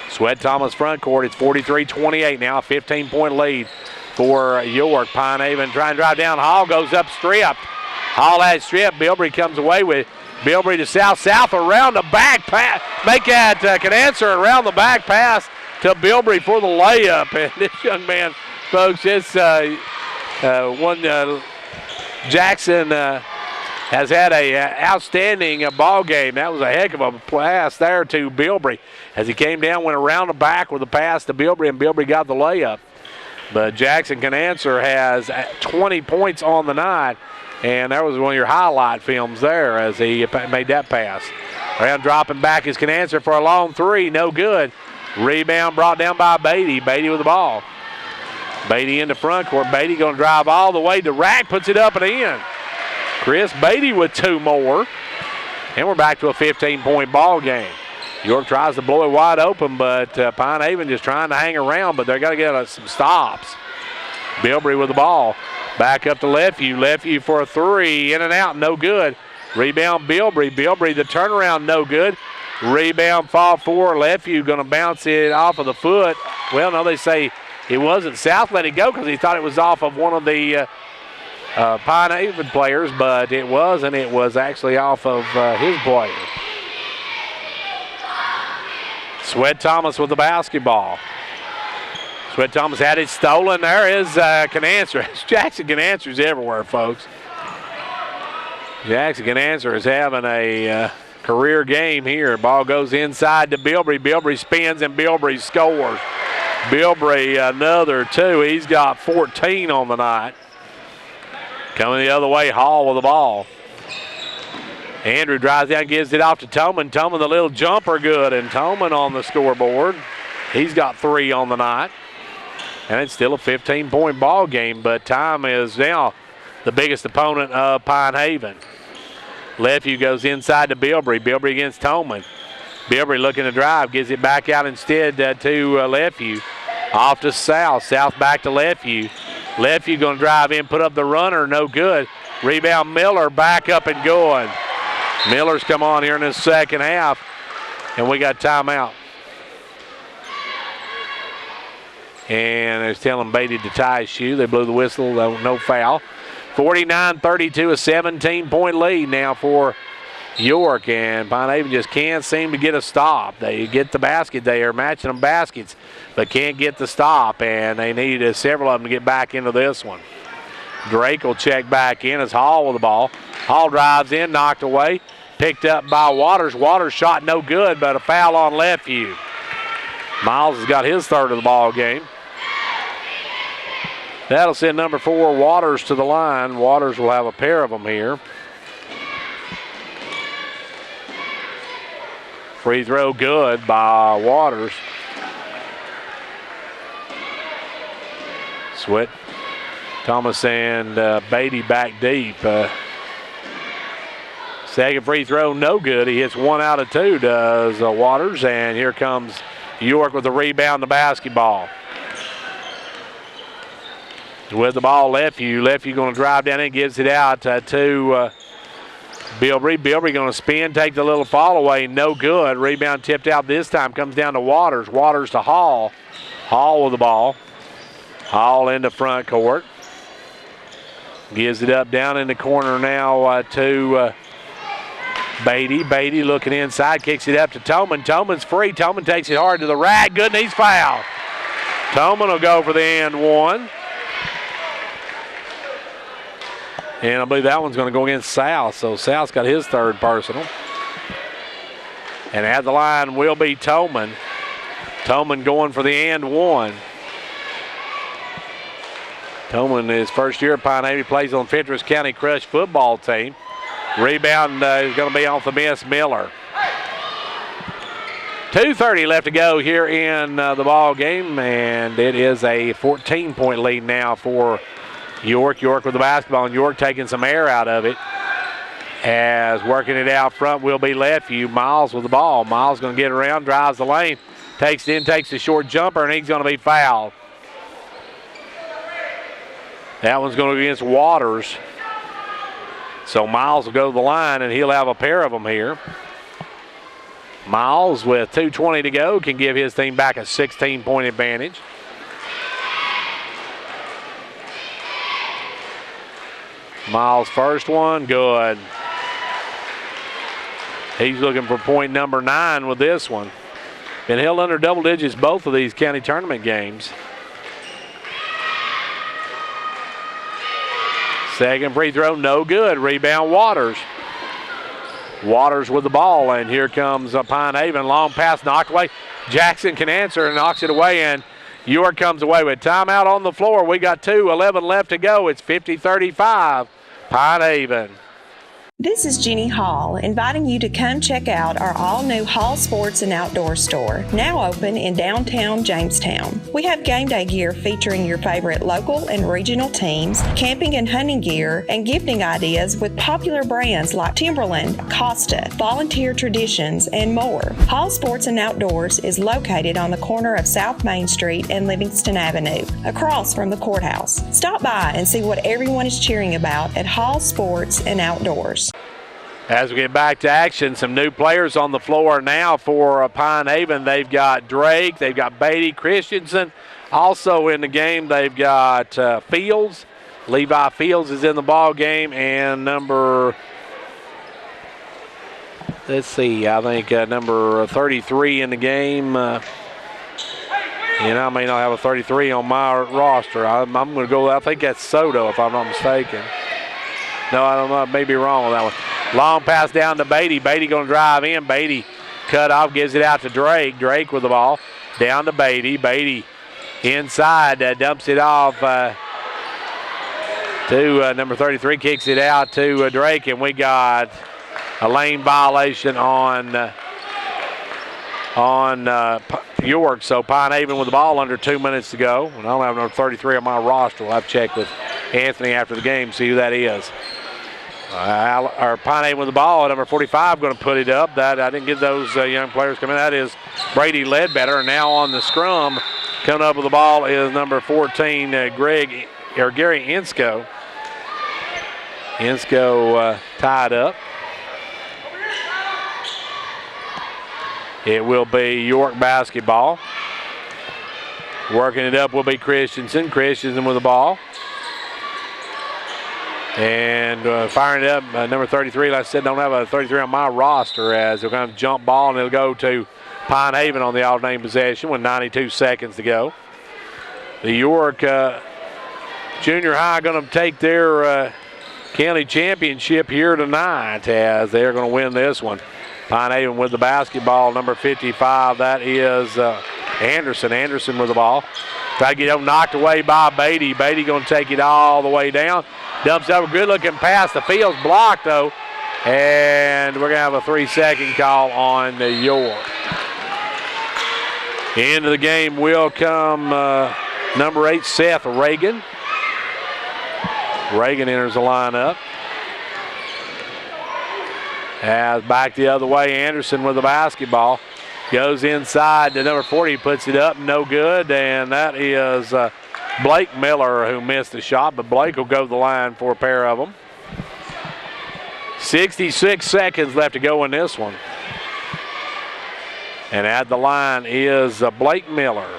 Speaker 1: Sweat Thomas front court. It's 43-28 now, a 15-point lead for York. Pine Haven trying to drive down. Hall goes up stripped. Hall has stripped. Bilbrey comes away with Bilbrey to South. South around the back pass. Make that Canancer around the back pass to Bilbrey for the layup. And this young man, folks, it's Jackson has had a outstanding ball game. That was a heck of a pass there to Bilbrey. As he came down, went around the back with a pass to Bilbrey, and Bilbrey got the layup. But Jackson Canancer has 20 points on the night, and that was one of your highlight films there as he made that pass. Around dropping back is Canancer for a long 3, no good. Rebound brought down by Beatty. Beatty with the ball. Beatty in the front court. Beatty going to drive all the way to rack, puts it up and in. Chris Beatty with 2 more. And we're back to a 15-point ball game. York tries to blow it wide open, but Pine Haven just trying to hang around, but they're going to get some stops. Bilbrey with the ball. Back up to Lefview. Lefview for a 3. In and out, no good. Rebound Bilbrey. Bilbrey the turnaround, no good. Rebound fall for Lefview. Going to bounce it off of the foot. Well, no, they say it wasn't. South let it go because he thought it was off of one of the Pine Haven players, but it wasn't. It was actually off of his player. Sweat Thomas with the basketball. Sweat Thomas had it stolen. There is Canancer. Jackson Canancer's everywhere, folks. Jackson Canancer is having a career game here. Ball goes inside to Bilbrey. Bilbrey spins and Bilbrey scores. Bilbrey another 2. He's got 14 on the night. Coming the other way, Hall with the ball. Andrew drives down, gives it off to Toman. Toman, the little jumper, good. And Toman on the scoreboard. He's got 3 on the night. And it's still a 15-point ball game, but time is now the biggest opponent of Pine Haven. Lefeview goes inside to Bilbrey. Bilbrey against Toman. Bilbrey looking to drive, gives it back out instead to Lefeview. Off to South. South back to Lefeview. Lefeview going to drive in, put up the runner, no good. Rebound Miller, back up and going. Miller's come on here in the second half, and we got timeout. And they're telling Beatty to tie his shoe. They blew the whistle, no foul. 49-32, a 17-point lead now for York, and Pine Haven just can't seem to get a stop. They get the basket. They are matching them baskets, but can't get the stop, and they need several of them to get back into this one. Drake will check back in as Hall with the ball. Hall drives in, knocked away, picked up by Waters. Waters shot no good, but a foul on Lefeview. Miles has got his third of the ball game. That'll send number 4, Waters, to the line. Waters will have a pair of them here. Free throw good by Waters. Sweat, Thomas, and Beatty back deep. Second free throw, no good. He hits 1 out of 2, does Waters. And here comes York with the rebound, the basketball. With the ball, Lefeview. Lefeview going to drive down and gives it out to Bilbrey. Bilbrey going to spin, take the little fall away, no good. Rebound tipped out this time, comes down to Waters. Waters to Hall. Hall with the ball. Hall into front court. Gives it up down in the corner now to Beatty. Beatty looking inside, kicks it up to Toman. Toman's free. Toman takes it hard to the rack. Good, and he's fouled. Toman will go for the and one. And I believe that one's going to go against South. So South's got his third personal. And at the line will be Toman. Toman going for the and one. Toman, his first year at Pine Haven, plays on Fentress County Crush football team. Rebound is going to be off the miss, Miller. 2:30 left to go here in the ball game, and it is a 14-point lead now for York. York with the basketball, and York taking some air out of it. As working it out front will be Lefeview. Miles with the ball. Miles going to get around, drives the lane, takes it in, takes the short jumper, and he's going to be fouled. That one's going to be against Waters. So Miles will go to the line, and he'll have a pair of them here. Miles, with 2:20 to go, can give his team back a 16-point advantage. Miles' first one, good. He's looking for point number 9 with this one. Been held under double digits both of these county tournament games. Second free throw, no good. Rebound, Waters. Waters with the ball, and here comes Pine Haven. Long pass knocked away. Jackson can answer and knocks it away, and York comes away with timeout on the floor. We got 2:11 left to go. It's 50-35, Pine Haven.
Speaker 4: This is Jeannie Hall, inviting you to come check out our all-new Hall Sports and Outdoor store, now open in downtown Jamestown. We have game day gear featuring your favorite local and regional teams, camping and hunting gear, and gifting ideas with popular brands like Timberland, Costa, Volunteer Traditions, and more. Hall Sports and Outdoors is located on the corner of South Main Street and Livingston Avenue, across from the courthouse. Stop by and see what everyone is cheering about at Hall Sports and Outdoors.
Speaker 1: As we get back to action, some new players on the floor now for Pine Haven. They've got Drake, they've got Beatty, Christensen. Also in the game, they've got Fields. Levi Fields is in the ball game, and number 33 in the game. I may not have a 33 on my roster. I'm going to go, I think that's Soto, if I'm not mistaken. No, I don't know. I may be wrong on that one. Long pass down to Beatty. Beatty going to drive in. Beatty cut off, gives it out to Drake. Drake with the ball. Down to Beatty. Beatty inside, dumps it off to number 33. Kicks it out to Drake, and we got a lane violation on York. So Pine Haven with the ball under 2 minutes to go. And I don't have number 33 on my roster. We'll have to check with Anthony after the game, see who that is. Pine Haven with the ball, number 45 going to put it up. That I didn't get those young players coming in. That is Brady Ledbetter. And now on the scrum, coming up with the ball is number 14, Gary Insko. Insko tied up. It will be York basketball. Working it up will be Christensen. Christensen with the ball. And firing it up, number 33, like I said, don't have a 33 on my roster, as they're going to jump ball and it'll go to Pine Haven on the alternating possession with 92 seconds to go. The York Junior High going to take their county championship here tonight, as they're going to win this one. Pine Haven with the basketball, number 55, that is Anderson. Anderson with the ball. Try to get knocked away by Beatty. Beatty going to take it all the way down. Dumps over, good looking pass. The field's blocked though. And we're going to have a 3-second call on the York. Into the game will come number 8, Seth Reagan. Reagan enters the lineup. As back the other way, Anderson with the basketball. Goes inside to number 40, puts it up, no good. And that is Blake Miller who missed the shot, but Blake will go to the line for a pair of them. 66 seconds left to go in this one. And at the line is Blake Miller.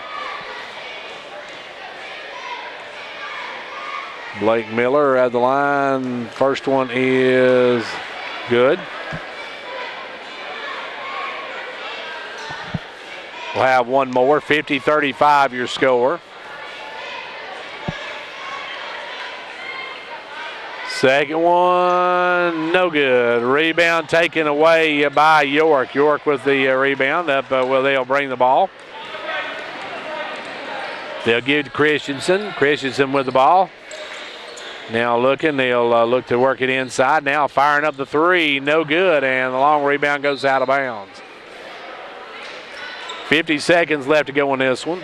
Speaker 1: Blake Miller at the line. First one is good. We'll have one more. 50-35 your score. Second one, no good. Rebound taken away by York. York with the rebound. Up, they'll bring the ball. They'll give it to Christensen. Christensen with the ball. Now looking, they'll look to work it inside. Now firing up the three, no good, and the long rebound goes out of bounds. 50 seconds left to go on this one.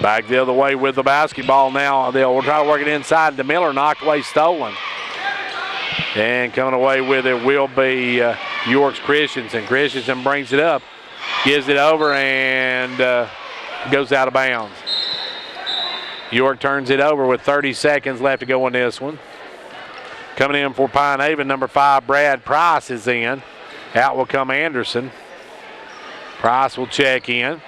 Speaker 1: Back the other way with the basketball now. They'll try to work it inside to Miller, knocked away, stolen. And coming away with it will be York's Christensen. Christensen brings it up, gives it over, and goes out of bounds. York turns it over with 30 seconds left to go on this one. Coming in for Pine Haven, number 5, Brad Price is in. Out will come Anderson. Price will check in.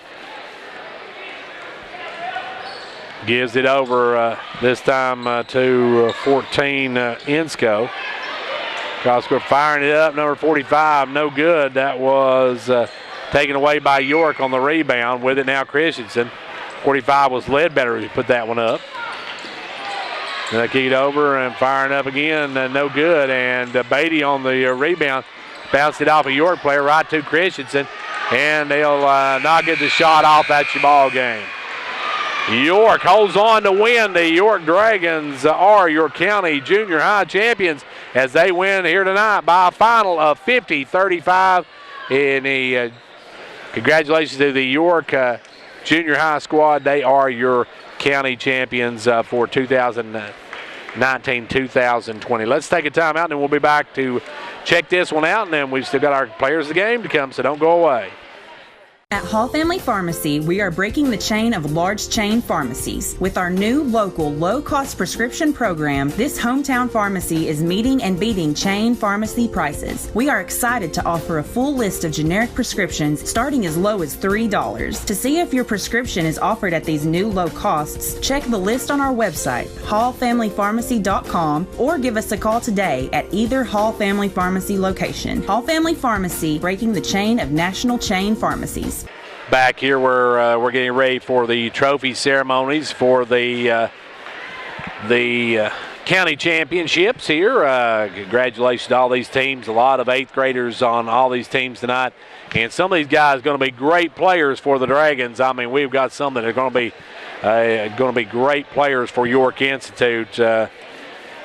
Speaker 1: Gives it over this time to 14, Insko. Crosscourt firing it up, number 45, no good. That was taken away by York on the rebound. With it now Christensen. 45 was Ledbetter who put that one up. And they kick it over and firing up again, no good. And Beatty on the rebound bounced it off a York player right to Christensen. And they'll not get the shot off. That's your ball game. York holds on to win. The York Dragons are your county junior high champions as they win here tonight by a final of 50-35. And congratulations to the York junior high squad. They are your county champions for 2019-2020. Let's take a timeout and then we'll be back to check this one out. And then we've still got our players of the game to come, so don't go away.
Speaker 2: At Hall Family Pharmacy, we are breaking the chain of large chain pharmacies. With our new local low-cost prescription program, this hometown pharmacy is meeting and beating chain pharmacy prices. We are excited to offer a full list of generic prescriptions starting as low as $3. To see if your prescription is offered at these new low costs, check the list on our website, hallfamilypharmacy.com, or give us a call today at either Hall Family Pharmacy location. Hall Family Pharmacy, breaking the chain of national chain pharmacies.
Speaker 1: Back here we're getting ready for the trophy ceremonies for the county championships here. Congratulations to all these teams. A lot of 8th graders on all these teams tonight. And some of these guys are going to be great players for the Dragons. I mean, we've got some that are going to be great players for York Institute.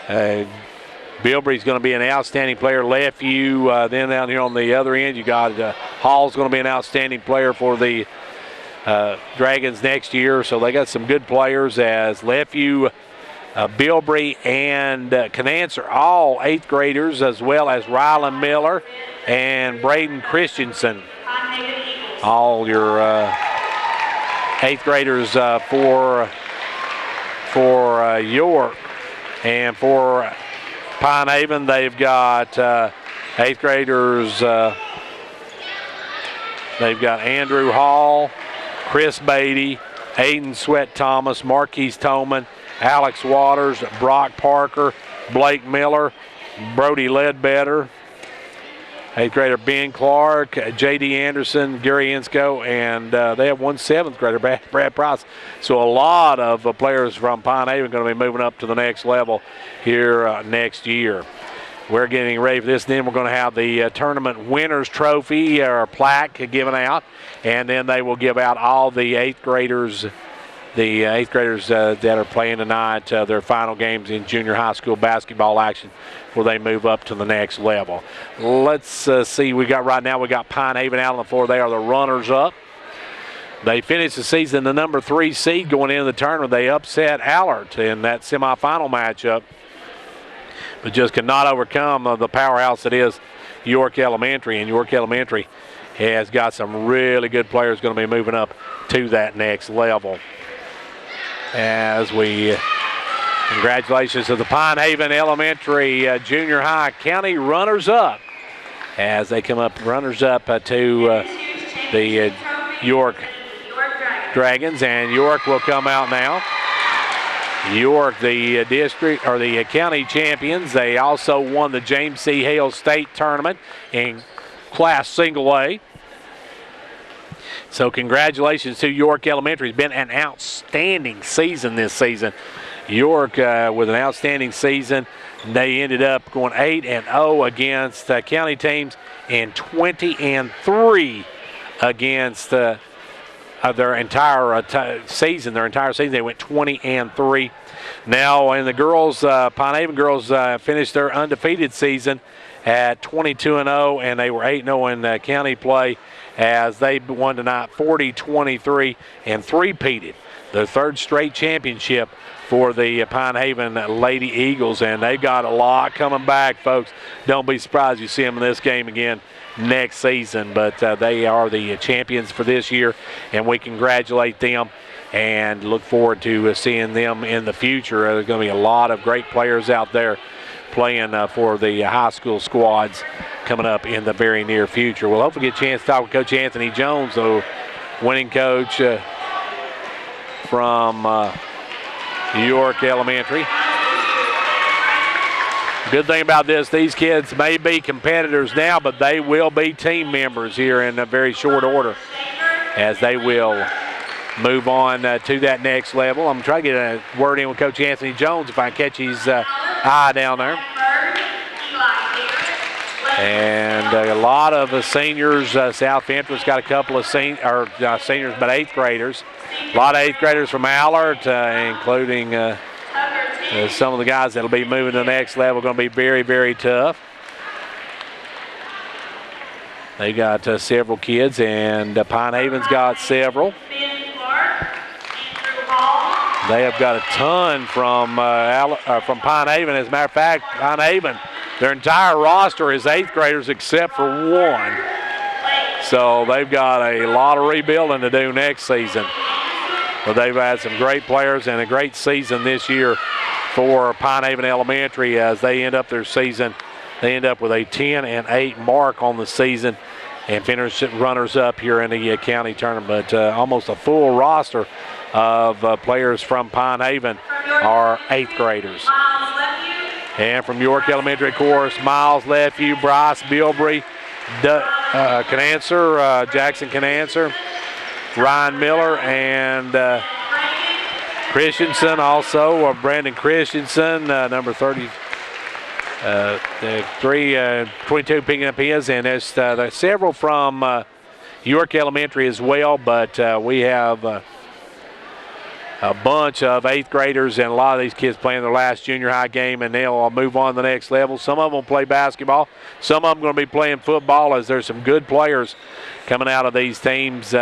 Speaker 1: Bilbrey's going to be an outstanding player. Lefeview, then down here on the other end, you got Hall's going to be an outstanding player for the Dragons next year. So they got some good players as Lefeview, Bilbrey, and Canance are all 8th graders, as well as Rylan Miller and Braden Christensen. All your 8th graders for York. And for Pine Haven, they've got 8th graders. They've got Andrew Hall, Chris Beatty, Aiden Sweat Thomas, Marquise Toman, Alex Waters, Brock Parker, Blake Miller, Brody Ledbetter, 8th grader Ben Clark, J.D. Anderson, Gary Insco, and they have one 7th grader, Brad Price. So a lot of players from Pine Haven going to be moving up to the next level here next year. We're getting ready for this. Then we're going to have the tournament winners trophy or plaque given out, and then they will give out all the 8th graders. The 8th graders that are playing tonight, their final games in junior high school basketball action, where they move up to the next level. Let's see. We got Pine Haven out on the floor. They are the runners-up. They finished the season the number 3 seed going into the tournament. They upset Allard in that semifinal matchup, but just could not overcome the powerhouse that is York Elementary. And York Elementary has got some really good players going to be moving up to that next level. As we congratulations to the Pine Haven Elementary Junior High County runners-up as they come up runners-up to the York Dragons, and York will come out now. York, the district or the county champions. They also won the James C. Hale State Tournament in Class Single A. So congratulations to York Elementary. It's been an outstanding season this season. York with an outstanding season. They ended up going 8-0 against county teams and 20-3 against their entire season. Their entire season, they went 20-3. Now, in the girls, Pine Haven girls finished their undefeated season at 22-0, and they were 8-0 in county play as they won tonight 40-23 and three-peated their 3rd straight championship for the Pine Haven Lady Eagles, and they've got a lot coming back, folks. Don't be surprised you see them in this game again next season, but they are the champions for this year, and we congratulate them and look forward to seeing them in the future. There's going to be a lot of great players out there playing for the high school squads coming up in the very near future. We'll hopefully get a chance to talk with Coach Anthony Jones, the winning coach from York Elementary. Good thing about this, these kids may be competitors now, but they will be team members here in a very short order as they will move on to that next level. I'm trying to get a word in with Coach Anthony Jones if I can catch his eye down there. And a lot of seniors. South Fentress got a couple of seniors, but 8th graders. A lot of 8th graders from Allard, including some of the guys that will be moving to the next level. Going to be very, very tough. They got several kids, and Pine Haven's got several. They have got a ton from Pine Haven. As a matter of fact, Pine Haven, their entire roster is 8th graders except for one. So they've got a lot of rebuilding to do next season. But they've had some great players and a great season this year for Pine Haven Elementary as they end up their season. They end up with a 10-8 mark on the season and finish runners up here in the county tournament. Almost a full roster of players from Pine Haven are 8th graders. And from York Elementary, of course, Miles Lefeview, Bryce Bilbrey, Jackson Canancer, Ryan Miller, and Christensen also, or Brandon Christensen, number 30. The 22 picking up his, and there's several from York Elementary as well, but we have a bunch of 8th graders and a lot of these kids playing their last junior high game, and they'll move on to the next level. Some of them will play basketball. Some of them going to be playing football, as there's some good players coming out of these teams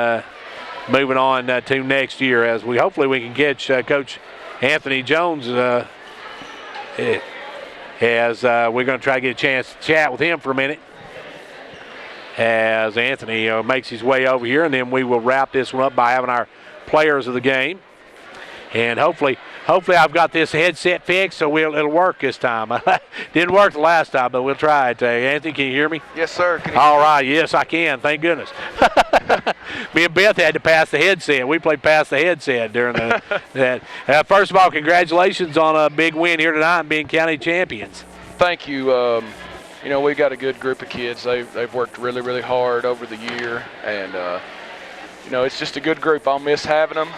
Speaker 1: moving on to next year, as hopefully we can catch Coach Anthony Jones as we're going to try to get a chance to chat with him for a minute as Anthony makes his way over here, and then we will wrap this one up by having our players of the game. And hopefully I've got this headset fixed, so it'll work this time. Didn't work the last time, but we'll try it. Anthony, can you hear me?
Speaker 7: Yes, sir.
Speaker 1: All right, yes, I can. Thank goodness. Me and Beth had to pass the headset. We played past the headset during that. First of all, congratulations on a big win here tonight and being county champions.
Speaker 7: Thank you. We got a good group of kids. They've worked really, really hard over the year, and it's just a good group. I'll miss having them.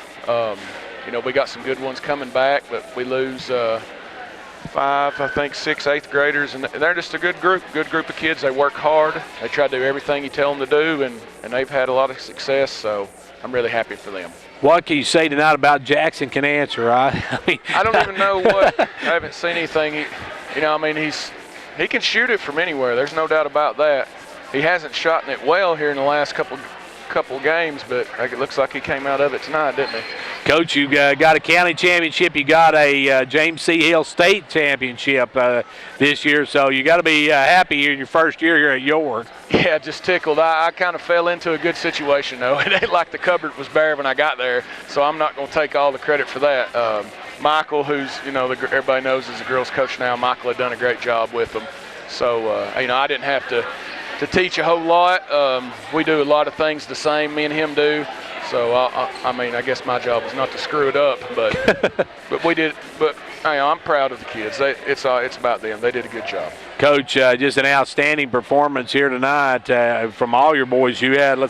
Speaker 7: We got some good ones coming back, but we lose 6 8th graders, and they're just a good group of kids. They work hard. They try to do everything you tell them to do, and they've had a lot of success, so I'm really happy for them.
Speaker 1: What can you say tonight about Jackson can answer? I
Speaker 7: don't even know what. I haven't seen anything. He can shoot it from anywhere. There's no doubt about that. He hasn't shot it well here in the last couple games, but it looks like he came out of it tonight, didn't he?
Speaker 1: Coach, you got a county championship. You got a James C. Hill State championship this year, so you got to be happy in your first year here at York.
Speaker 7: Yeah, just tickled. I kind of fell into a good situation, though. It ain't like the cupboard was bare when I got there, so I'm not going to take all the credit for that. Michael, who's everybody knows is the girls' coach now, Michael had done a great job with them. So I didn't have to teach a whole lot. We do a lot of things the same, me and him do. So I guess my job was not to screw it up, but but we did. But I'm proud of the kids. It's about them. They did a good job.
Speaker 1: Coach, just an outstanding performance here tonight from all your boys. You had, I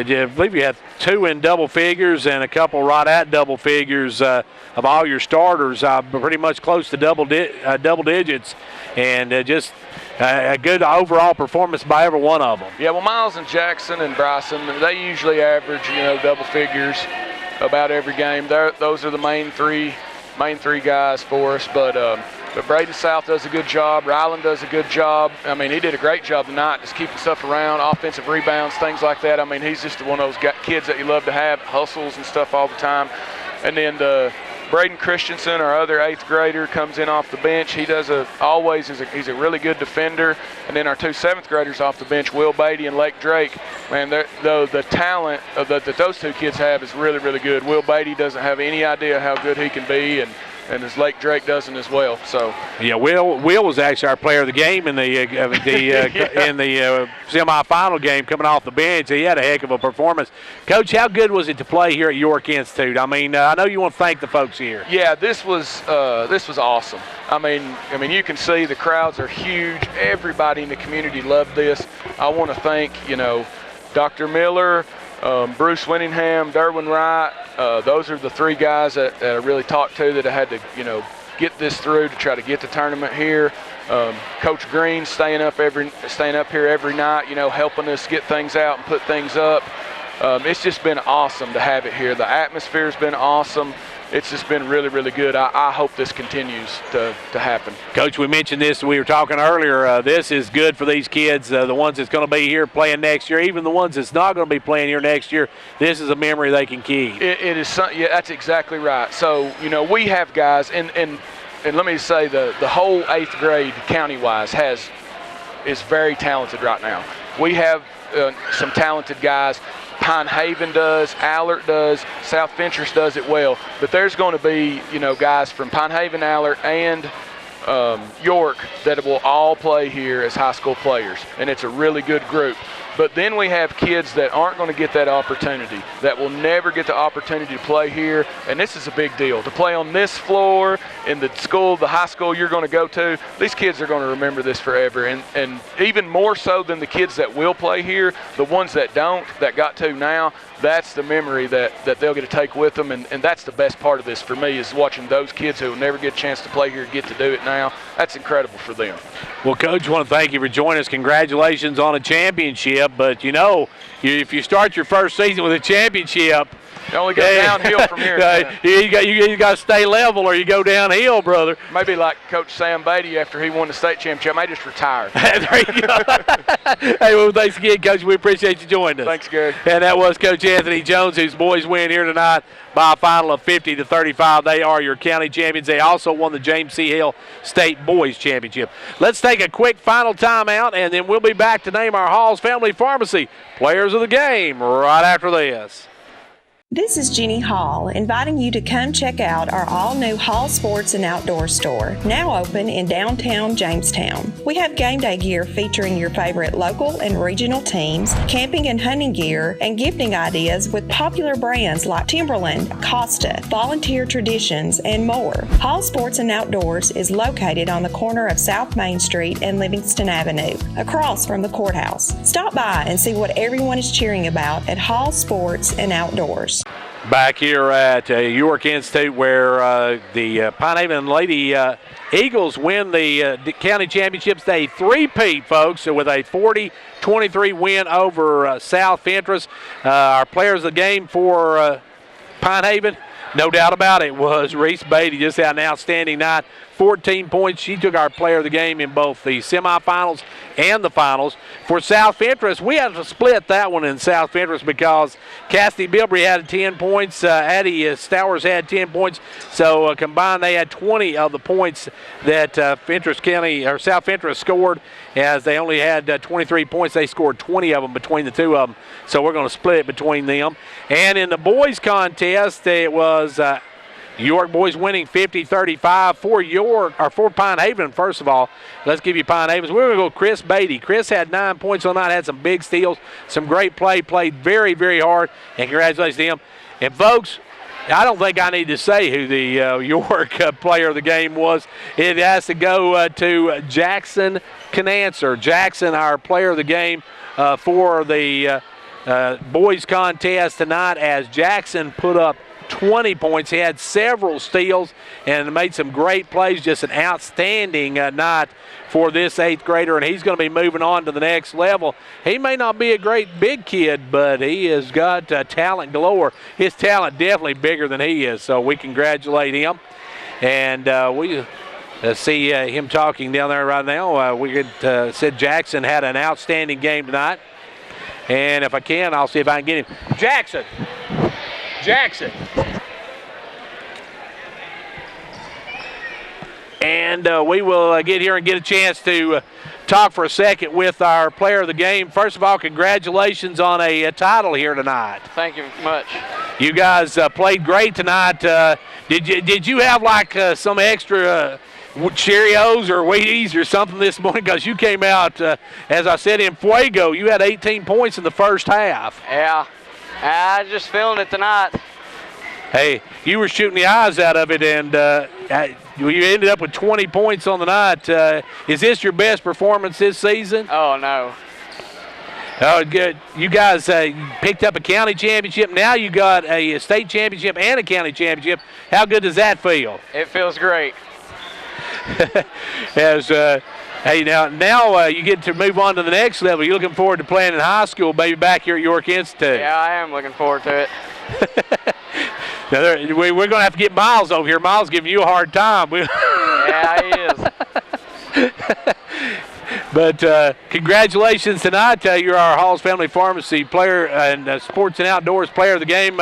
Speaker 1: believe you had 2 in double figures and a couple right at double figures of all your starters, pretty much close to double digits, and just a good overall performance by every one of them.
Speaker 7: Yeah, well, Miles and Jackson and Bryson, they usually average, double figures about every game. Those are the main three guys for us. But Braden South does a good job. Ryland does a good job. He did a great job tonight, just keeping stuff around, offensive rebounds, things like that. He's just one of those kids that you love to have, hustles and stuff all the time. And then Braden Christensen, our other 8th grader, comes in off the bench. He does he's a really good defender. And then our 2 7th graders off the bench, Will Beatty and Lake Drake. Man, the talent that those 2 kids have is really, really good. Will Beatty doesn't have any idea how good he can be, and as Lake Drake doesn't as well. So
Speaker 1: yeah, Will was actually our player of the game in the in the semifinal game, coming off the bench. He had a heck of a performance. Coach, how good was it to play here at York Institute? I know you want to thank the folks here.
Speaker 7: Yeah, this was awesome. You can see the crowds are huge. Everybody in the community loved this. I want to thank Dr. Miller, Bruce Winningham, Derwin Wright. Those are the 3 guys that I really talked to that I had to, get this through to try to get the tournament here. Coach Green staying up here every night, helping us get things out and put things up. It's just been awesome to have it here. The atmosphere's been awesome. It's just been really, really good. I hope this continues to happen.
Speaker 1: Coach, we mentioned this. We were talking earlier. This is good for these kids, the ones that's going to be here playing next year, even the ones that's not going to be playing here next year. This is a memory they can keep.
Speaker 7: It is. Yeah, that's exactly right. So, we have guys, and let me say the whole 8th grade county-wise is very talented right now. We have some talented guys. Pine Haven does, Allert does, South Fentress does it well. But there's going to be, guys from Pine Haven, Allert, and York that will all play here as high school players. And it's a really good group. But then we have kids that aren't going to get that opportunity, that will never get the opportunity to play here. And this is a big deal. To play on this floor in the school, the high school you're going to go to, these kids are going to remember this forever. And even more so than the kids that will play here, the ones that don't, that got to now, that's the memory that they'll get to take with them. And that's the best part of this for me, is watching those kids who will never get a chance to play here get to do it now. That's incredible for them.
Speaker 1: Well, Coach, I want to thank you for joining us. Congratulations on a championship. But, if you start your first season with a championship,
Speaker 7: you only go downhill from here.
Speaker 1: You got to stay level or you go downhill, brother.
Speaker 7: Maybe like Coach Sam Beatty after he won the state championship. I may just retire.
Speaker 1: There you go. Hey, well, thanks again, Coach. We appreciate you joining us.
Speaker 7: Thanks, Gary.
Speaker 1: And that was Coach Anthony Jones, whose boys win here tonight by a final of 50-35. They are your county champions. They also won the James C. Hill State Boys Championship. Let's take a quick final timeout, and then we'll be back to name our Hall's Family Pharmacy Players of the Game right after this.
Speaker 4: This is Jeannie Hall, inviting you to come check out our all-new Hall Sports and Outdoor store, now open in downtown Jamestown. We have game day gear featuring your favorite local and regional teams, camping and hunting gear, and gifting ideas with popular brands like Timberland, Costa, Volunteer Traditions, and more. Hall Sports and Outdoors is located on the corner of South Main Street and Livingston Avenue, across from the courthouse. Stop by and see what everyone is cheering about at Hall Sports and Outdoors.
Speaker 1: Back here at York Institute, where the Pine Haven Lady Eagles win the county championships. They three-peat, folks, with a 40-23 win over South Fentress. Our players of the game for Pine Haven, no doubt about it, was Reese Beatty. Just had an outstanding night. 14 points. She took our player of the game in both the semifinals and the finals. For South Fentress, we had to split that one in South Fentress because Cassidy Bilbrey had 10 points. Addie Stowers had 10 points. So combined, they had 20 of the points that Fentress County or South Fentress scored. As they only had 23 points, they scored 20 of them between the two of them. So we're going to split it between them. And in the boys contest, it was York boys winning 50-35 for Pine Haven. First of all, let's give you Pine Haven's. We're going to go Chris Beatty. Chris had 9 points on the night, had some big steals, some great play, played very, very hard, and congratulations to him. And folks, I don't think I need to say who the York player of the game was. It has to go to Jackson Canancer. Jackson, our player of the game for the boys contest tonight, as Jackson put up 20 points. He had several steals and made some great plays. Just an outstanding night for this 8th grader, and he's going to be moving on to the next level. He may not be a great big kid, but he has got talent galore. His talent definitely bigger than he is, so we congratulate him. And we see him talking down there right now. We said Jackson had an outstanding game tonight, and if I can, I'll see if I can get him. Jackson. And we will get here and get a chance to talk for a second with our player of the game. First of all, congratulations on a title here tonight.
Speaker 8: Thank you much.
Speaker 1: You guys played great tonight. Did you have like some extra Cheerios or Wheaties or something this morning? Because you came out, as I said, in fuego. You had 18 points in the first half.
Speaker 8: Yeah. I'm just feeling it tonight.
Speaker 1: Hey, you were shooting the eyes out of it, and you ended up with 20 points on the night. Is this your best performance this season?
Speaker 8: Oh, no.
Speaker 1: Oh, good. You guys picked up a county championship. Now you got a state championship and a county championship. How good does that feel?
Speaker 8: It feels great.
Speaker 1: Hey, now you get to move on to the next level. You're looking forward to playing in high school, maybe back here at York Institute.
Speaker 8: Yeah, I am looking forward to it.
Speaker 1: Now we're going to have to get Miles over here. Miles giving you a hard time.
Speaker 8: Yeah, he is.
Speaker 1: But congratulations tonight. You're our Hall's Family Pharmacy player and Sports and Outdoors player of the game.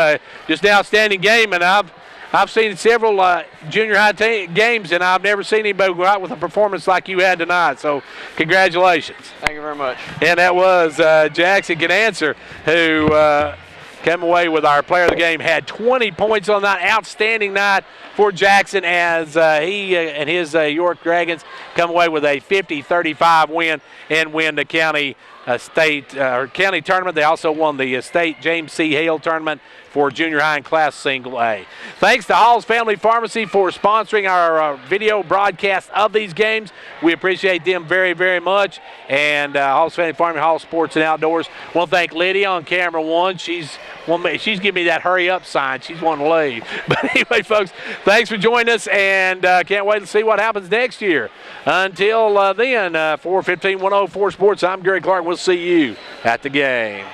Speaker 1: Just an outstanding game, and I've seen several junior high games, and I've never seen anybody go out with a performance like you had tonight. So congratulations.
Speaker 8: Thank you very much.
Speaker 1: And that was Jackson Canancer, who came away with our player of the game, had 20 points on that. Outstanding night for Jackson as he and his York Dragons come away with a 50-35 win and win the county state or county tournament. They also won the state James C. Hale tournament for junior high and class single A. Thanks to Hall's Family Pharmacy for sponsoring our video broadcast of these games. We appreciate them very, very much. And Hall's Family Pharmacy, Hall Sports and Outdoors. I want to thank Lydia on camera one. She's giving me that hurry up sign. She's wanting to leave. But anyway, folks, thanks for joining us, and can't wait to see what happens next year. Until then, 415-104 Sports, I'm Gary Clark. We'll see you at the game.